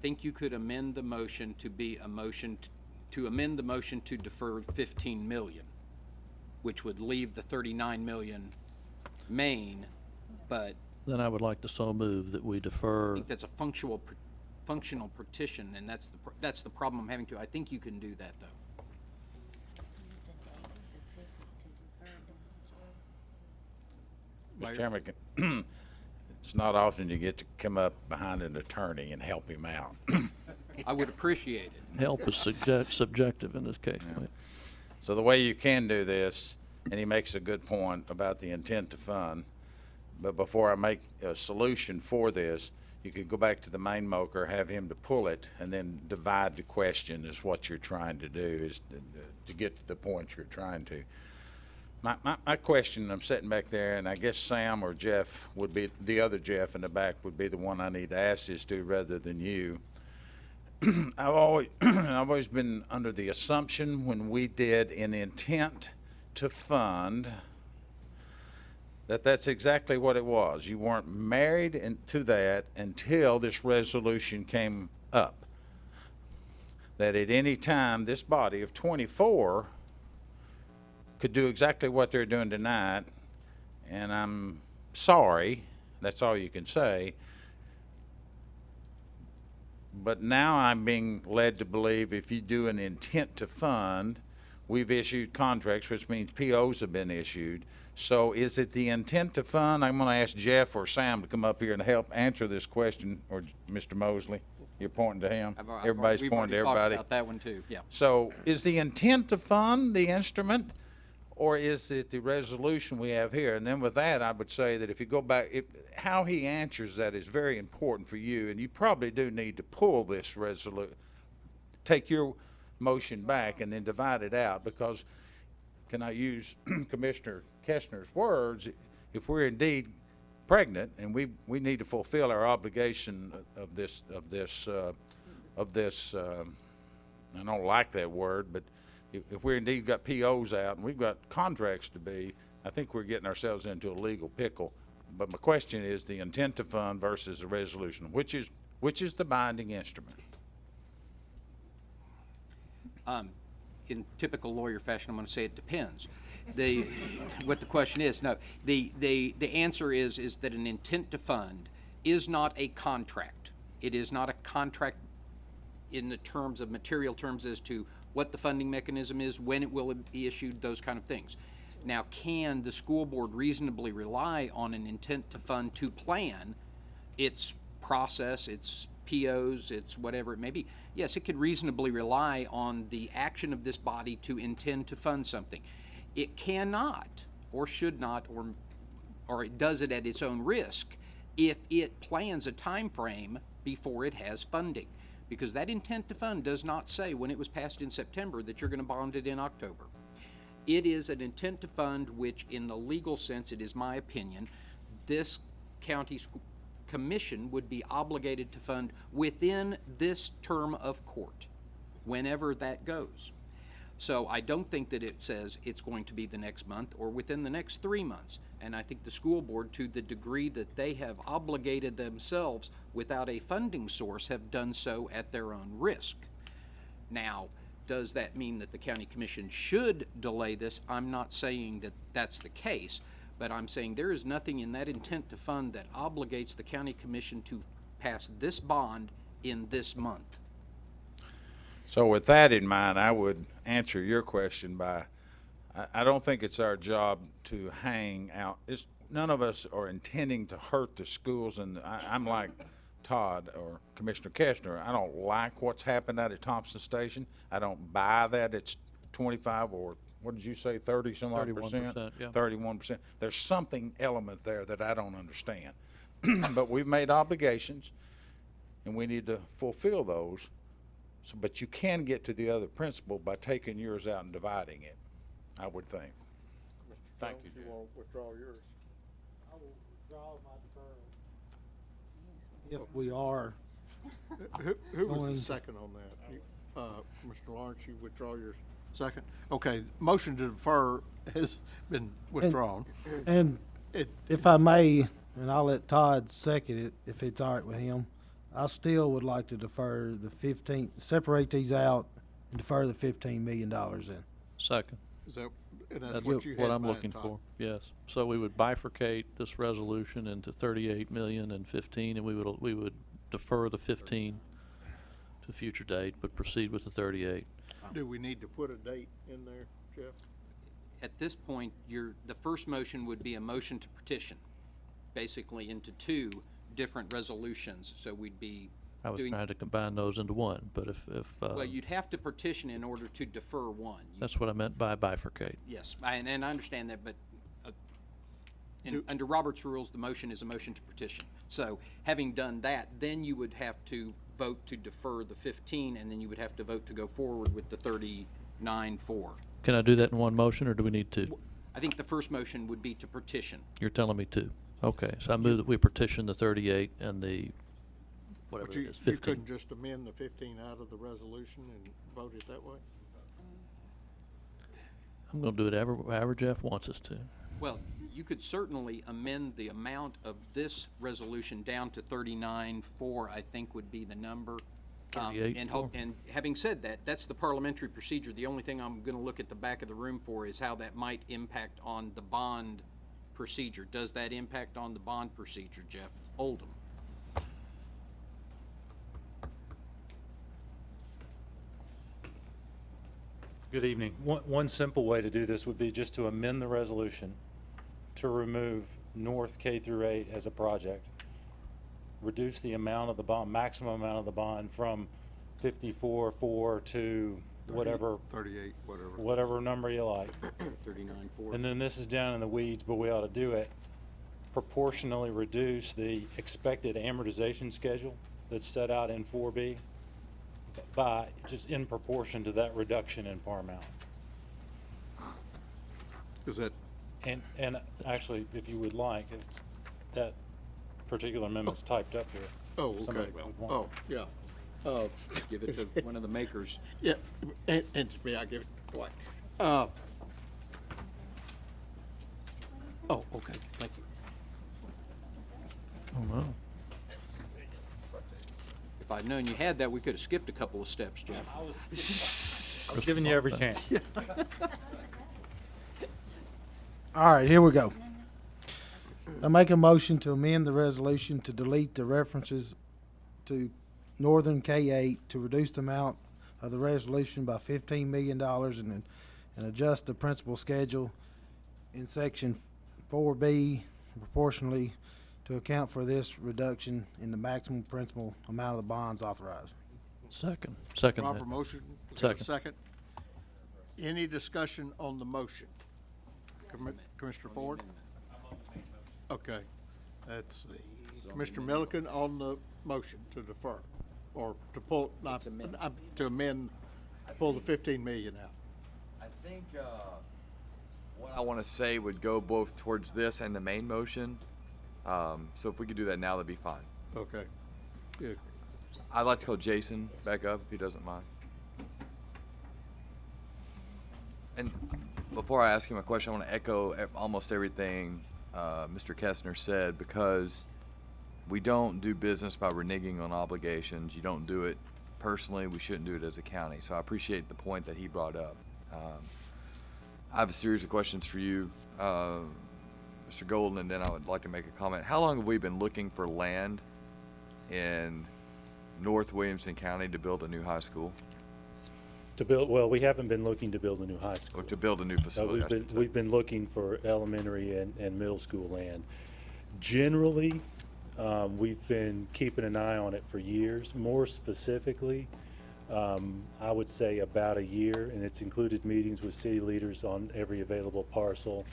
think you could amend the motion to be a motion to amend the motion to defer 15 million, which would leave the 39 million main, but Then I would like to so move that we I defer. think that's a functional partition, and that's the problem I'm having too. I think you can do that though. Mr. Chairman, it's not often you get to come up behind an attorney and help him out. I would appreciate it. Help is subjective in this case. Yeah. So the way you can do this, and he makes a good point about the intent to fund, but before I make a solution for this, you could go back to the main moker, have him to pull it, and then divide the question is what you're trying to do, is to get to the point you're trying to. My question, I'm sitting back there, and I guess Sam or Jeff would be, the other Jeff in the back would be the one I need to ask this to rather than you. I've always been under the assumption when we did an intent to fund that that's exactly what it was. You weren't married to that until this resolution came up. That at any time, this body of 24 could do exactly what they're doing tonight, and I'm sorry, that's all you can say. But now I'm being led to believe if you do an intent to fund, we've issued contracts, which means POs have been issued. So is it the intent to fund? I'm going to ask Jeff or Sam to come up here and help answer this question, or Mr. Mosley. You're pointing to him. Everybody's pointing to everybody. We've already talked about that one too, yeah. So is the intent to fund the instrument, or is it the resolution we have here? And then with that, I would say that if you go back, how he answers that is very important for you, and you probably do need to pull this resolution, take your motion back and then divide it out, because, can I use Commissioner Kestner's words, if we're indeed pregnant and we need to fulfill our obligation of this, I don't like that word, but if we indeed got POs out and we've got contracts to be, I think we're getting ourselves into a legal pickle. But my question is the intent to fund versus the resolution. Which is the binding instrument? In typical lawyer fashion, I'm going to say it depends. What the question is, no, the answer is that an intent to fund is not a contract. It is not a contract in the terms of material terms as to what the funding mechanism is, when it will be issued, those kind of things. Now, can the school board reasonably rely on an intent to fund to plan its process, its POs, its whatever it may be? Yes, it could reasonably rely on the action of this body to intend to fund something. It cannot, or should not, or it does it at its own risk if it plans a time frame before it has funding. Because that intent to fund does not say when it was passed in September that you're going to bond it in October. It is an intent to fund which, in the legal sense, it is my opinion, this county commission would be obligated to fund within this term of court, whenever that goes. So I don't think that it says it's going to be the next month or within the next 3 months. And I think the school board, to the degree that they have obligated themselves without a funding source, have done so at their own risk. Now, does that mean that the county commission should delay this? I'm not saying that that's the case, but I'm saying there is nothing in that intent to fund that obligates the county commission to pass this bond in this month. So with that in mind, I would answer your question by, I don't think it's our job to hang out. None of us are intending to hurt the schools, and I'm like Todd or Commissioner Kestner. I don't like what's happened out at Thompson Station. I don't buy that it's 25 or what did you say, 30 some odd percent? 31%, yeah. 31%. There's something element there that I don't understand. But we've made obligations, and we need to fulfill those. So, but you can get to the other principle by taking yours out and dividing it, I would think. Thank you, Jim. You want to withdraw yours? I will withdraw my deferral. If we are. Who was going the second on that? Mr. Lawrence, you withdraw yours second? Okay, motion to defer has been withdrawn. And if I may, and I'll let Todd second it if it's all right with him, I still would like to defer separate these out and defer the $15 million in. Second. Is that, and that's That's what you had what I'm in mind, looking Todd? for, yes. So we would bifurcate this resolution into 38 million and 15, and we would defer the 15 to a future date, but proceed with the 38. Do we need to put a date in there, Jeff? At this point, the first motion would be a motion to petition, basically into two different resolutions. So we'd be I was trying to combine those into one, but if well, you'd have to petition in order to defer one. that's what I meant by bifurcate. Yes, and I understand that, but under Robert's rules, the motion is a motion to petition. So having done that, then you would have to vote to defer the 15, and then you would have to vote to go forward with the 39.4. Can I do that in one motion, or do we need two? I think the first motion would be to petition. You're telling me two. Okay, so I move that we petition the 38 and the, whatever But it you, is, you 15. couldn't just amend the 15 out of the resolution and vote it that way? I'm gonna do it however Jeff wants us to. Well, you could certainly amend the amount of this resolution down to 39.4, I think would be the number. 38.4. And having said that, that's the parliamentary procedure. The only thing I'm going to look at the back of the room for is how that might impact on the bond procedure. Does that impact on the bond procedure, Jeff Oldham? Good evening. One simple way to do this would be just to amend the resolution to remove North K through 8 as a project. Reduce the amount of the bond, maximum amount of the bond from 54.4 to whatever. 38, whatever. Whatever number you like. 39.4. And then this is down in the weeds, but we ought to do it. Proportionally reduce the expected amortization schedule that's set out in 4B by just in proportion to that reduction in par amount. Is that? And actually, if you would like, it's, that particular amendment's typed up here. Oh, okay. Somebody would want Oh, yeah. Give it to one of the makers. Yeah, and to me, I give it to Dwight. Oh, okay, thank you. Oh, no. If I'd known you had that, we could have skipped a couple of steps, Jeff. I was giving you every chance. All right, here we go. I make a motion to amend the resolution to delete the references to Northern K8 to reduce the amount of the resolution by $15 million and adjust the principal schedule in section 4B proportionally to account for this reduction in the maximum principal amount of the bonds authorized. Second Proper that. motion. We got a Second. second. Any discussion on the motion? Commissioner Ford? Okay, that's the, Commissioner Milliken on the motion to defer, or to pull, not, to amend, pull the 15 million out. I think, what I want to say would go both towards this and the main motion. So if we could do that now, that'd be fine. Okay. Yeah. I'd like to call Jason back up if he doesn't mind. And before I ask him a question, I want to echo almost everything Mr. Kestner said, because we don't do business by reneging on obligations. You don't do it personally. We shouldn't do it as a county. So I appreciate the point that he brought up. I have a series of questions for you, Mr. Golden, and then I would like to make a comment. How long have we been looking for land in North Williamson County to build a new high school? To build, well, we haven't been looking to build a new high school. Or to build a new facility, I should say. We've been looking for elementary and middle school land. Generally, we've been keeping an eye on it for years. More specifically, I would say about a year, and it's included meetings with city leaders on every available parcel,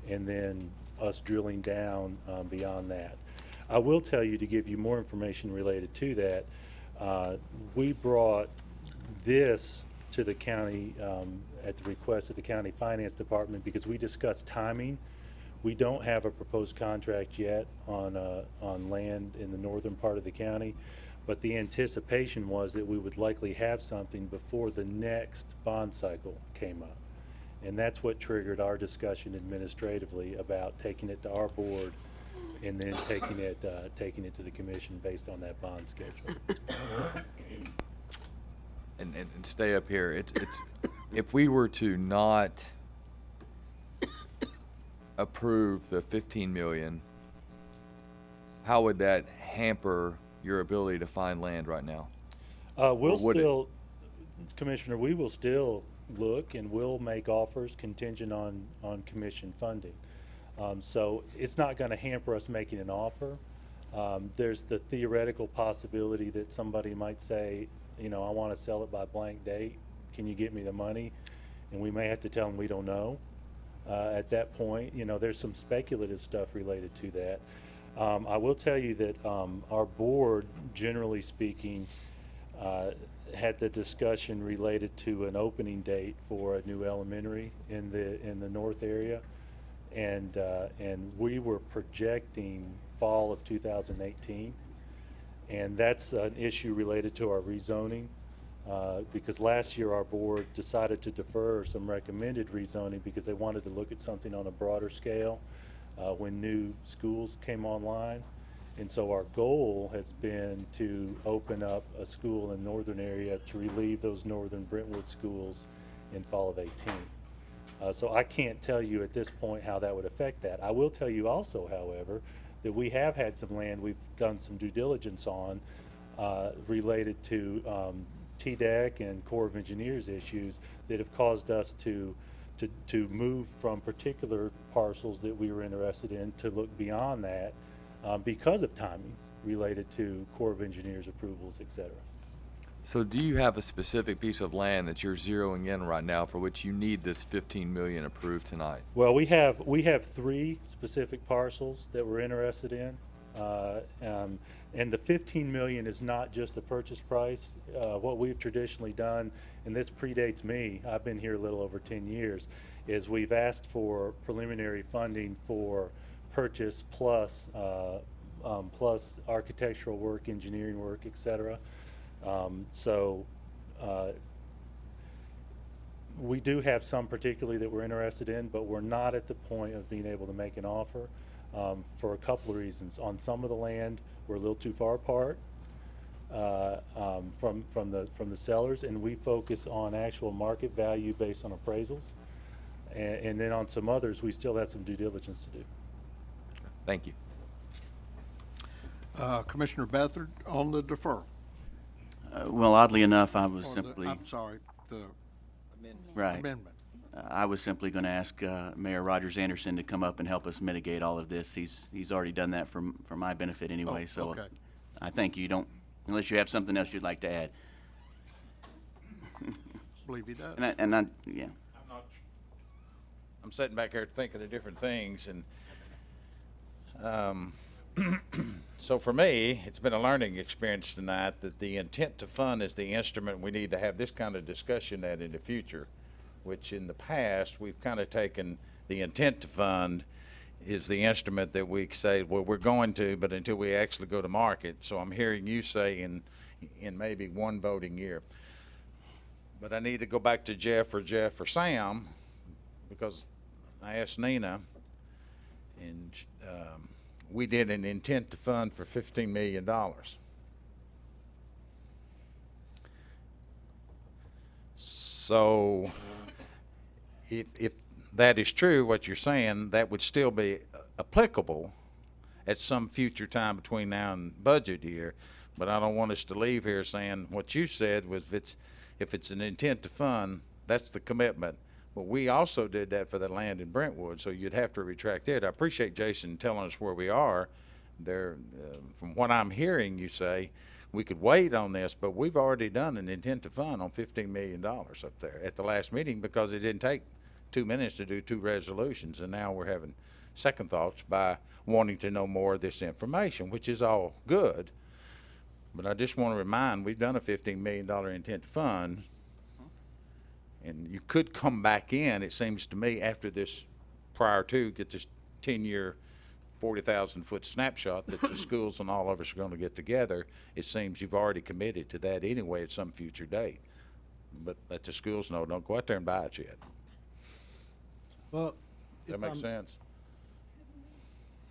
and then us drilling down beyond that. I will tell you, to give you more information related to that, we brought this to the county at the request of the county finance department because we discussed timing. We don't have a proposed contract yet on land in the northern part of the county, but the anticipation was that we would likely have something before the next bond cycle came up. And that's what triggered our discussion administratively about taking it to our board and then taking it to the commission based on that bond schedule. And stay up here. It's if we were to not approve the 15 million, how would that hamper your ability to find land right now? We'll still, Commissioner, we will still look and we'll make offers contingent on commission funding. So it's not going to hamper us making an offer. There's the theoretical possibility that somebody might say, you know, I want to sell it by blank date. Can you get me the money? And we may have to tell them we don't know. At that point, you know, there's some speculative stuff related to that. I will tell you that our board, generally speaking, had the discussion related to an opening date for a new elementary in the north area, and we were projecting fall of 2018, and that's an issue related to our rezoning. Because last year our board decided to defer some recommended rezoning because they wanted to look at something on a broader scale when new schools came online. And so our goal has been to open up a school in the northern area to relieve those northern Brentwood schools in fall of 18. So I can't tell you at this point how that would affect that. I will tell you also, however, that we have had some land we've done some due diligence on related to TDEC and Corps of Engineers issues that have caused us to move from particular parcels that we were interested in to look beyond that because of timing related to Corps of Engineers approvals, et cetera. So do you have a specific piece of land that you're zeroing in right now for which you need this 15 million approved tonight? Well, we have 3 specific parcels that we're interested in. And the 15 million is not just a purchase price. What we've traditionally done, and this predates me, I've been here a little over 10 years, is we've asked for preliminary funding for purchase plus architectural work, engineering work, et cetera. We do have some particularly that we're interested in, but we're not at the point of being able to make an offer for a couple of reasons. On some of the land, we're a little too far apart from the sellers, and we focus on actual market value based on appraisals. And then on some others, we still have some due diligence to do. Thank you. Commissioner Beathard on the deferral. Well, oddly enough, I was Or simply. I'm sorry, the Right. amendment. I was simply going to ask Mayor Rogers Anderson to come up and help us mitigate all of this. He's already done that for my benefit anyway. Oh, so okay. I thank you. You don't, unless you have something else you'd like to add. Believe he does. Yeah. I'm sitting back here thinking of different things, and so for me, it's been a learning experience tonight that the intent to fund is the instrument we need to have this kind of discussion at in the future, which in the past, we've kind of taken the intent to fund is the instrument that we say, well, we're going to, but until we actually go to market. So I'm hearing you say in maybe one voting year. But I need to go back to Jeff or Sam, because I asked Nina, and we did an intent to fund for $15 million. So if that is true, what you're saying, that would still be applicable at some future time between now and budget year. But I don't want us to leave here saying what you said was if it's an intent to fund, that's the commitment. But we also did that for the land in Brentwood, so you'd have to retract it. I appreciate Jason telling us where we are. There, from what I'm hearing you say, we could wait on this, but we've already done an intent to fund on $15 million up there at the last meeting because it didn't take 2 minutes to do 2 resolutions, and now we're having second thoughts by wanting to know more of this information, which is all good. But I just want to remind, we've done a $15 million intent to fund, and you could come back in, it seems to me, after this, prior to, get this 10-year, 40,000-foot snapshot that the schools and all of us are going to get together. It seems you've already committed to that anyway at some future date. But let the schools know, don't go out there and buy it yet. Well, Does that make sense?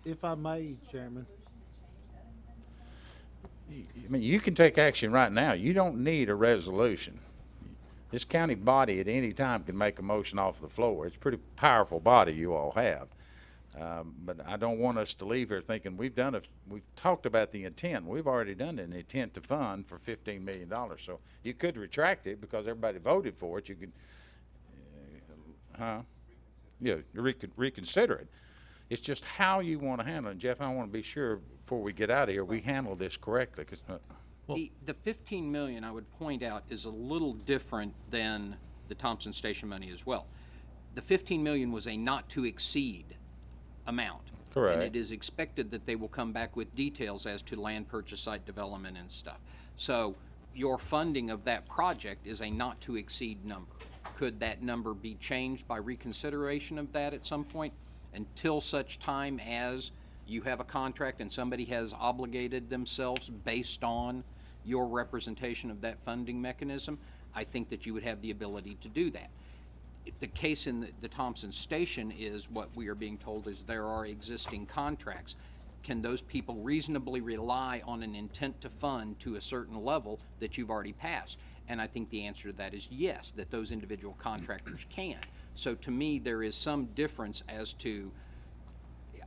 If I may, Chairman. I mean, you can take action right now. You don't need a resolution. This county body at any time can make a motion off the floor. It's a pretty powerful body you all have. But I don't want us to leave here thinking we've talked about the intent. We've already done an intent to fund for $15 million. So you could retract it because everybody voted for it. You could, reconsider it. It's just how you want to handle it. And Jeff, I want to be sure before we get out of here, we handle this correctly. The 15 million, I would point out, is a little different than the Thompson Station money as well. The 15 million was a not to exceed amount. Correct. And it is expected that they will come back with details as to land purchase, site development and stuff. So your funding of that project is a not to exceed number. Could that number be changed by reconsideration of that at some point? Until such time as you have a contract and somebody has obligated themselves based on your representation of that funding mechanism, I think that you would have the ability to do that. If the case in the Thompson Station is what we are being told is there are existing contracts, can those people reasonably rely on an intent to fund to a certain level that you've already passed? And I think the answer to that is yes, that those individual contractors can. So to me, there is some difference as to,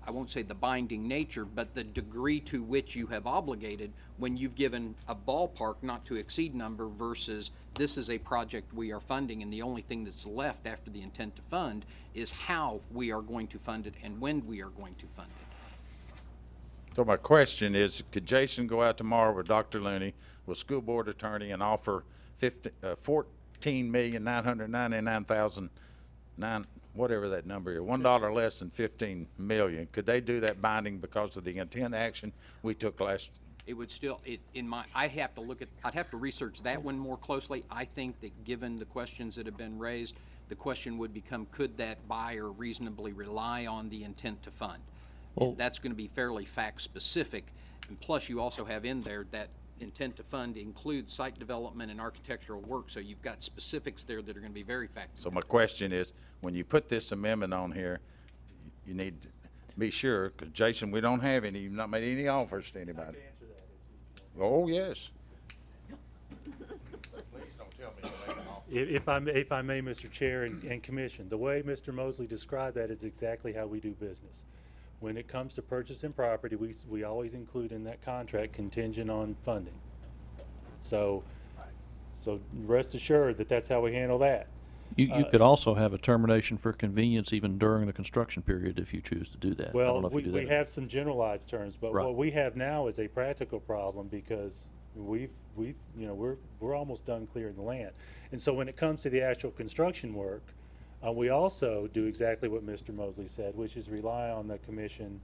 I won't say the binding nature, but the degree to which you have obligated when you've given a ballpark not to exceed number versus this is a project we are funding and the only thing that's left after the intent to fund is how we are going to fund it and when we are going to fund it. So my question is, could Jason go out tomorrow with Dr. Looney, with school board attorney, and offer $14,999,000, whatever that number is, $1 less than 15 million? Could they do that binding because of the intent action we took last? It would still, I'd have to research that one more closely. I think that given the questions that have been raised, the question would become, could that buyer reasonably rely on the intent to fund? Well, That's going to be fairly fact specific. And plus you also have in there that intent to fund includes site development and architectural work. So you've got specifics there that are going to be very fact. So my question is, when you put this amendment on here, you need to be sure, because Jason, we don't have any, you've not made any offers to anybody. Oh, yes. Please don't tell me you made an offer. If I may, Mr. Chair and Commission, the way Mr. Mosley described that is exactly how we do business. When it comes to purchasing property, we always include in that contract contingent on funding. So rest assured that that's how we handle that. You could also have a termination for convenience even during the construction period if you choose to do that. I don't Well, know if you do we that. have some generalized terms, but Right. what we have now is a practical problem because we're almost done clearing the land. And so when it comes to the actual construction work, we also do exactly what Mr. Mosley said, which is rely on the commission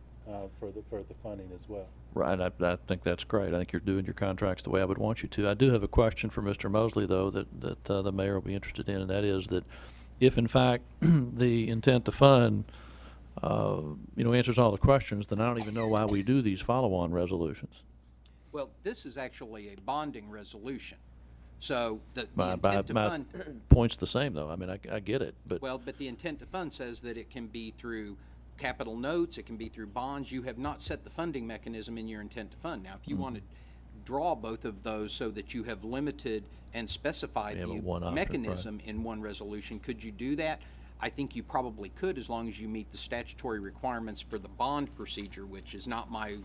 for the funding as well. Right, I think that's great. I think you're doing your contracts the way I would want you to. I do have a question for Mr. Mosley, though, that the mayor will be interested in, and that is that if, in fact, the intent to fund, answers all the questions, then I don't even know why we do these follow-on resolutions. Well, this is actually a bonding resolution. So the My intent to fund. point's the same, though. I mean, I get it, but. Well, but the intent to fund says that it can be through capital notes, it can be through bonds. You have not set the funding mechanism in your intent to fund. Now, if you want to draw both of those so that you have limited and specified You have a the one option, mechanism in one resolution, could you do that? I think you probably could, as long as you meet the statutory requirements for the bond procedure, which is not my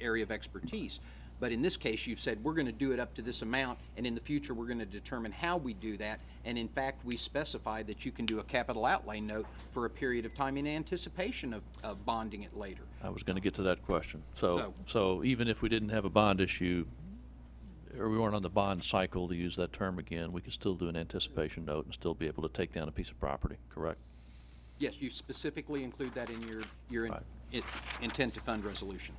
area of expertise. But in this case, you've said, we're going to do it up to this amount, and in the future, we're going to determine how we do that. And in fact, we specify that you can do a capital outlay note for a period of time in anticipation of bonding it later. I was going to get to that question. So even if we didn't have a bond issue, or we weren't on the bond cycle, to use that term again, we could still do an anticipation note and still be able to take down a piece of property, correct? Yes, you specifically include that in your intent to fund resolution.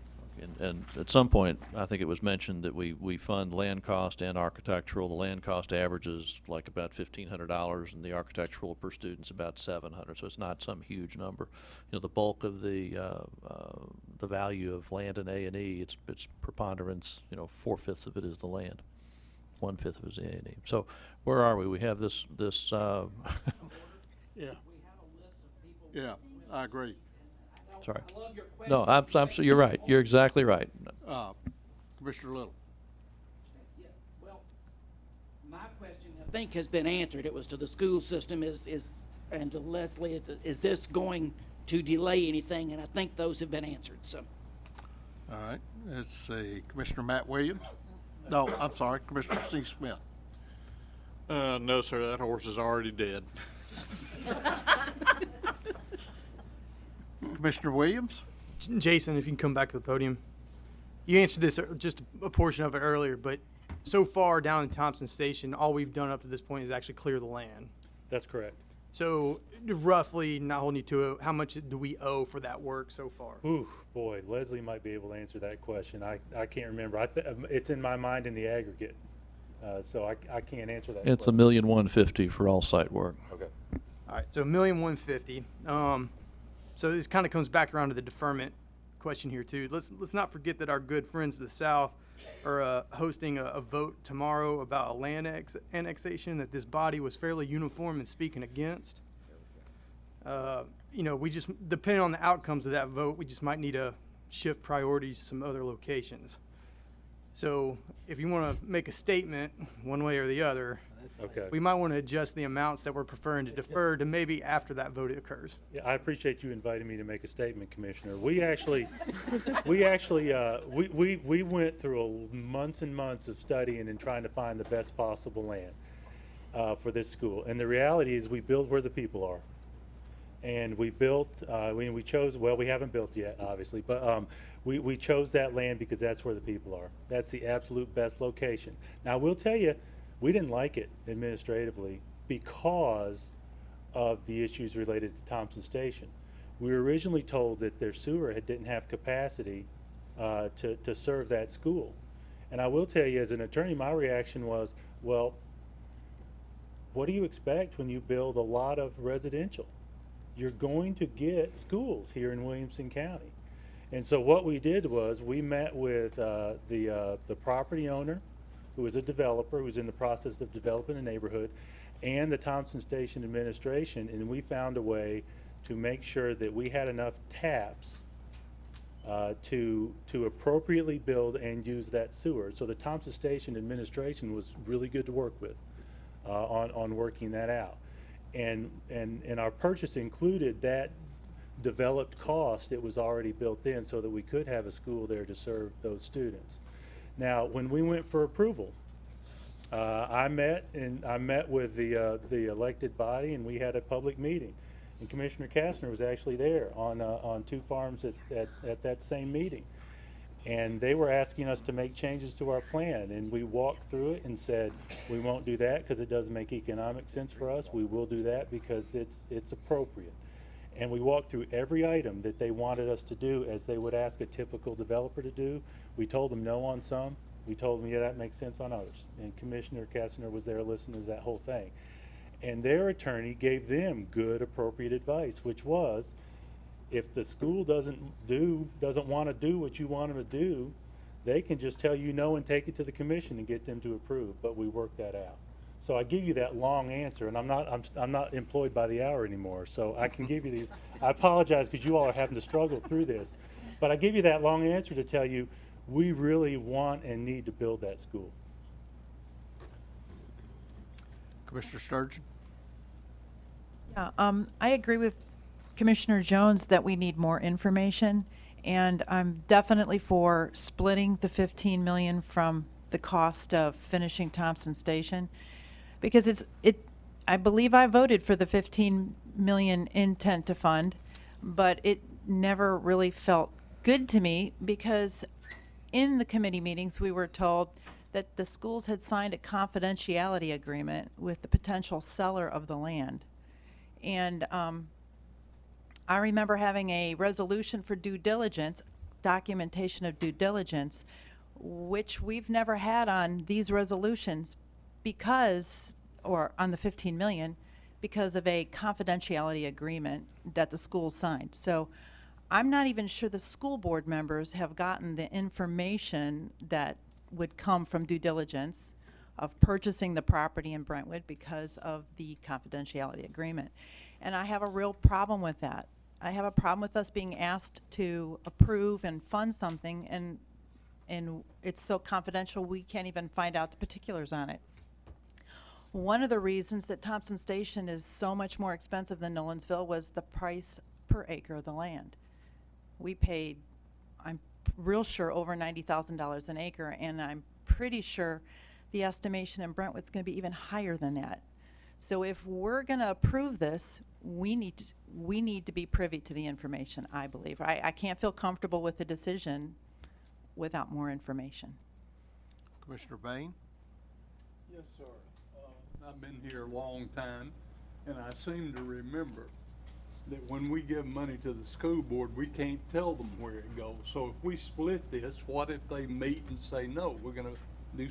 And at some point, I think it was mentioned that we fund land cost and architectural. The land cost averages like about $1,500, and the architectural per student's about $700. So it's not some huge number. The bulk of the value of land in A&E, its preponderance, 4/5 of it is the land, 1/5 of it is A&E. So where are we? We have this. Yeah. Yeah, I agree. Sorry. No, you're right. You're exactly right. Commissioner Little. Well, my question, I think, has been answered. It was to the school system and to Leslie, is this going to delay anything? And I think those have been answered, so. All right, let's see, Commissioner Matt Williams? No, I'm sorry, Commissioner Steve Smith. No, sir, that horse is already dead. Commissioner Williams? Jason, if you can come back to the podium. You answered this, just a portion of it earlier, but so far down in Thompson Station, all we've done up to this point is actually clear the land. That's correct. So roughly, not holding you to it, how much do we owe for that work so far? Ooh, boy, Leslie might be able to answer that question. I can't remember. It's in my mind in the aggregate, so I can't answer that. It's question. $1,150,000 for all site work. Okay. All right, so $1,150,000. So this kind of comes back around to the deferment question here too. Let's not forget that our good friends to the south are hosting a vote tomorrow about a land annexation that this body was fairly uniform in speaking against. You know, we just, depending on the outcomes of that vote, we just might need to shift priorities to some other locations. So if you want to make a statement one way or the other, Okay. we might want to adjust the amounts that we're preferring to defer to maybe after that vote occurs. Yeah, I appreciate you inviting me to make a statement, Commissioner. We went through months and months of studying and trying to find the best possible land for this school. And the reality is we build where the people are. And we built, we chose, well, we haven't built yet, obviously, but we chose that land because that's where the people are. That's the absolute best location. Now, I will tell you, we didn't like it administratively because of the issues related to Thompson Station. We were originally told that their sewer didn't have capacity to serve that school. And I will tell you, as an attorney, my reaction was, well, what do you expect when you build a lot of residential? You're going to get schools here in Williamson County. And so what we did was we met with the property owner, who was a developer, who was in the process of developing a neighborhood, and the Thompson Station administration, and we found a way to make sure that we had enough taps to appropriately build and use that sewer. So the Thompson Station administration was really good to work with on working that out. And our purchase included that developed cost that was already built in so that we could have a school there to serve those students. Now, when we went for approval, I met with the elected body, and we had a public meeting. And Commissioner Kastner was actually there on two farms at that same meeting. And they were asking us to make changes to our plan, and we walked through it and said, we won't do that because it doesn't make economic sense for us. We will do that because it's appropriate. And we walked through every item that they wanted us to do as they would ask a typical developer to do. We told them no on some. We told them, yeah, that makes sense on others. And Commissioner Kastner was there listening to that whole thing. And their attorney gave them good, appropriate advice, which was, if the school doesn't want to do what you want them to do, they can just tell you no and take it to the commission and get them to approve. But we work that out. So I give you that long answer, and I'm not employed by the hour anymore, so I can give you these. I apologize because you all are having to struggle through this, but I give you that long answer to tell you we really want and need to build that school. Commissioner Sturgeon? Yeah, I agree with Commissioner Jones that we need more information, and I'm definitely for splitting the $15 million from the cost of finishing Thompson Station, because I believe I voted for the $15 million intent to fund, but it never really felt good to me because in the committee meetings we were told that the schools had signed a confidentiality agreement with the potential seller of the land. And I remember having a resolution for due diligence, documentation of due diligence, which we've never had on these resolutions because, or on the 15 million, because of a confidentiality agreement that the school signed. So I'm not even sure the school board members have gotten the information that would come from due diligence of purchasing the property in Brentwood because of the confidentiality agreement. And I have a real problem with that. I have a problem with us being asked to approve and fund something and it's so confidential we can't even find out the particulars on it. One of the reasons that Thompson Station is so much more expensive than Nolensville was the price per acre of the land. We paid, I'm real sure, over $90,000 an acre, and I'm pretty sure the estimation in Brentwood's going to be even higher than that. So if we're going to approve this, we need to be privy to the information, I believe. I can't feel comfortable with the decision without more information. Commissioner Bain? Yes, sir. I've been here a long time, And I seem to remember that when we give money to the school board, we can't tell them where it goes. So if we split this, what if they meet and say, no, we're gonna do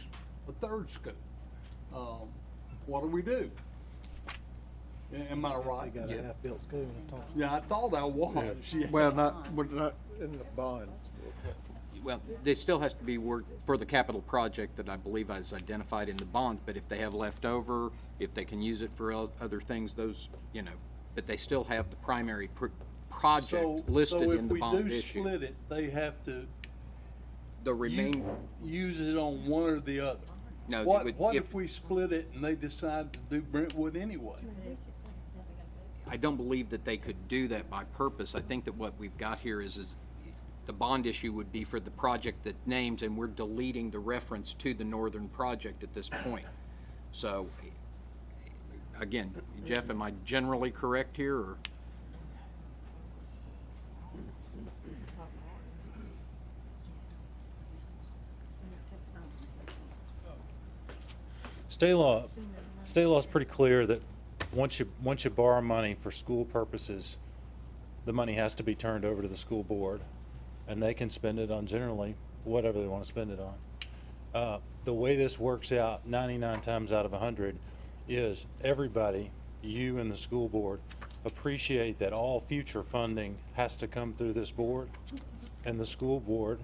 a third school? What do we do? Am I right? They got a half-built school. Yeah, I thought I was. Yeah. Well, not in the bond. Well, there still has to be work for the capital project that I believe is identified in the bonds, but if they have left over, if they can use it for other things, those, you know, but they still have the primary project listed in the bond So if we do issue. split it, they have to The remain, use it on one or the other. no, they What, would- what if we split it and they decide to do Brentwood anyway? I don't believe that they could do that by purpose. I think that what we've got here is the bond issue would be for the project that names, and we're deleting the reference to the northern project at this point. So, again, Jeff, am I generally correct here, or? State law is pretty clear that once you borrow money for school purposes, the money has to be turned over to the school board, and they can spend it on generally whatever they want to spend it on. The way this works out 99 times out of 100 is everybody, you and the school board, appreciate that all future funding has to come through this board, and the school board,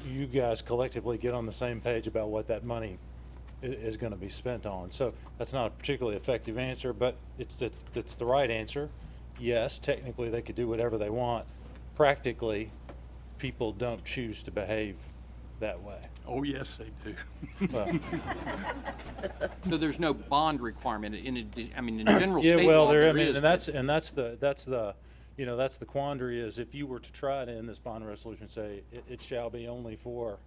you guys collectively get on the same page about what that money is going to be spent on. So that's not a particularly effective answer, but it's the right answer. Yes, technically they could do whatever they want. Practically, people don't choose to behave that way. Oh, yes, they do. Well, So there's no bond requirement I mean, in general yeah, state well, law there, I there mean, is. and that's the you know, that's the quandary is if you were to try to in this bond resolution say it shall be only for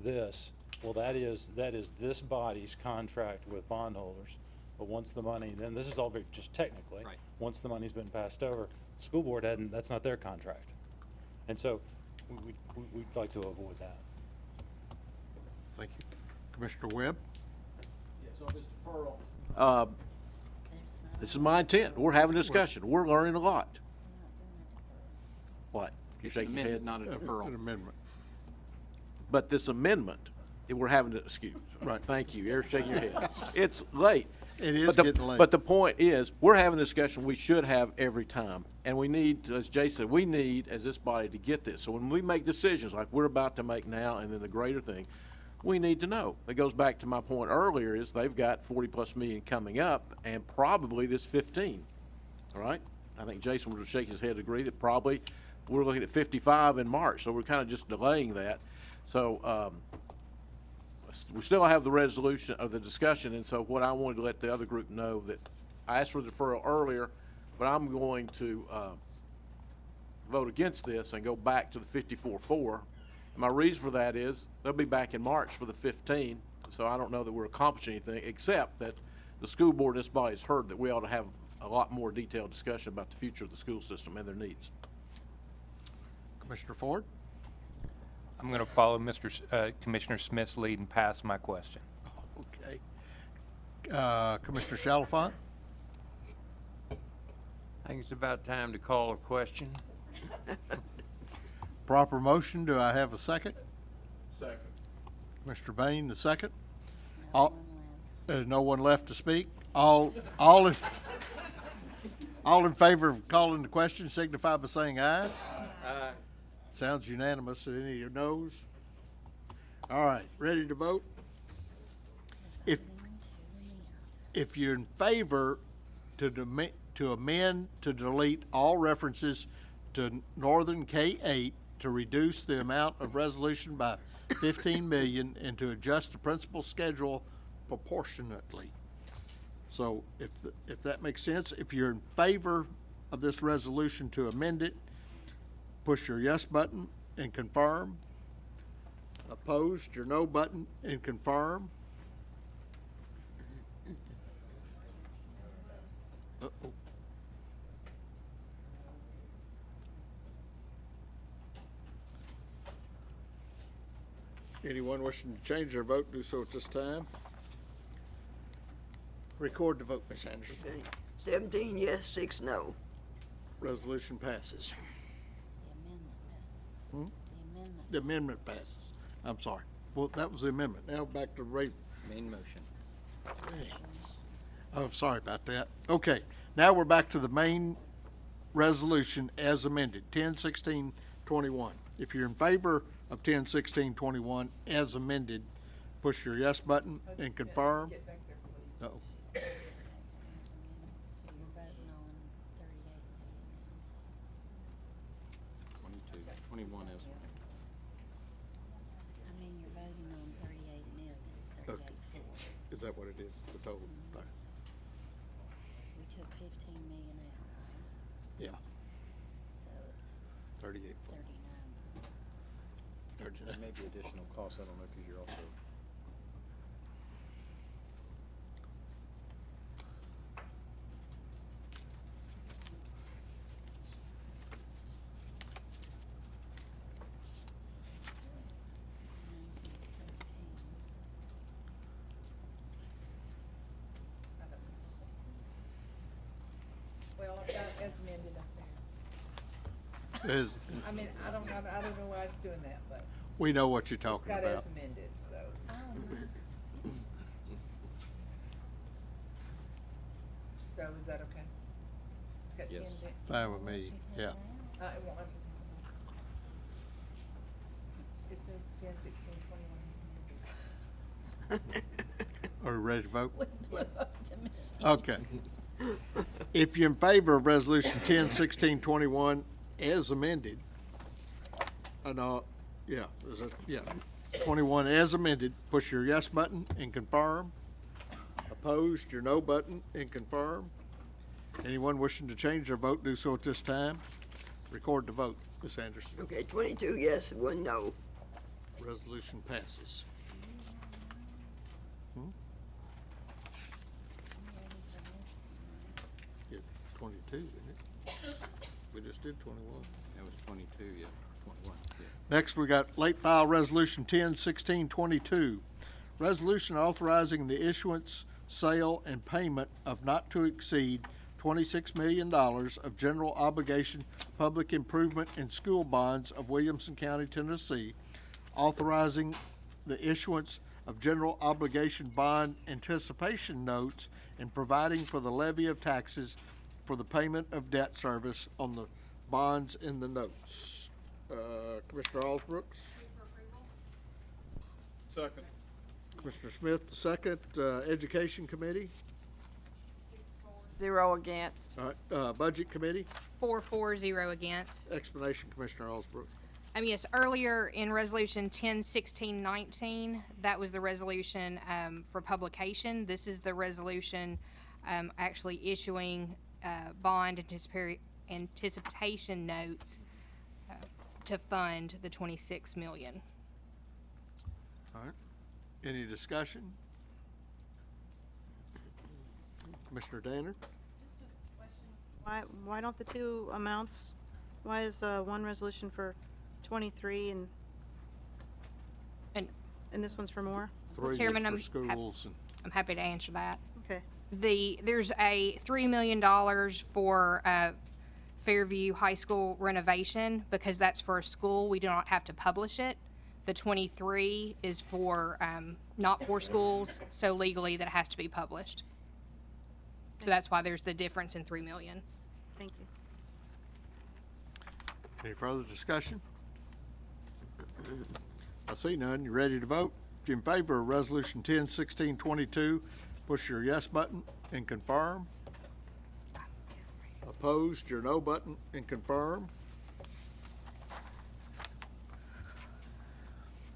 this, well, that is this body's contract with bondholders. But once the money, then this is all very just technically. Right. Once the money's been passed over, the school board hadn't. That's not their contract, and so we'd like to avoid that. Thank you. Commissioner Webb? Yeah, so Mr. Furl. This is my intent. We're having a discussion. We're learning a lot. What? You It's an shaking your head? amendment, not a deferral. An amendment. But this amendment, we're having to, excuse, right, thank you, you're shaking your head. It's late. It is But the- getting late. But the point is, we're having a discussion we should have every time. And we need, as Jay said, we need, as this body, to get this. So when we make decisions like we're about to make now and then the greater thing, we need to know. It goes back to my point earlier is they've got 40+ million coming up and probably this 15, all right? I think Jason would shake his head and agree that probably we're looking at 55 in March, so we're kind of just delaying that. So, we still have the resolution of the discussion, and so what I wanted to let the other group know that I asked for the deferral earlier, but I'm going to vote against this and go back to the 54-4. And my reason for that is they'll be back in March for the 15, so I don't know that we're accomplishing anything, except that the school board in this body has heard that we ought to have a lot more detailed discussion about the future of the school system and their needs. Commissioner Ford? I'm going to follow Commissioner Smith's lead and pass my question. Okay. Commissioner Chalfant? I think it's about time to call a question. Proper motion. Do I have a second? Second. Mr. Bain, the second. All, there's no one left to speak. All in favor of calling the question signify by saying aye. Aye. Sounds unanimous. Any of your noes? All right, ready to vote? If you're in favor to amend to delete all references to Northern K-8 to reduce the amount of resolution by 15 million and to adjust the principal schedule proportionately. So if that makes sense, if you're in favor of this resolution to amend it, push your yes button and confirm. Opposed, your no button and confirm. Uh-oh. Anyone wishing to change their vote, do so at this time. Record the vote, Ms. Anderson. 17 yes, 6 no. Resolution passes. The amendment passes. I'm sorry. Well, that was the amendment. Now back to rate. Main motion. Oh, sorry about that. Okay, now we're back to the main resolution as amended, 10-16-21. If you're in favor of 10-16-21 as amended, push your yes button and confirm. Uh-oh. Okay. Is that what it is, the total? Right. We took 15 million out, right? Yeah, So it's 38. 39. There may be additional costs, I don't know, because you're also. Well, I've got as amended up there. Is, I mean, I don't know why it's doing that, but we know what you're it's talking got about. as amended, so. So is that okay? It's got Yes. 10. Fine with me, yeah. It won't. It says 10, 16, 21 is amended. Are we ready to vote? The Okay. If you're in favor of resolution 10-16-21 as amended, yeah, is it, yeah, 21 as amended, push your yes button and confirm. Opposed, your no button and confirm. Anyone wishing to change their vote, do so at this time. Record the vote, Ms. Anderson. Okay, 22 yes, 1 no. Resolution passes. Yeah, 22, isn't it? We just did 21. That was 22, yeah, 21, yeah. Next, we got late file resolution 10-16-22. Resolution authorizing the issuance, sale, and payment of not to exceed $26 million of general obligation public improvement and school bonds of Williamson County, Tennessee, authorizing the issuance of general obligation bond anticipation notes and providing for the levy of taxes for the payment of debt service on the bonds in the notes. Commissioner Allsbrooks? Second. Commissioner Smith, the second. Education Committee? 0 against. All right, Budget Committee? 4-0 against. Explanation, Commissioner Allsbrooks. Yes, earlier in Resolution 10-16-19, that was the resolution for publication. This is the resolution actually issuing bond anticipation notes to fund the $26 million. All right. Any discussion? Commissioner Danner? Why don't the two amounts, why is one resolution for 23 and this one's for more? Three is Chairman, for schools. I'm happy to answer that. Okay. There's a $3 million for Fairview High School renovation because that's for a school. We do not have to publish it. The 23 is for not for schools, so legally that has to be published. So that's why there's the difference in $3 million. Thank you. Any further discussion? I see none. You ready to vote? If you're in favor of Resolution 10-16-22, push your yes button and confirm. Opposed, your no button and confirm.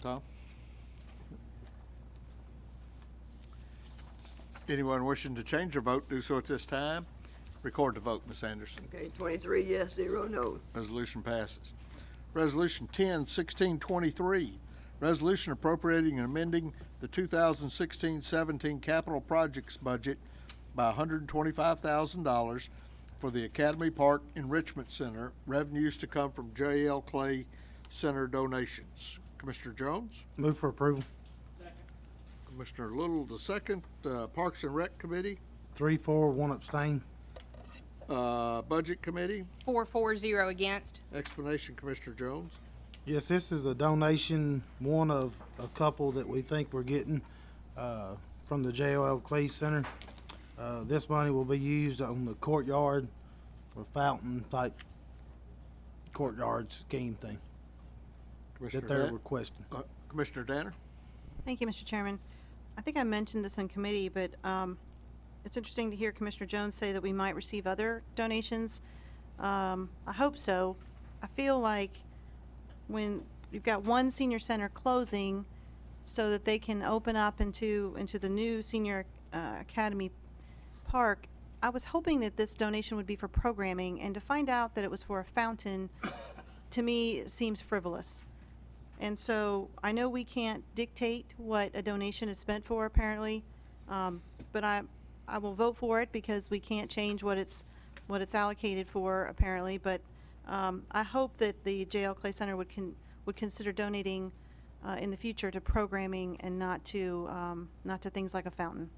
Tom? Anyone wishing to change their vote, do so at this time. Record the vote, Ms. Anderson. Okay, 23 yes, 0 no. Resolution passes. Resolution 10-16-23, resolution appropriating and amending the 2016-17 capital projects budget by $125,000 for the Academy Park Enrichment Center, revenues to come from J.L. Clay Center donations. Commissioner Jones? Move for approval. Commissioner Little, the second. Parks and Rec Committee? 3, 4, 1 abstain. Budget Committee, 440 against. explanation, Commissioner Jones. Yes, this is a donation, one of a couple that we think we're getting from the JOL Clay Center. This money will be used on the courtyard or fountain type courtyard scheme thing Commissioner that they're Dan- requesting. Commissioner Danner? Thank you, Mr. Chairman. I think I mentioned this in committee, but it's interesting to hear Commissioner Jones say that we might receive other donations. I hope so. I feel like when you've got one senior center closing so that they can open up into the new senior academy park, I was hoping that this donation would be for programming, and to find out that it was for a fountain, to me, seems frivolous. And so I know we can't dictate what a donation is spent for, apparently, but I will vote for it because we can't change what it's allocated for, apparently. But I hope that the JL Clay Center would consider donating in the future to programming and not to things like a fountain.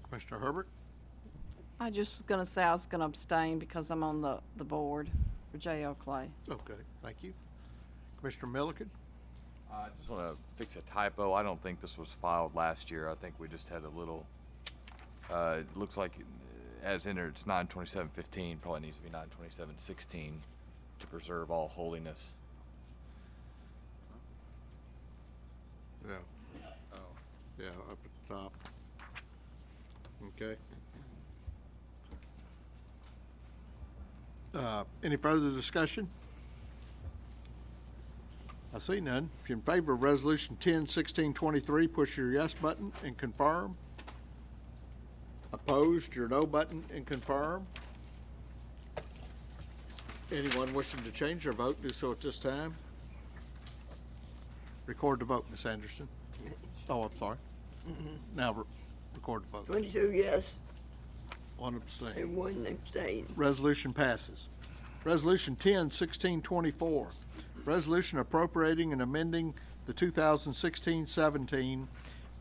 Commissioner Herbert? I just was gonna say I was gonna abstain because I'm on the board for JL Clay. Okay, thank you. Commissioner Milliken? I just want to fix a typo. I don't think this was filed last year. I think we just had a little, it looks like as entered, it's 9/27/15, probably needs to be 9/27/16 to preserve all holiness. Yeah. Oh, yeah, up at the top. Okay. Any further discussion? I see none. If you're in favor of Resolution 10-16-23, push your yes button and confirm. Opposed, your no button and confirm. Anyone wishing to change their vote, do so at this time. Record the vote, Ms. Anderson. Oh, I'm sorry. Now record the vote. 22 yes One abstain. and 1 abstain. Resolution passes. Resolution 10-16-24, resolution appropriating and amending the 2016-17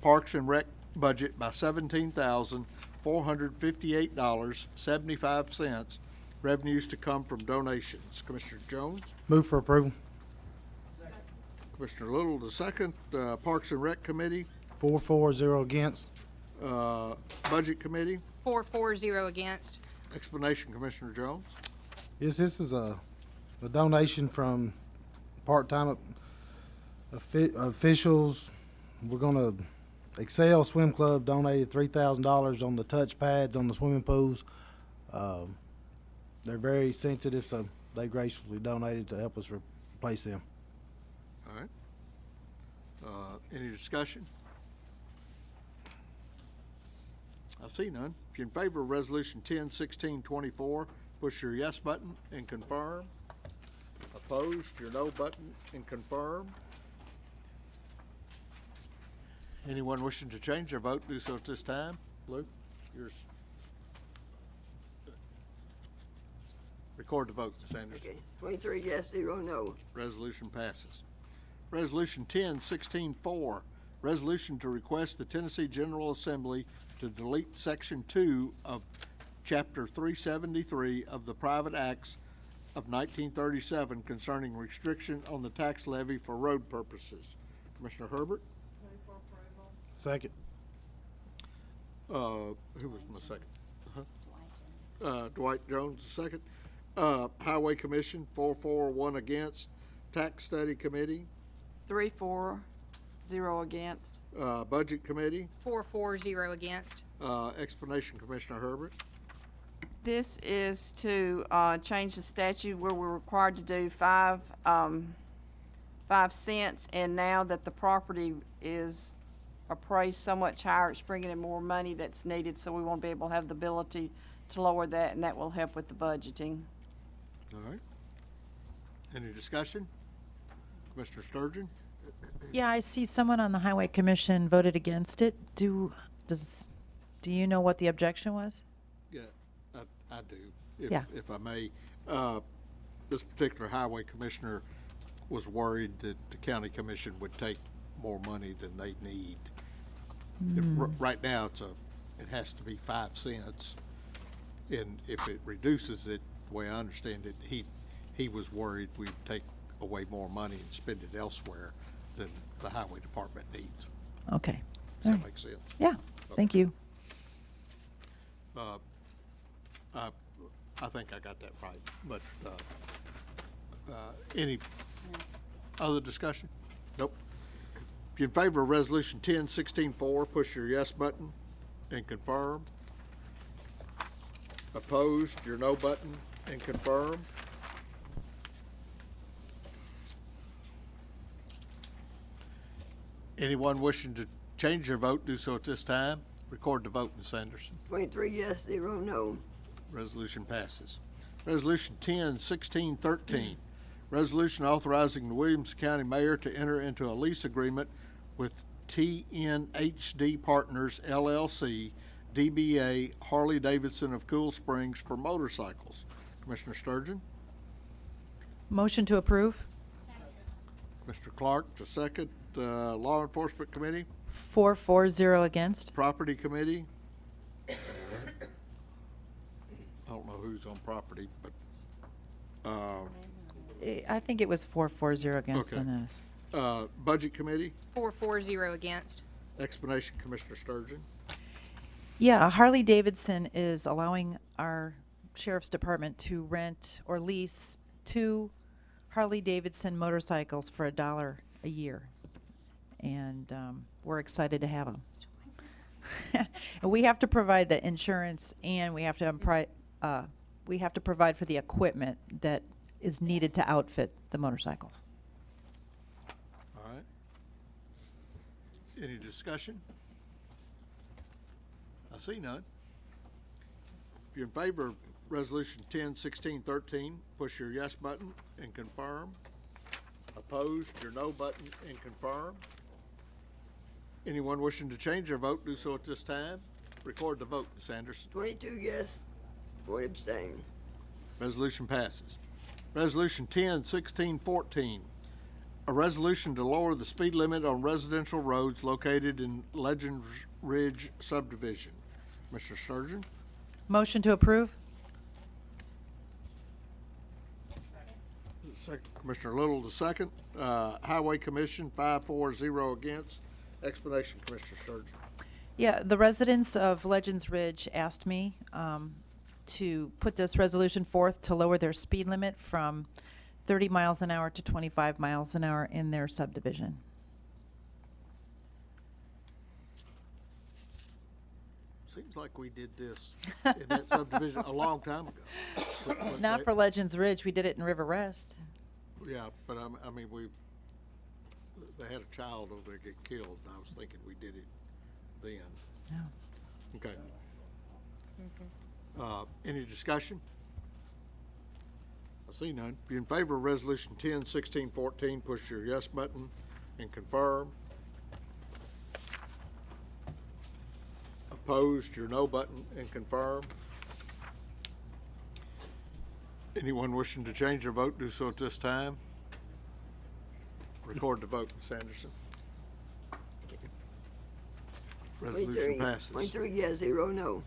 Parks and Rec budget by $17,458.75, revenues to come from donations. Commissioner Jones? Move for approval. Commissioner Little, the second. Parks and Rec Committee, 440 against. Budget Committee, 440 against. explanation, Commissioner Jones. Yes, this is a donation from part-time officials. We're gonna, Excel Swim Club donated $3,000 on the touch pads on the swimming pools. They're very sensitive, so they graciously donated to help us replace them. All right. Any discussion? I see none. If you're in favor of Resolution 10-16-24, push your yes button and confirm. Opposed, your no button and confirm. Anyone wishing to change their vote, do so at this time. Luke, yours. Record the vote, Ms. Anderson. Okay, 23 yes, 0 no. Resolution passes. Resolution 10-16-4, resolution to request the Tennessee General Assembly to delete Section 2 of Chapter 373 of the Private Acts of 1937 concerning restriction on the tax levy for road purposes. Commissioner Herbert? Second. Who was my second? Dwight Jones, the second. Highway Commission, 4-1 against. Tax Study Committee, 3-4-0 against. Budget Committee, 440 against. explanation, Commissioner Herbert. This is to change the statute where we're required to do 5 cents, and now that the property is appraised so much higher, it's bringing in more money that's needed, so we won't be able to have the ability to lower that, and that will help with the budgeting. All right. Any discussion? Commissioner Sturgeon? Yeah, I see someone on the Highway Commission voted against it. Do you know what the objection was? Yeah, I do, Yeah. if I may. This particular highway commissioner was worried that the county commission would take more money than they need. Right now, it has to be 5 cents. And if it reduces it, the way I understand it, he was worried we'd take away more money and spend it elsewhere than the highway department needs. Okay. Does that make sense? Yeah, thank you. I think I got that right, but, any other discussion? Nope. If you're in favor of Resolution 10-16-4, push your yes button and confirm. Opposed, your no button and confirm. Anyone wishing to change their vote, do so at this time. Record the vote, Ms. Anderson. 23 yes, 0 no. Resolution passes. Resolution 10-16-13, resolution authorizing the Williamson County Mayor to enter into a lease agreement with TNHD Partners LLC, DBA Harley-Davidson of Cool Springs for motorcycles. Commissioner Sturgeon? Motion to approve? Mr. Clark, to second. Law Enforcement Committee? 4-4-0 against. Property Committee? I don't know who's on property, but, I think it was 4-4-0 against Okay. on this. Budget Committee? 4-4-0 against. Explanation, Commissioner Sturgeon. Yeah, Harley Davidson is allowing our sheriff's department to rent or lease 2 Harley Davidson motorcycles for $1 a year. And we're excited to have them. And we have to provide the insurance, and we have to provide for the equipment that is needed to outfit the motorcycles. All right. Any discussion? I see none. If you're in favor of Resolution 10-16-13, push your yes button and confirm. Opposed, your no button and confirm. Anyone wishing to change their vote, do so at this time. Record the vote, Ms. Anderson. 22 yes, 1 abstain. Resolution passes. Resolution 10-16-14, a resolution to lower the speed limit on residential roads located in Legends Ridge subdivision. Mr. Sturgeon? Motion to approve? Commissioner Little, the second. Highway Commission, 5-4-0 against. Explanation, Commissioner Sturgeon. Yeah, the residents of Legends Ridge asked me to put this resolution forth to lower their speed limit from 30 miles an hour to 25 miles an hour in their subdivision. Seems like we did this in that subdivision a long time ago. But Not for Legends Ridge, we did it in River Rest. Yeah, but I mean, they had a child over there get killed, and I was thinking we did it then. No. Okay. Any discussion? I see none. If you're in favor of Resolution 10-16-14, push your yes button and confirm. Opposed, your no button and confirm. Anyone wishing to change their vote, do so at this time. Record the vote, Ms. Anderson. Resolution passes. 23 yes, 0 no.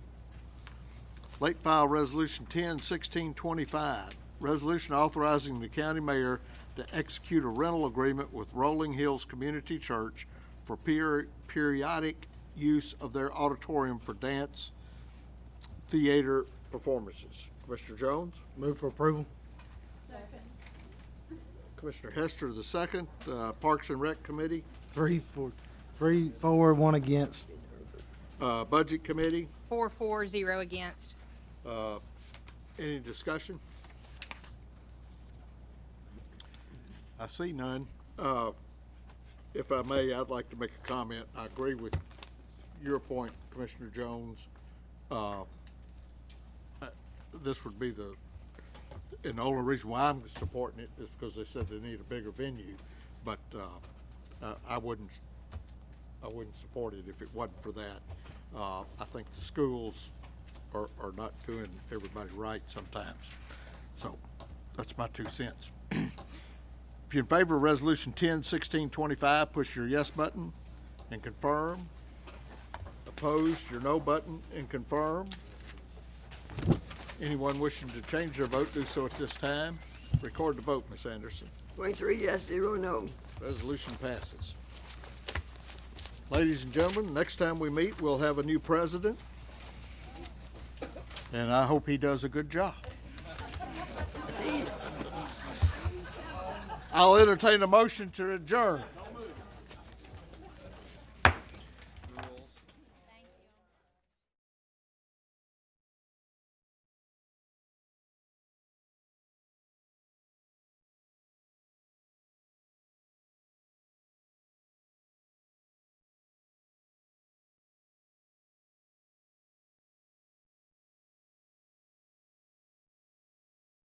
Late file Resolution 10-16-25, resolution authorizing the county mayor to execute a rental agreement with Rolling Hills Community Church for periodic use of their auditorium for dance theater performances. Commissioner Jones? Move for approval. Commissioner Hester, the second. Parks and Rec Committee? 3, 4, 1 against. Budget Committee? 4-4-0 against. Any discussion? I see none. If I may, I'd like to make a comment. I agree with your point, Commissioner Jones. This would be and the only reason why I'm supporting it is because they said they need a bigger venue, but I wouldn't support it if it wasn't for that. I think the schools are not doing everybody right sometimes. So that's my 2 cents. If you're in favor of Resolution 10-16-25, push your yes button and confirm. Opposed, your no button and confirm. Anyone wishing to change their vote, do so at this time. Record the vote, Ms. Anderson. 23 yes, 0 no. Resolution passes. Ladies and gentlemen, next time we meet, we'll have a new president, and I hope he does a good job. I'll entertain a motion to adjourn.